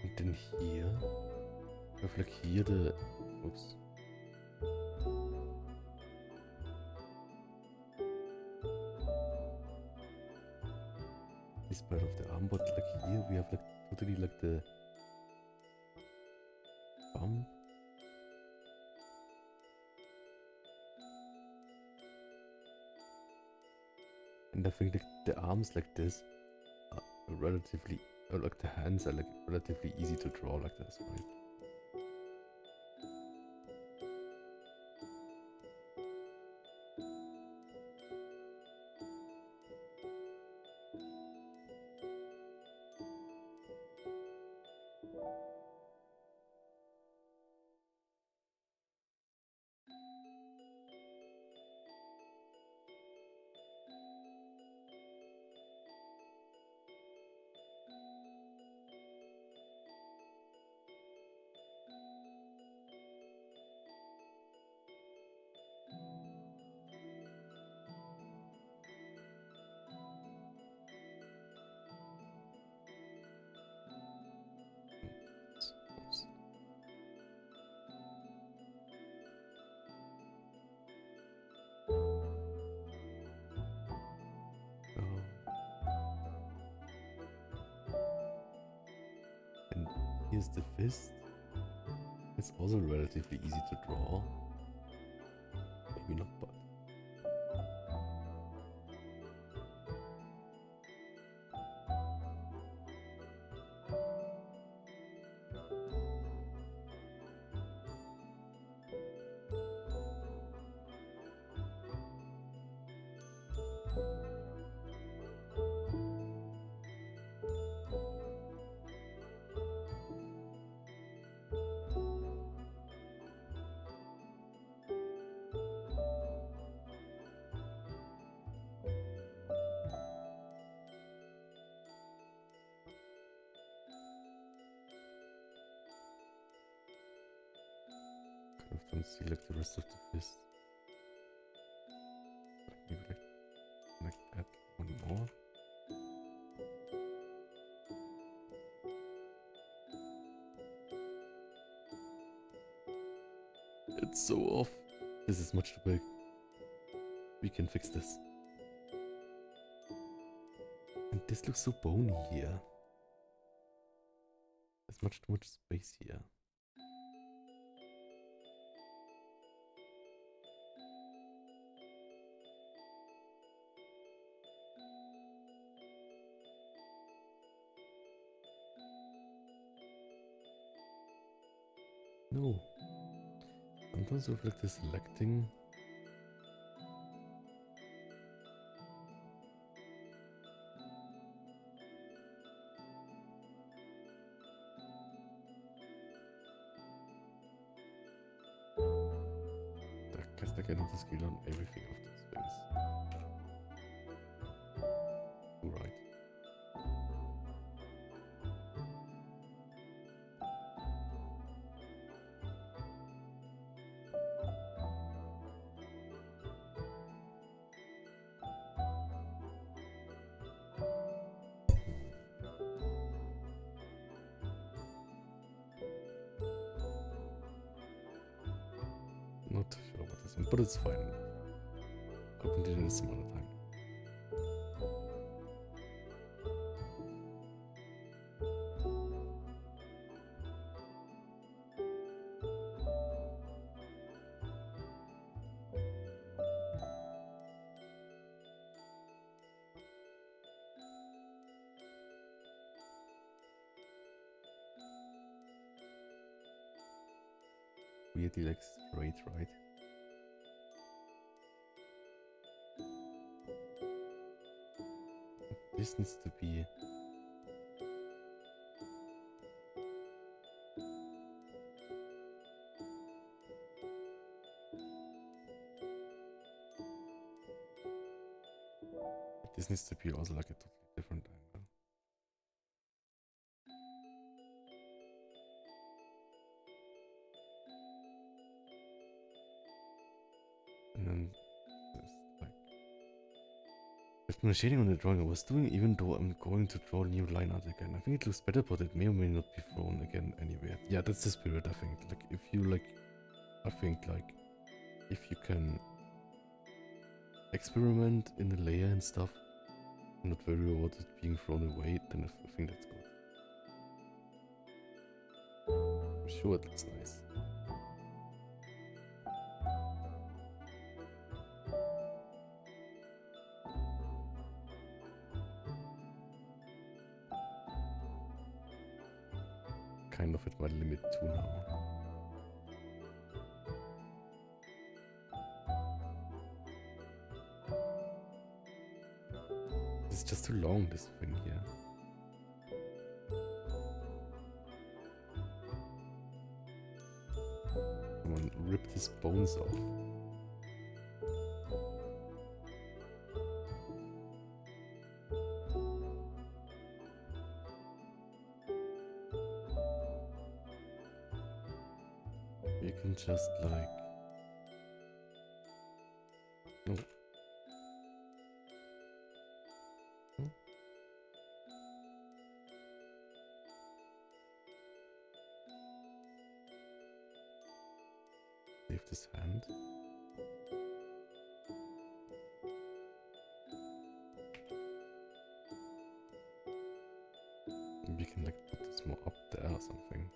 And then here, I have like here the, oops. This part of the arm, but like here we have like totally like the bump. And I think like the arms like this are relatively, or like the hands are like relatively easy to draw like this, right? Oops. And here's the fist. It's also relatively easy to draw. Maybe not, but. Kind of don't see like the rest of the fist. Maybe like add one more. It's so off. This is much too big. We can fix this. And this looks so bony here. There's much too much space here. No. Sometimes with like the selecting. I guess like I need to scale on everything of these things. Right. Not too sure about this one, but it's fine. I'll continue this some other time. Weirdly like straight, right? This needs to be... This needs to be also like a totally different angle. And then there's like... There's no shading on the drawing I was doing, even though I'm going to draw a new line art again. I think it looks better, but it may or may not be thrown again anywhere. Yeah, that's the spirit, I think. Like, if you like... I think like... If you can... experiment in the layer and stuff, and not worry about it being thrown away, then I think that's good. I'm sure it looks nice. Kind of at my limit too now. It's just too long, this thing here. Come on, rip his bones off. You can just like... No. Save this hand. Maybe you can like put this more up there or something.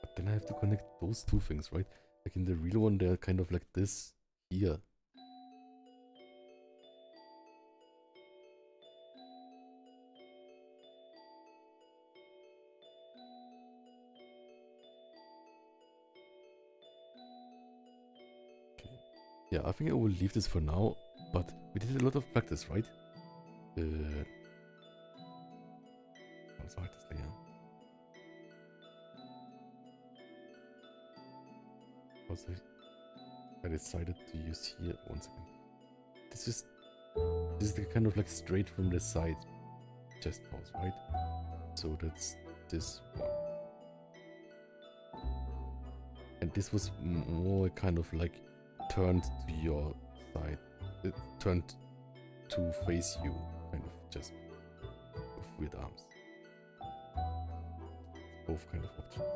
But then I have to connect those two things, right? Like in the real one, they're kind of like this here. Yeah, I think I will leave this for now, but we did a lot of practice, right? Also hard to say, yeah. Also, I decided to use here once again. This is the kind of like straight from the side chest pose, right? So that's this one. And this was more kind of like turned to your side. It turned to face you, kind of just with weird arms. Both kind of options.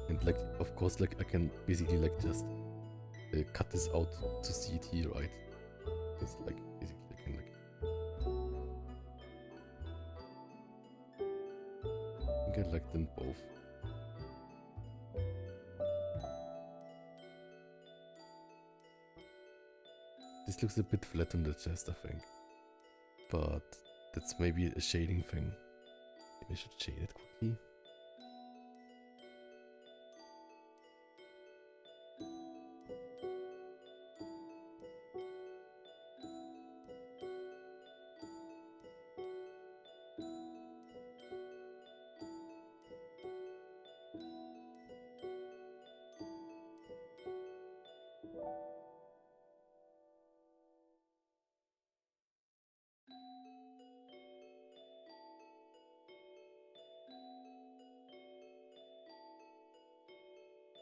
And like, of course, like I can basically like just cut this out to see it here, right? Just like basically I can like get like them both. This looks a bit flat on the chest, I think. But that's maybe a shading thing. Maybe I should shade it quickly.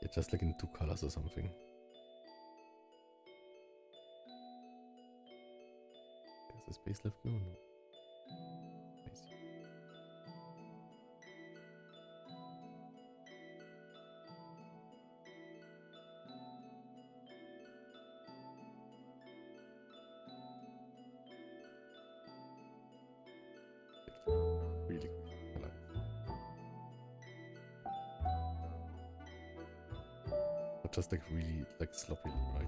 Yeah, just like in 2 colors or something. There's a space left? No, no. I see. Really quick. I like it. But just like really like sloppily, right?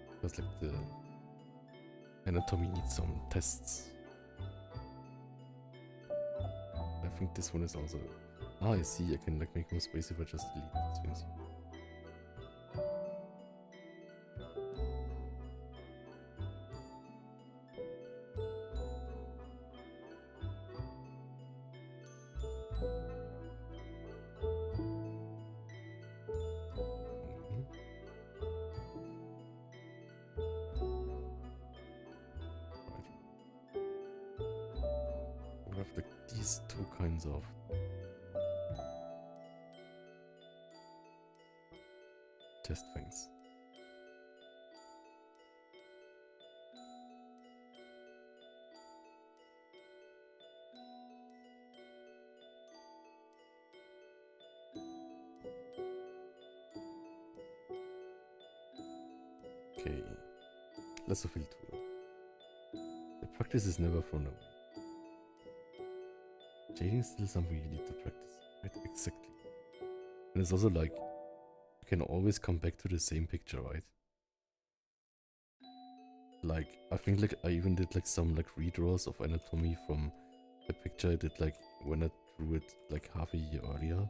Because like the anatomy needs some tests. I think this one is also... Ah, I see, I can like make more space if I just delete these things. Mhm. Right. We have like these 2 kinds of test things. Okay, let's fill tool. The practice is never thrown away. Shading is still something you need to practice, right? Exactly. And it's also like, you can always come back to the same picture, right? Like, I think like I even did like some like redraws of anatomy from the picture I did like when I drew it like half a year earlier.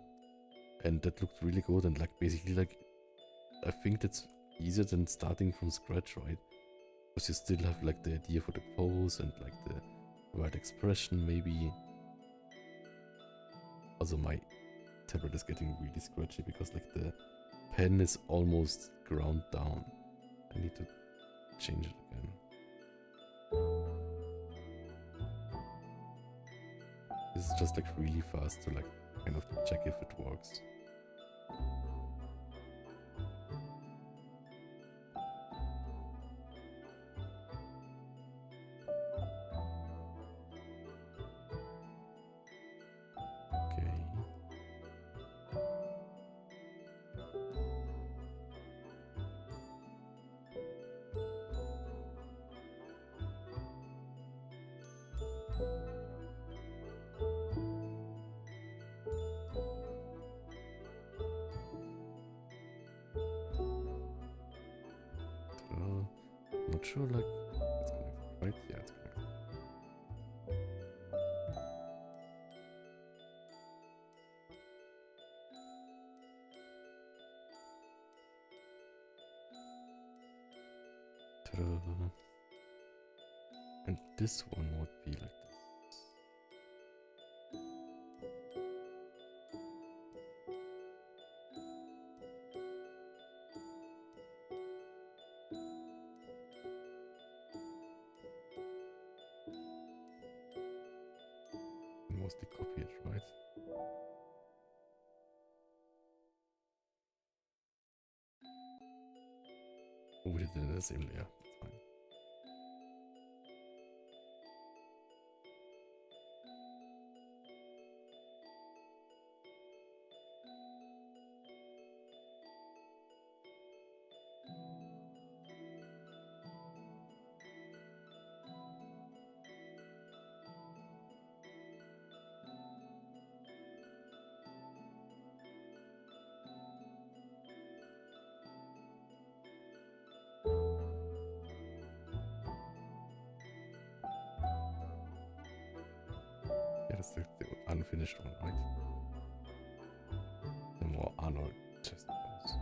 And that looked really good, and like basically like, I think that's easier than starting from scratch, right? Because you still have like the idea for the pose and like the right expression maybe. Also my tablet is getting really scratchy because like the pen is almost ground down. I need to change it again. This is just like really fast to like kind of check if it works. Okay. Not sure like it's connected, right? Yeah, it's connected. Ta-da. And this one would be like this. Mostly copy it, right? Oh, we did it in the same layer. That's fine. That's the unfinished one, right? The more Arnold chest bones.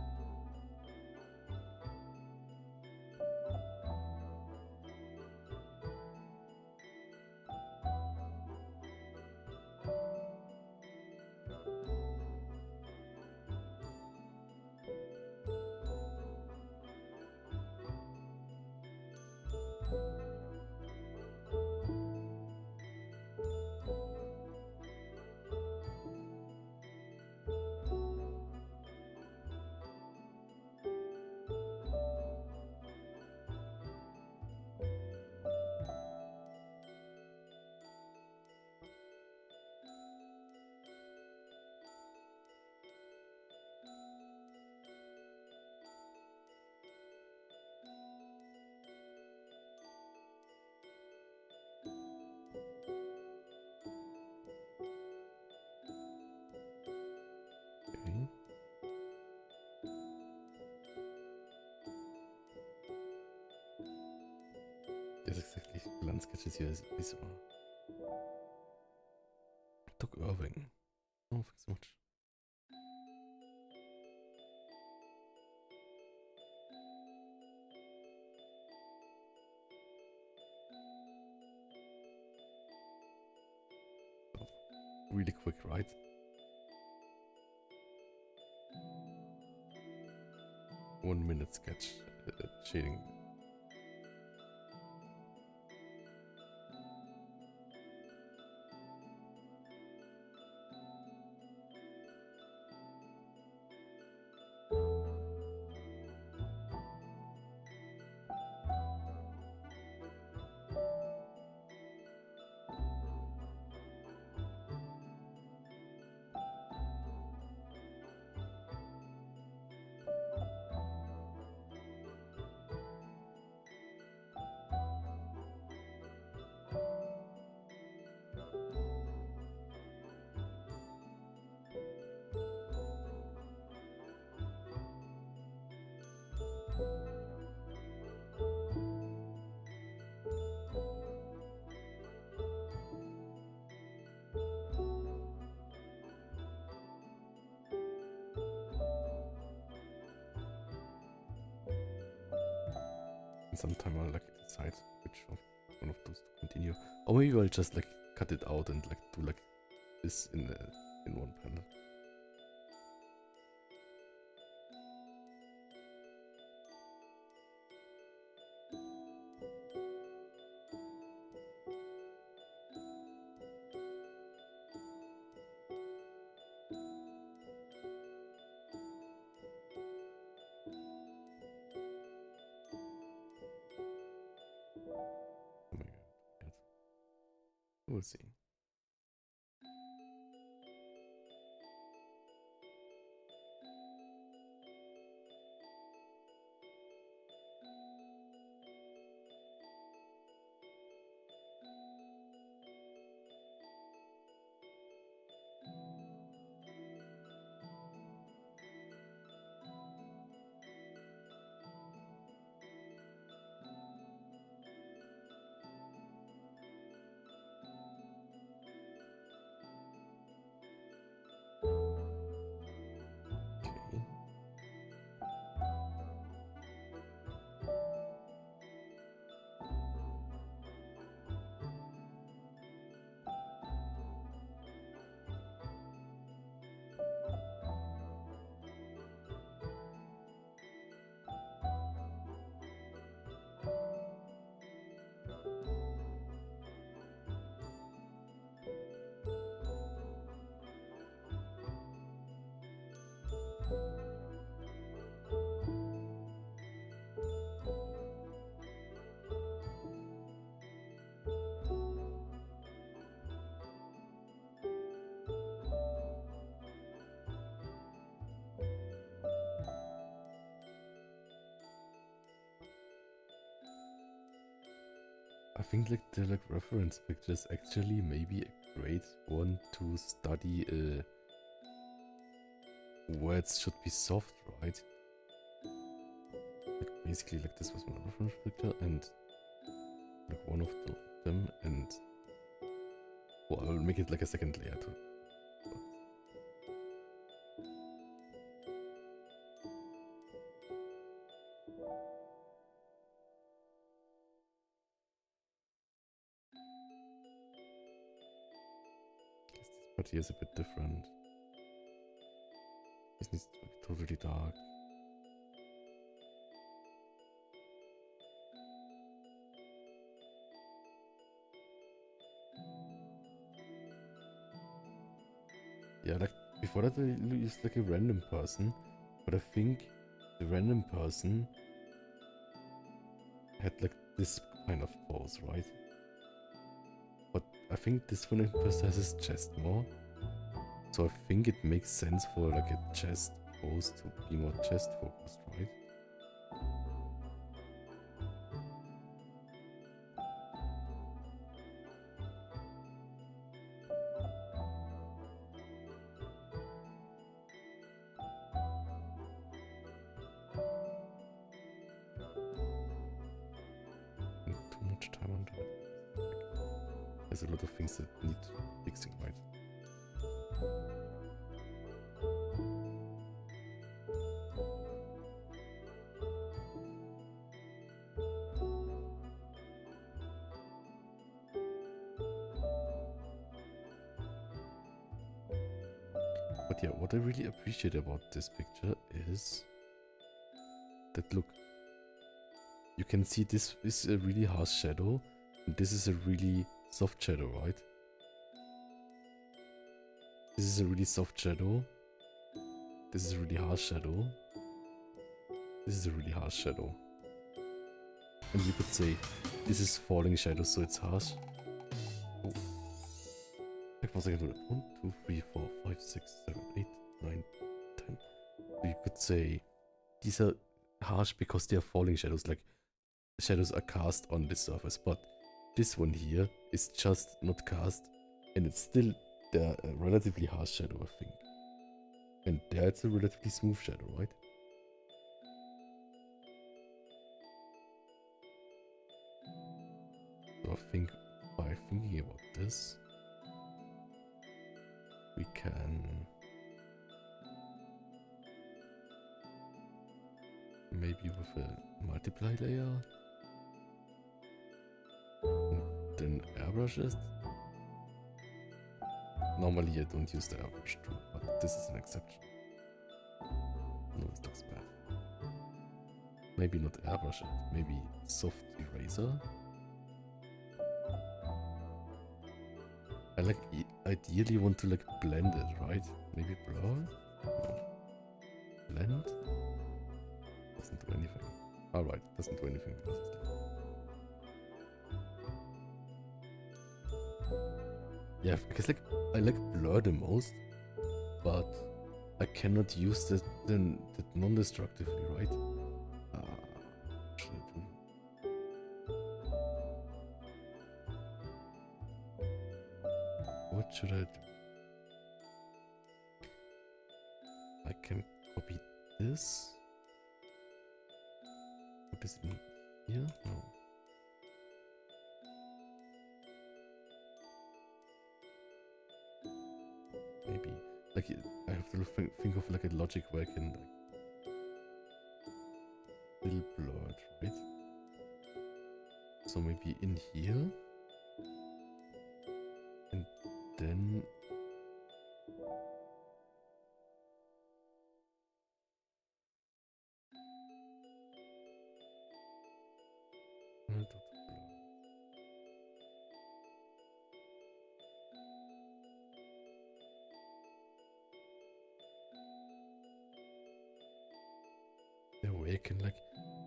Okay. Das ist exactly Landsketches hier ist so. Doc Irving. Oh, thanks so much. Oh, really quick, right? One minute sketch shading. Sometime I'll like decide which of one of those to continue, or maybe I'll just like cut it out and like do like this in one panel. Oh my god. We'll see. Okay. I think like the like reference picture is actually maybe a great one to study words should be soft, right? Like basically like this was my reference picture and like one of them, and Well, I'll make it like a second layer too. Guess this part here is a bit different. This needs to be totally dark. Yeah, like before that I used like a random person, but I think the random person had like this kind of pose, right? But I think this one emphasizes chest more. So I think it makes sense for like a chest pose to be more chest focused, right? Too much time on that. There's a lot of things that need fixing, right? But yeah, what I really appreciate about this picture is that, look, you can see this is a really harsh shadow, and this is a really soft shadow, right? This is a really soft shadow. This is a really harsh shadow. This is a really harsh shadow. And you could say this is falling shadow, so it's harsh. Oh. Like, once I can do that. 1, 2, 3, 4, 5, 6, 7, 8, 9, 10. So you could say these are harsh because they are falling shadows, like shadows are cast on the surface, but this one here is just not cast, and it's still a relatively harsh shadow, I think. And there it's a relatively smooth shadow, right? So I think by thinking about this, we can maybe with a multiply layer and then airbrush it. Normally I don't use the airbrush tool, but this is an exception. No, it looks bad. Maybe not airbrush it, maybe soft eraser. I like ideally want to like blend it, right? Maybe blur? No. Blend? Doesn't do anything. Alright, doesn't do anything because it's like... Yeah, because like I like blur the most, but I cannot use that non-destructively, right? What should I do? What should I do? I can copy this. Put this in here? No. Maybe. Like, I have to think of like a logic where I can like little blurred, right? So maybe in here, and then the way I can like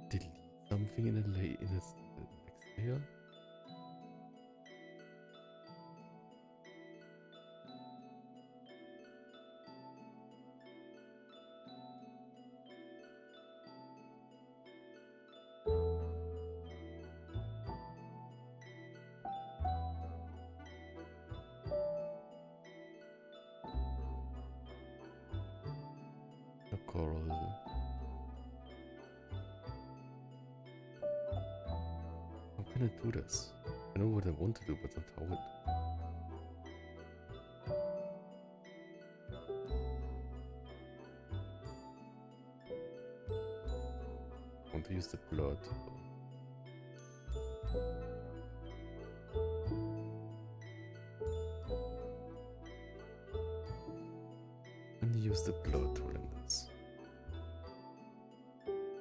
delete something in a in the next layer. A coral. How can I do this? I know what I want to do, but not how it. want to use the blur tool. And use the blur tool in this.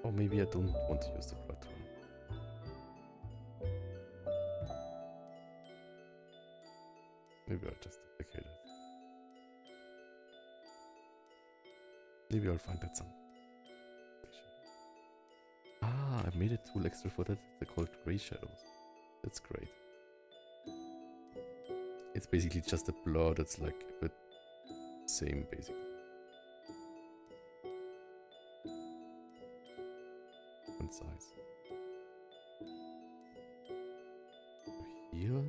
Or maybe I don't want to use the blur tool. Maybe I'll just duplicate it. Maybe I'll find that some. Ah, I made a tool extra for that. They're called gray shadows. That's great. It's basically just a blur that's like a bit same basically. Different size. Here.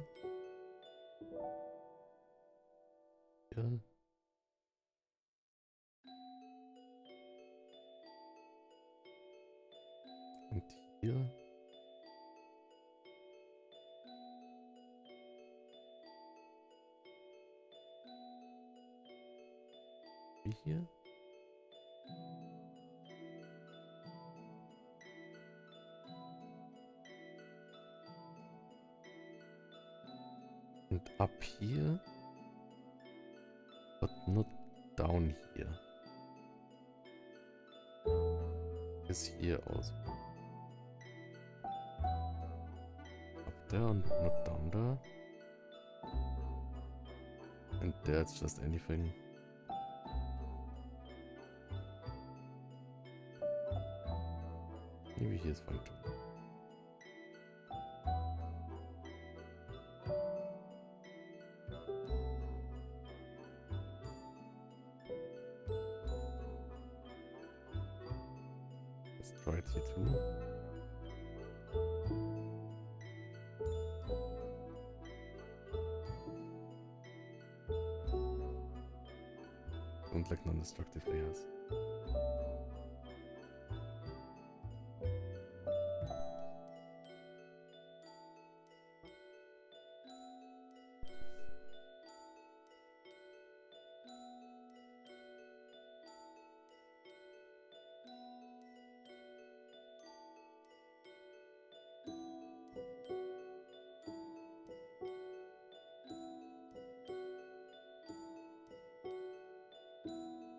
Here. Und hier. Wie hier. Und up here. But not down here. Is here also. Up there and not down there. And there it's just anything. Maybe here's fine too. Let's try it here too. Don't like non-destructive layers.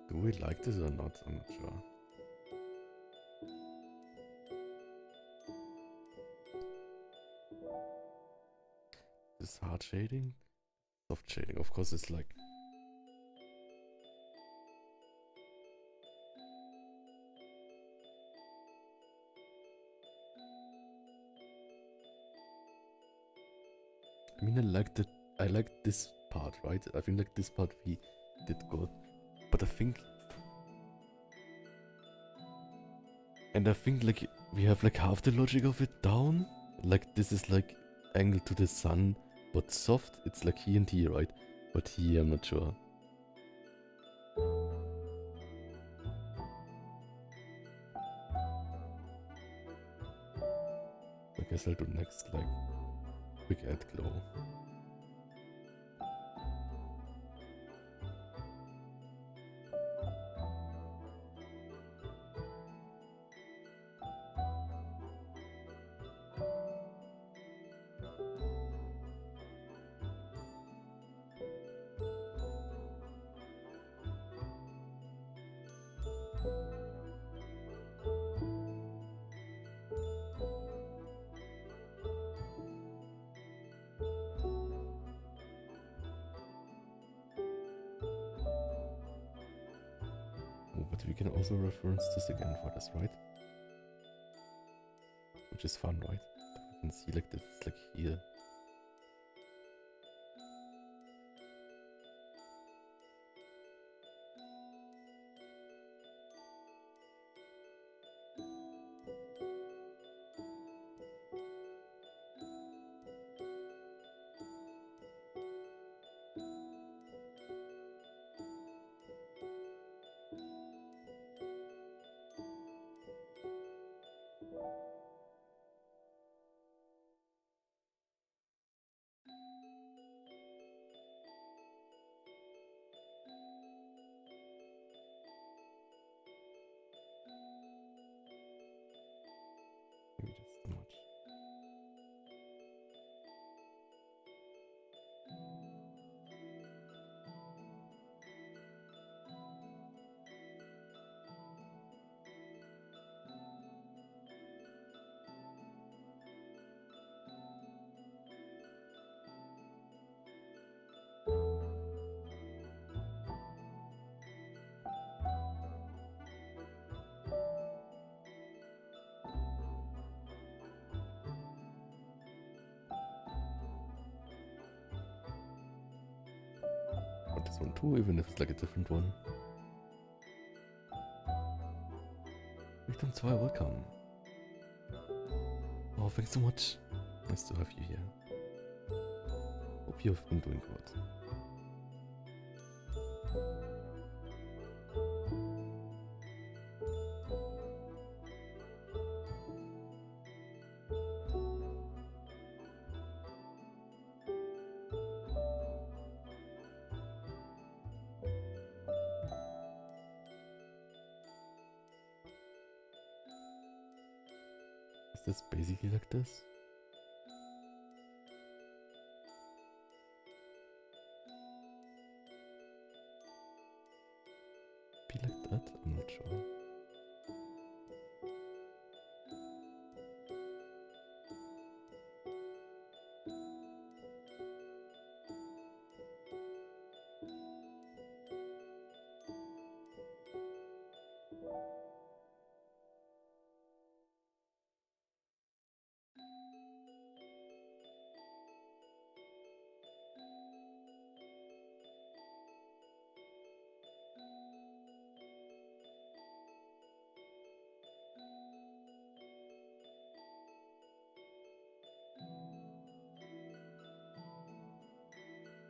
Do we like this or not? I'm not sure. This hard shading? Soft shading, of course it's like... I mean, I like this part, right? I think like this part we did good. But I think... And I think like we have like half the logic of it down. Like this is like angle to the sun, but soft. It's like here and here, right? But here I'm not sure. I guess I'll do next like quick add glow. But we can also reference this again for this, right? Which is fun, right? You can see like this, it's like here. Maybe that's too much. This one too, even if it's like a different one. Victim 2, welcome. Oh, thanks so much. Nice to have you here. Hope you've been doing good. Is this basically like this? Be like that? I'm not sure.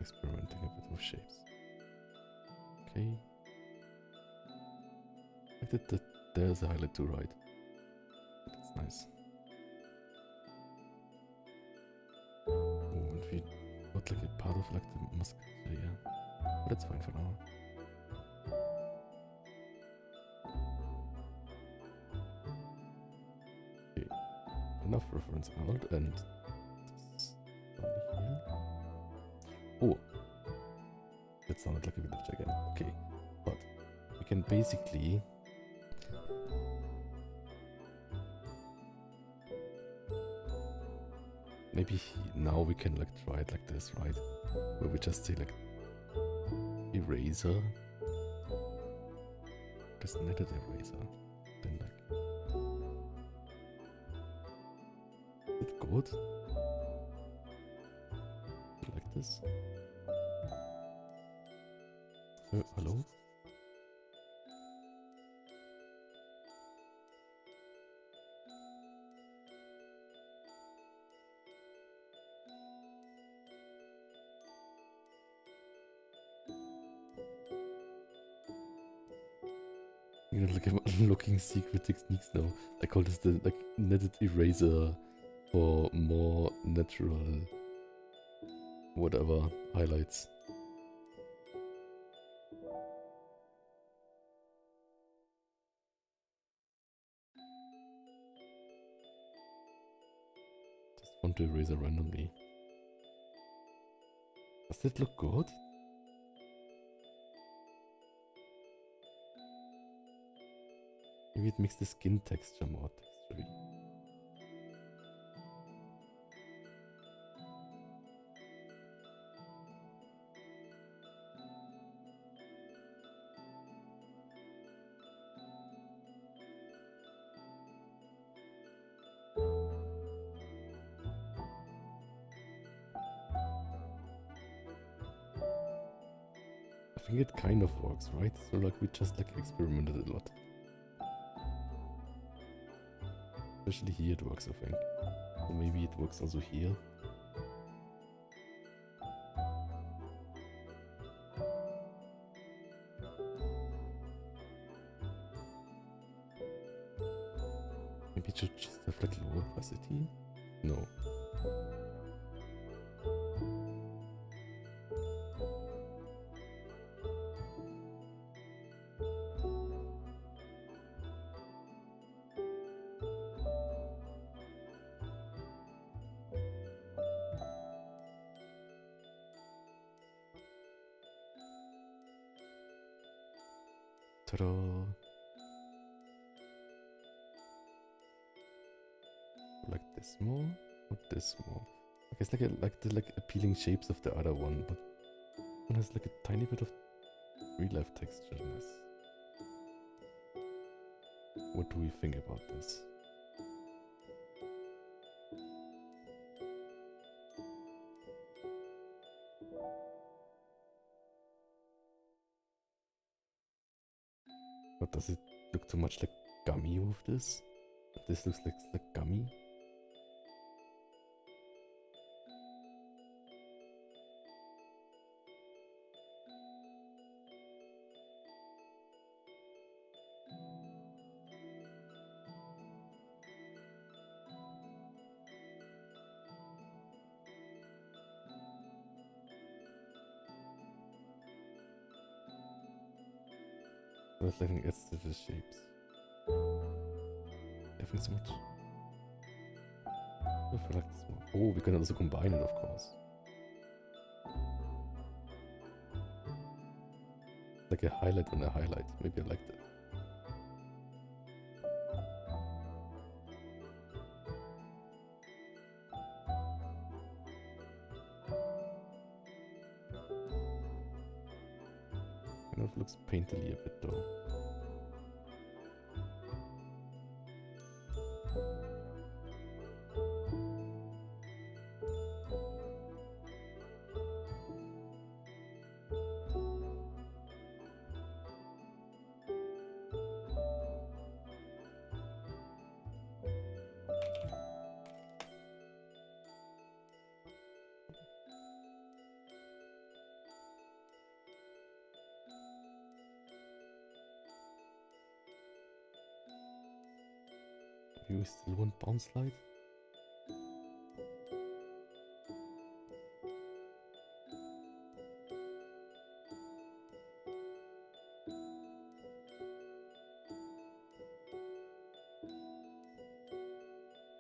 Experimenting a bit with shapes. Okay. I did that. There's a highlight too, right? That's nice. Oh, and we got like a part of like the muscle, so yeah. But that's fine for now. Okay. Enough reference out and this only here. Oh, that sounded like a village again. Okay, but we can basically maybe now we can like try it like this, right? Where we just say like eraser, just netted eraser, then like is it good? Like this. Hello? You know, like I'm unlocking secret techniques now. I call this the like netted eraser for more natural whatever highlights. Just want to erase randomly. Does that look good? Maybe it makes the skin texture more textury. I think it kind of works, right? So like we just like experimented a lot. Especially here it works, I think. So maybe it works also here. Maybe it should just have like low opacity? No. Ta-da! Like this more, or this more? I guess like the appealing shapes of the other one, but one has like a tiny bit of real life textureness. What do we think about this? But does it look too much like gummy with this? This looks like gummy. I was looking at the shapes. I think so much. I feel like this one. Oh, we can also combine it, of course. Like a highlight on a highlight. Maybe I like that. Kind of looks painterly a bit though. You still want bounce slide?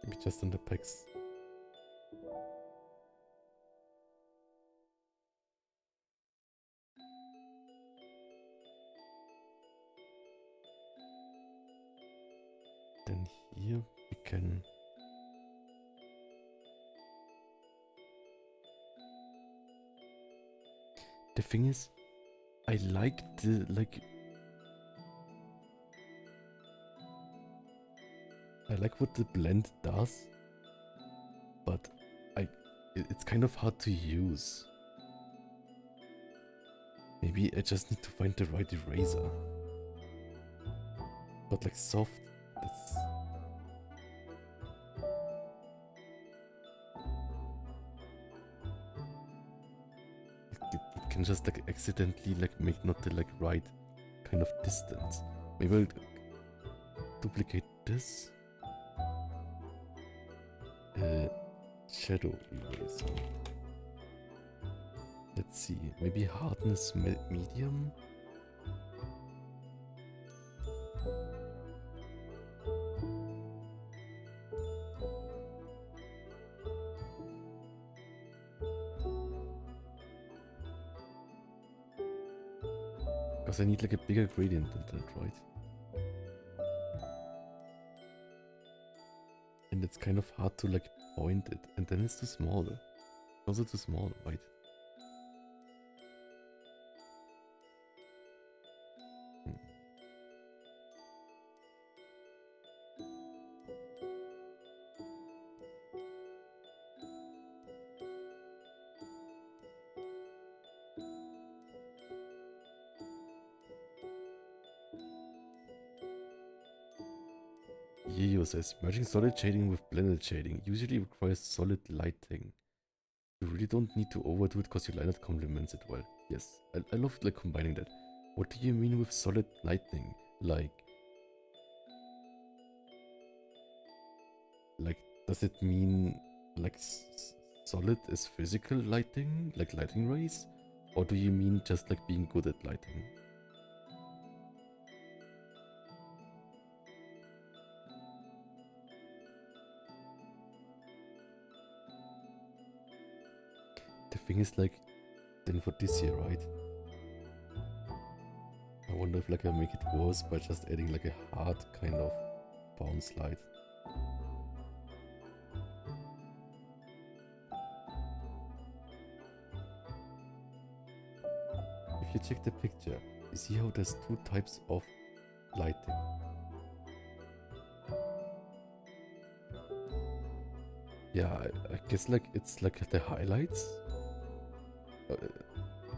Maybe just on the pecs. Then here we can the thing is, I like the I like what the blend does, but it's kind of hard to use. Maybe I just need to find the right eraser. But like soft, that's it can just like accidentally like make not the like right kind of distance. Maybe I'll duplicate this. Shadow eraser. Let's see, maybe hardness medium. Because I need like a bigger gradient than that, right? And it's kind of hard to like point it, and then it's too small. Also too small, right? Yeo says, merging solid shading with blended shading usually requires solid lighting. You really don't need to overdo it because your liner complements it well. Yes, I love like combining that. What do you mean with solid lighting? Like does it mean like solid is physical lighting, like lighting rays? Or do you mean just like being good at lighting? The thing is like, then for this year, right? I wonder if like I make it worse by just adding like a hard kind of bounce light. If you check the picture, you see how there's two types of lighting. Yeah, I guess like it's like the highlights.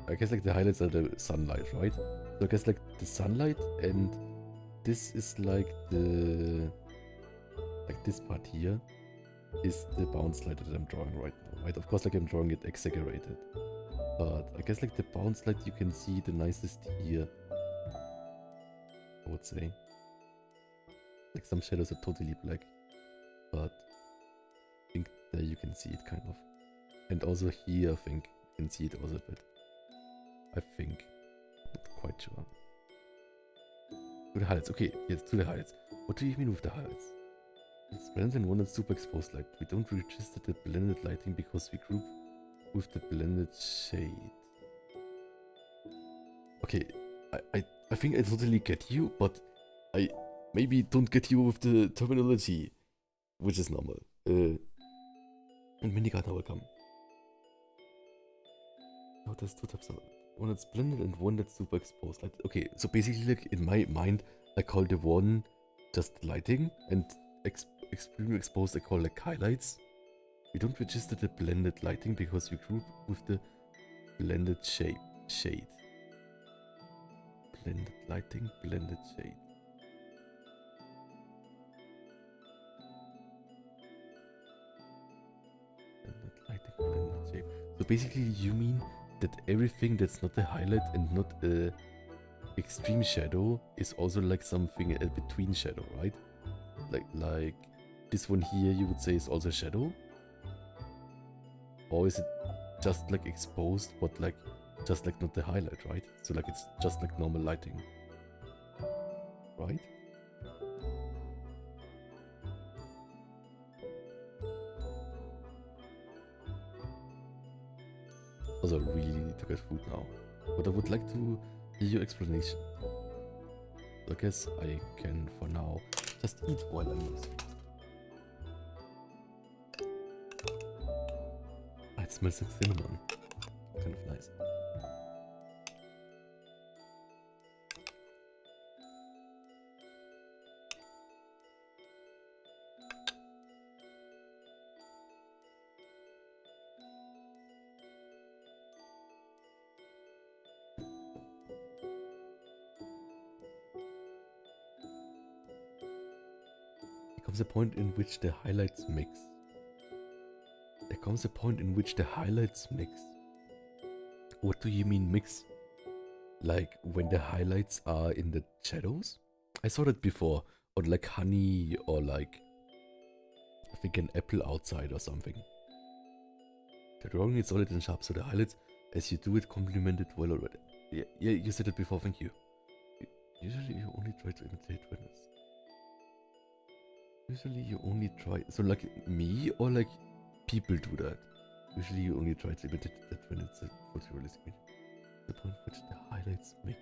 I guess like the highlights are the sunlight, right? So I guess like the sunlight, and this is like this part here is the bounce light that I'm drawing right now, right? Of course, like I'm drawing it exaggerated, but I guess like the bounce light you can see the nicest here, I would say. Like some shadows are totally black, but I think there you can see it kind of. And also here, I think you can see it also a bit. I think. Not quite sure. To the highlights. Okay, yes, to the highlights. What do you mean with the highlights? It's blended and one that's super exposed light. We don't register the blended lighting because we group with the blended shade. Okay, I think I totally get you, but I maybe don't get you with the terminology, which is normal. And Minigarden will come. Oh, there's two types of one that's blended and one that's super exposed. Like, okay, so basically, like in my mind, I call the one just lighting, and extremely exposed I call like highlights. We don't register the blended lighting because we group with the blended shade. Blended lighting, blended shade. Blended lighting, blended shade. So basically, you mean that everything that's not a highlight and not a extreme shadow is also like something a between shadow, right? Like this one here, you would say is also shadow, or is it just like exposed, but like just like not the highlight, right? So like it's just like normal lighting, right? Also, I really need to get food now, but I would like to hear your explanation. I guess I can for now just eat while I'm listening. Ah, it smells like cinnamon. Kind of nice. There comes a point in which the highlights mix. There comes a point in which the highlights mix. What do you mean mix? Like when the highlights are in the shadows? I saw that before, or like honey, or like I think an apple outside or something. The drawing is solid and sharp, so the highlights, as you do it, complement it well already. Yeah, you said it before, thank you. Usually you only try to imitate redness. Usually you only try, so like me or like people do that. Usually you only try to imitate that when it's a photorealistic medium. The point which the highlights mix.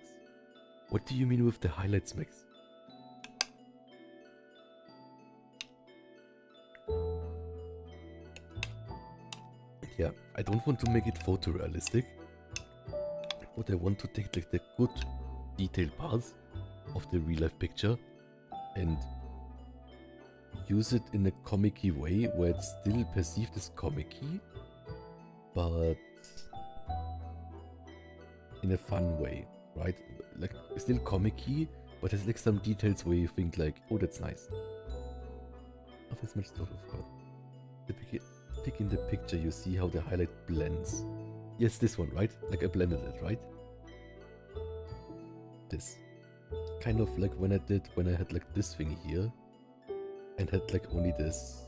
What do you mean with the highlights mix? Yeah, I don't want to make it photorealistic, but I want to take like the good detailed parts of the real life picture and use it in a comic-y way where it's still perceived as comic-y, but in a fun way, right? Like still comic-y, but there's like some details where you think like, oh, that's nice. Nothing's much thought of. The pick in the picture, you see how the highlight blends. Yes, this one, right? Like I blended it, right? This. Kind of like when I had like this thing here and had like only this.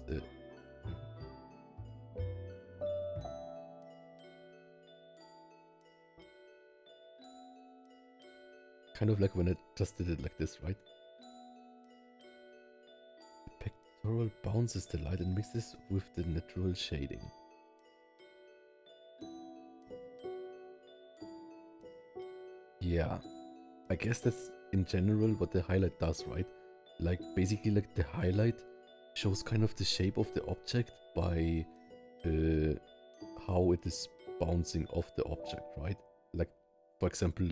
Kind of like when I just did it like this, right? The pictorial bounces the light and mixes with the natural shading. Yeah, I guess that's in general what the highlight does, right? Like basically like the highlight shows kind of the shape of the object by how it is bouncing off the object, right? Like for example,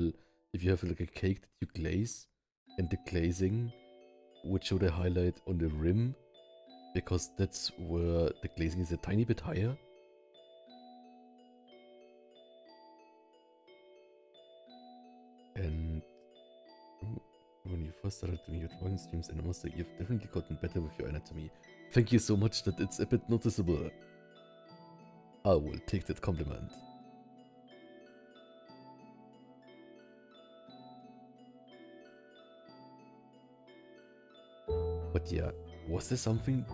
if you have like a cake that you glaze and the glazing would show the highlight on the rim because that's where the glazing is a tiny bit higher. And when you first started doing your drawing streams, and I must say, you've definitely gotten better with your anatomy. Thank you so much that it's a bit noticeable. I will take that compliment. But yeah, was there something?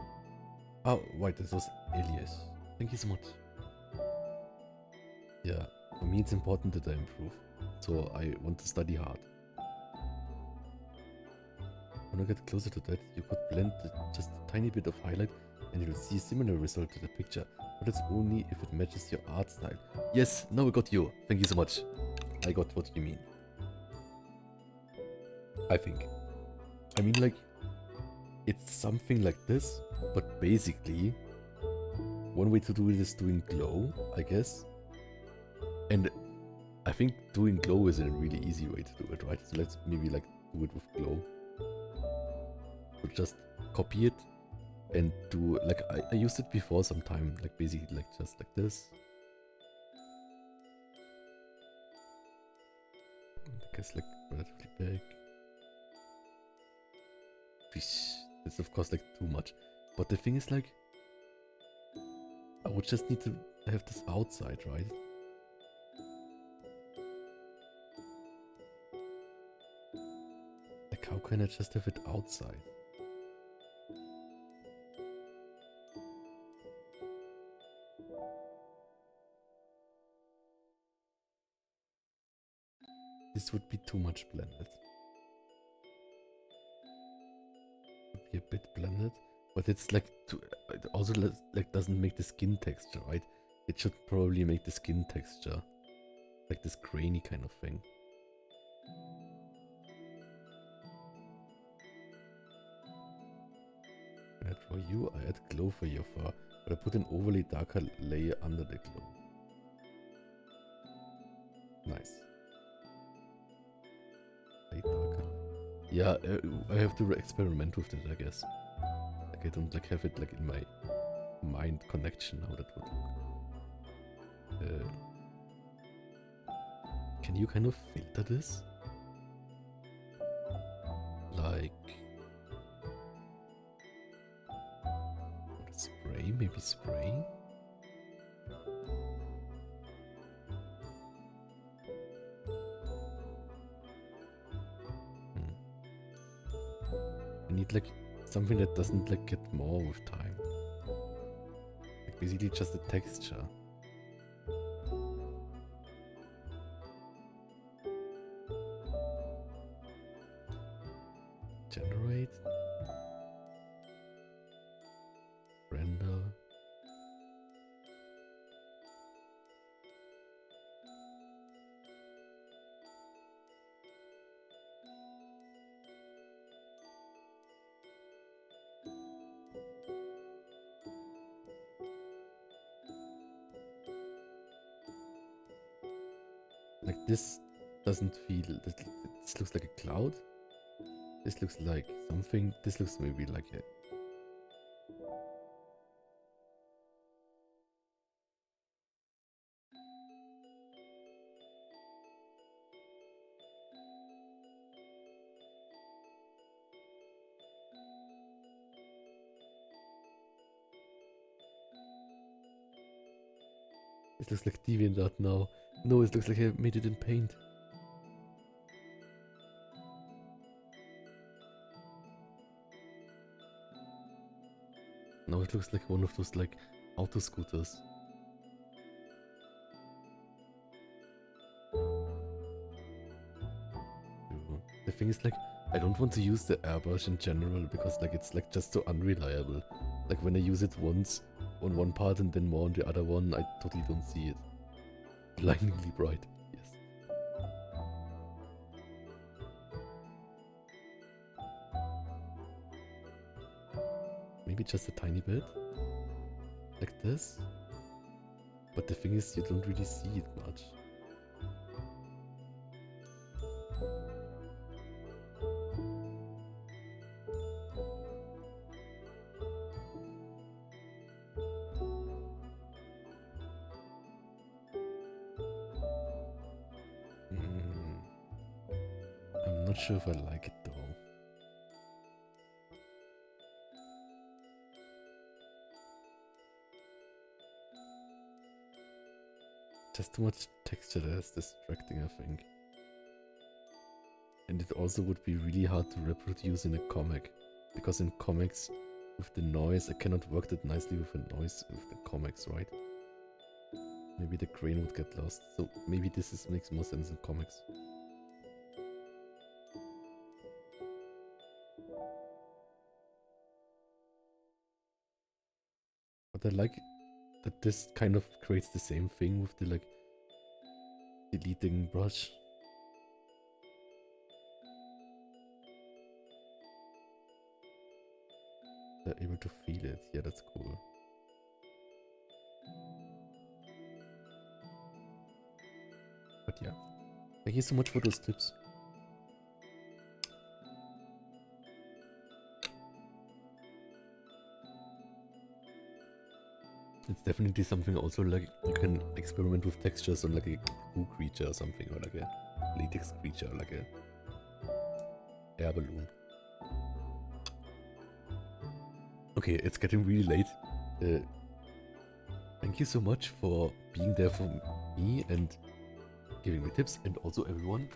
Oh, wait, this was Elias. Thank you so much. Yeah, for me it's important that I improve. So I want to study hard. When I get closer to that, you could blend just a tiny bit of highlight and you'll see a similar result to the picture. But it's only if it matches your art style. Yes, now I got you. Thank you so much. I got what you mean. I think. I mean, like, it's something like this, but basically, one way to do it is doing glow, I guess. And I think doing glow is a really easy way to do it, right? So let's maybe like do it with glow. So just copy it and do, like, I used it before sometime, like basically like just like this. I guess like relatively big. It's of course like too much. But the thing is like, I would just need to have this outside, right? Like how can I just have it outside? This would be too much blended. Would be a bit blended, but it's like it also like doesn't make the skin texture, right? It should probably make the skin texture like this grainy kind of thing. When I draw you, I add glow for your fur, but I put an overly darker layer under the glow. Nice. Darker. Yeah, I have to experiment with it, I guess. Like I don't like have it like in my mind connection how that would look. Can you kind of filter this? Like spray, maybe spray? I need like something that doesn't like get more with time. Like basically just the texture. Generate. Render. Like this doesn't feel, this looks like a cloud. This looks like something, this looks maybe like a... This looks like DeviantArt now. No, it looks like I made it in Paint. Now it looks like one of those like auto scooters. The thing is like, I don't want to use the airbrush in general because like it's like just so unreliable. Like when I use it once on one part and then more on the other one, I totally don't see it. Blindingly bright, yes. maybe just a tiny bit. Like this. But the thing is, you don't really see it much. I'm not sure if I like it though. Just too much texture there is distracting, I think. And it also would be really hard to reproduce in a comic. Because in comics, with the noise, I cannot work that nicely with the noise with the comics, right? Maybe the grain would get lost. So maybe this makes more sense in comics. But I like that this kind of creates the same thing with the like deleting brush. They're able to feel it. Yeah, that's cool. But yeah, thank you so much for those tips. It's definitely something also like you can experiment with textures on like a goo creature or something, or like a latex creature, like a air balloon. Okay, it's getting really late. Thank you so much for being there for me and giving me tips, and also everyone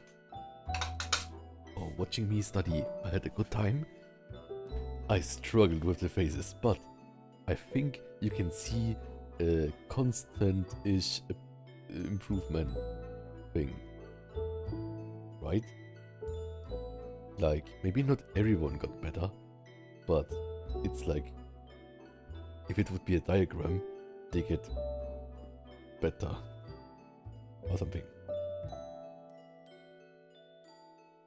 for watching me study. I had a good time. I struggled with the phases, but I think you can see a constant-ish improvement thing, right? Like, maybe not everyone got better, but it's like, if it would be a diagram, they get better, or something.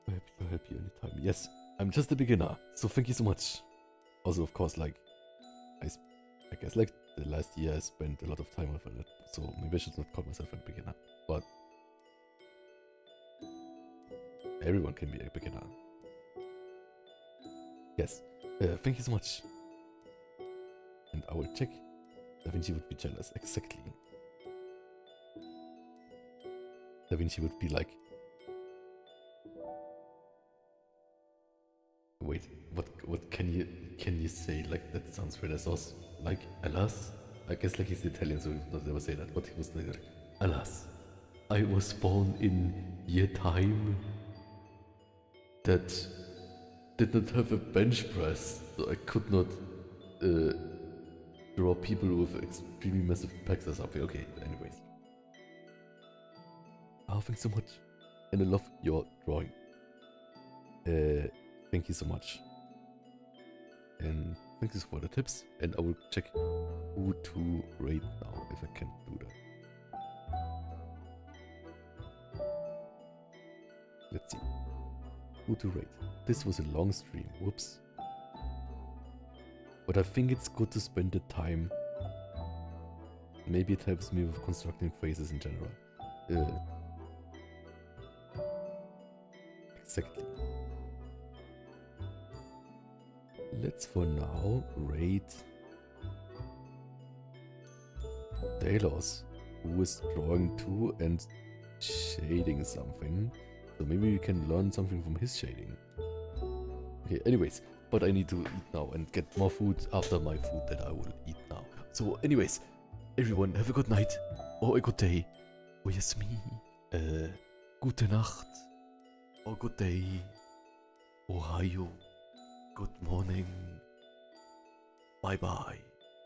I'm happy to help you anytime. Yes, I'm just a beginner, so thank you so much. Also, of course, like, I guess like the last year I spent a lot of time with it, so maybe I should not call myself a beginner, but everyone can be a beginner. Yes, thank you so much. And I will check. Da Vinci would be jealous, exactly. Da Vinci would be like, wait, what can you say? Like, that sounds red sauce. Like, alas? I guess like he's Italian, so he would not ever say that, but he was like, alas, I was born in a time that did not have a bench press, so I could not draw people with extremely massive pecs or something. Okay, anyways. Oh, thanks so much. And I love your drawing. Thank you so much. And thank you for the tips. And I will check who to rate now, if I can do that. Let's see. Who to rate. This was a long stream. Whoops. But I think it's good to spend the time. Maybe it helps me with constructing phrases in general. Exactly. Let's for now rate Delos, who is drawing too and shading something. So maybe we can learn something from his shading. Okay, anyways, but I need to eat now and get more food after my food that I will eat now. So anyways, everyone have a good night or a good day. Oh yes, me. Gute Nacht or good day. Ohio. Good morning. Bye bye.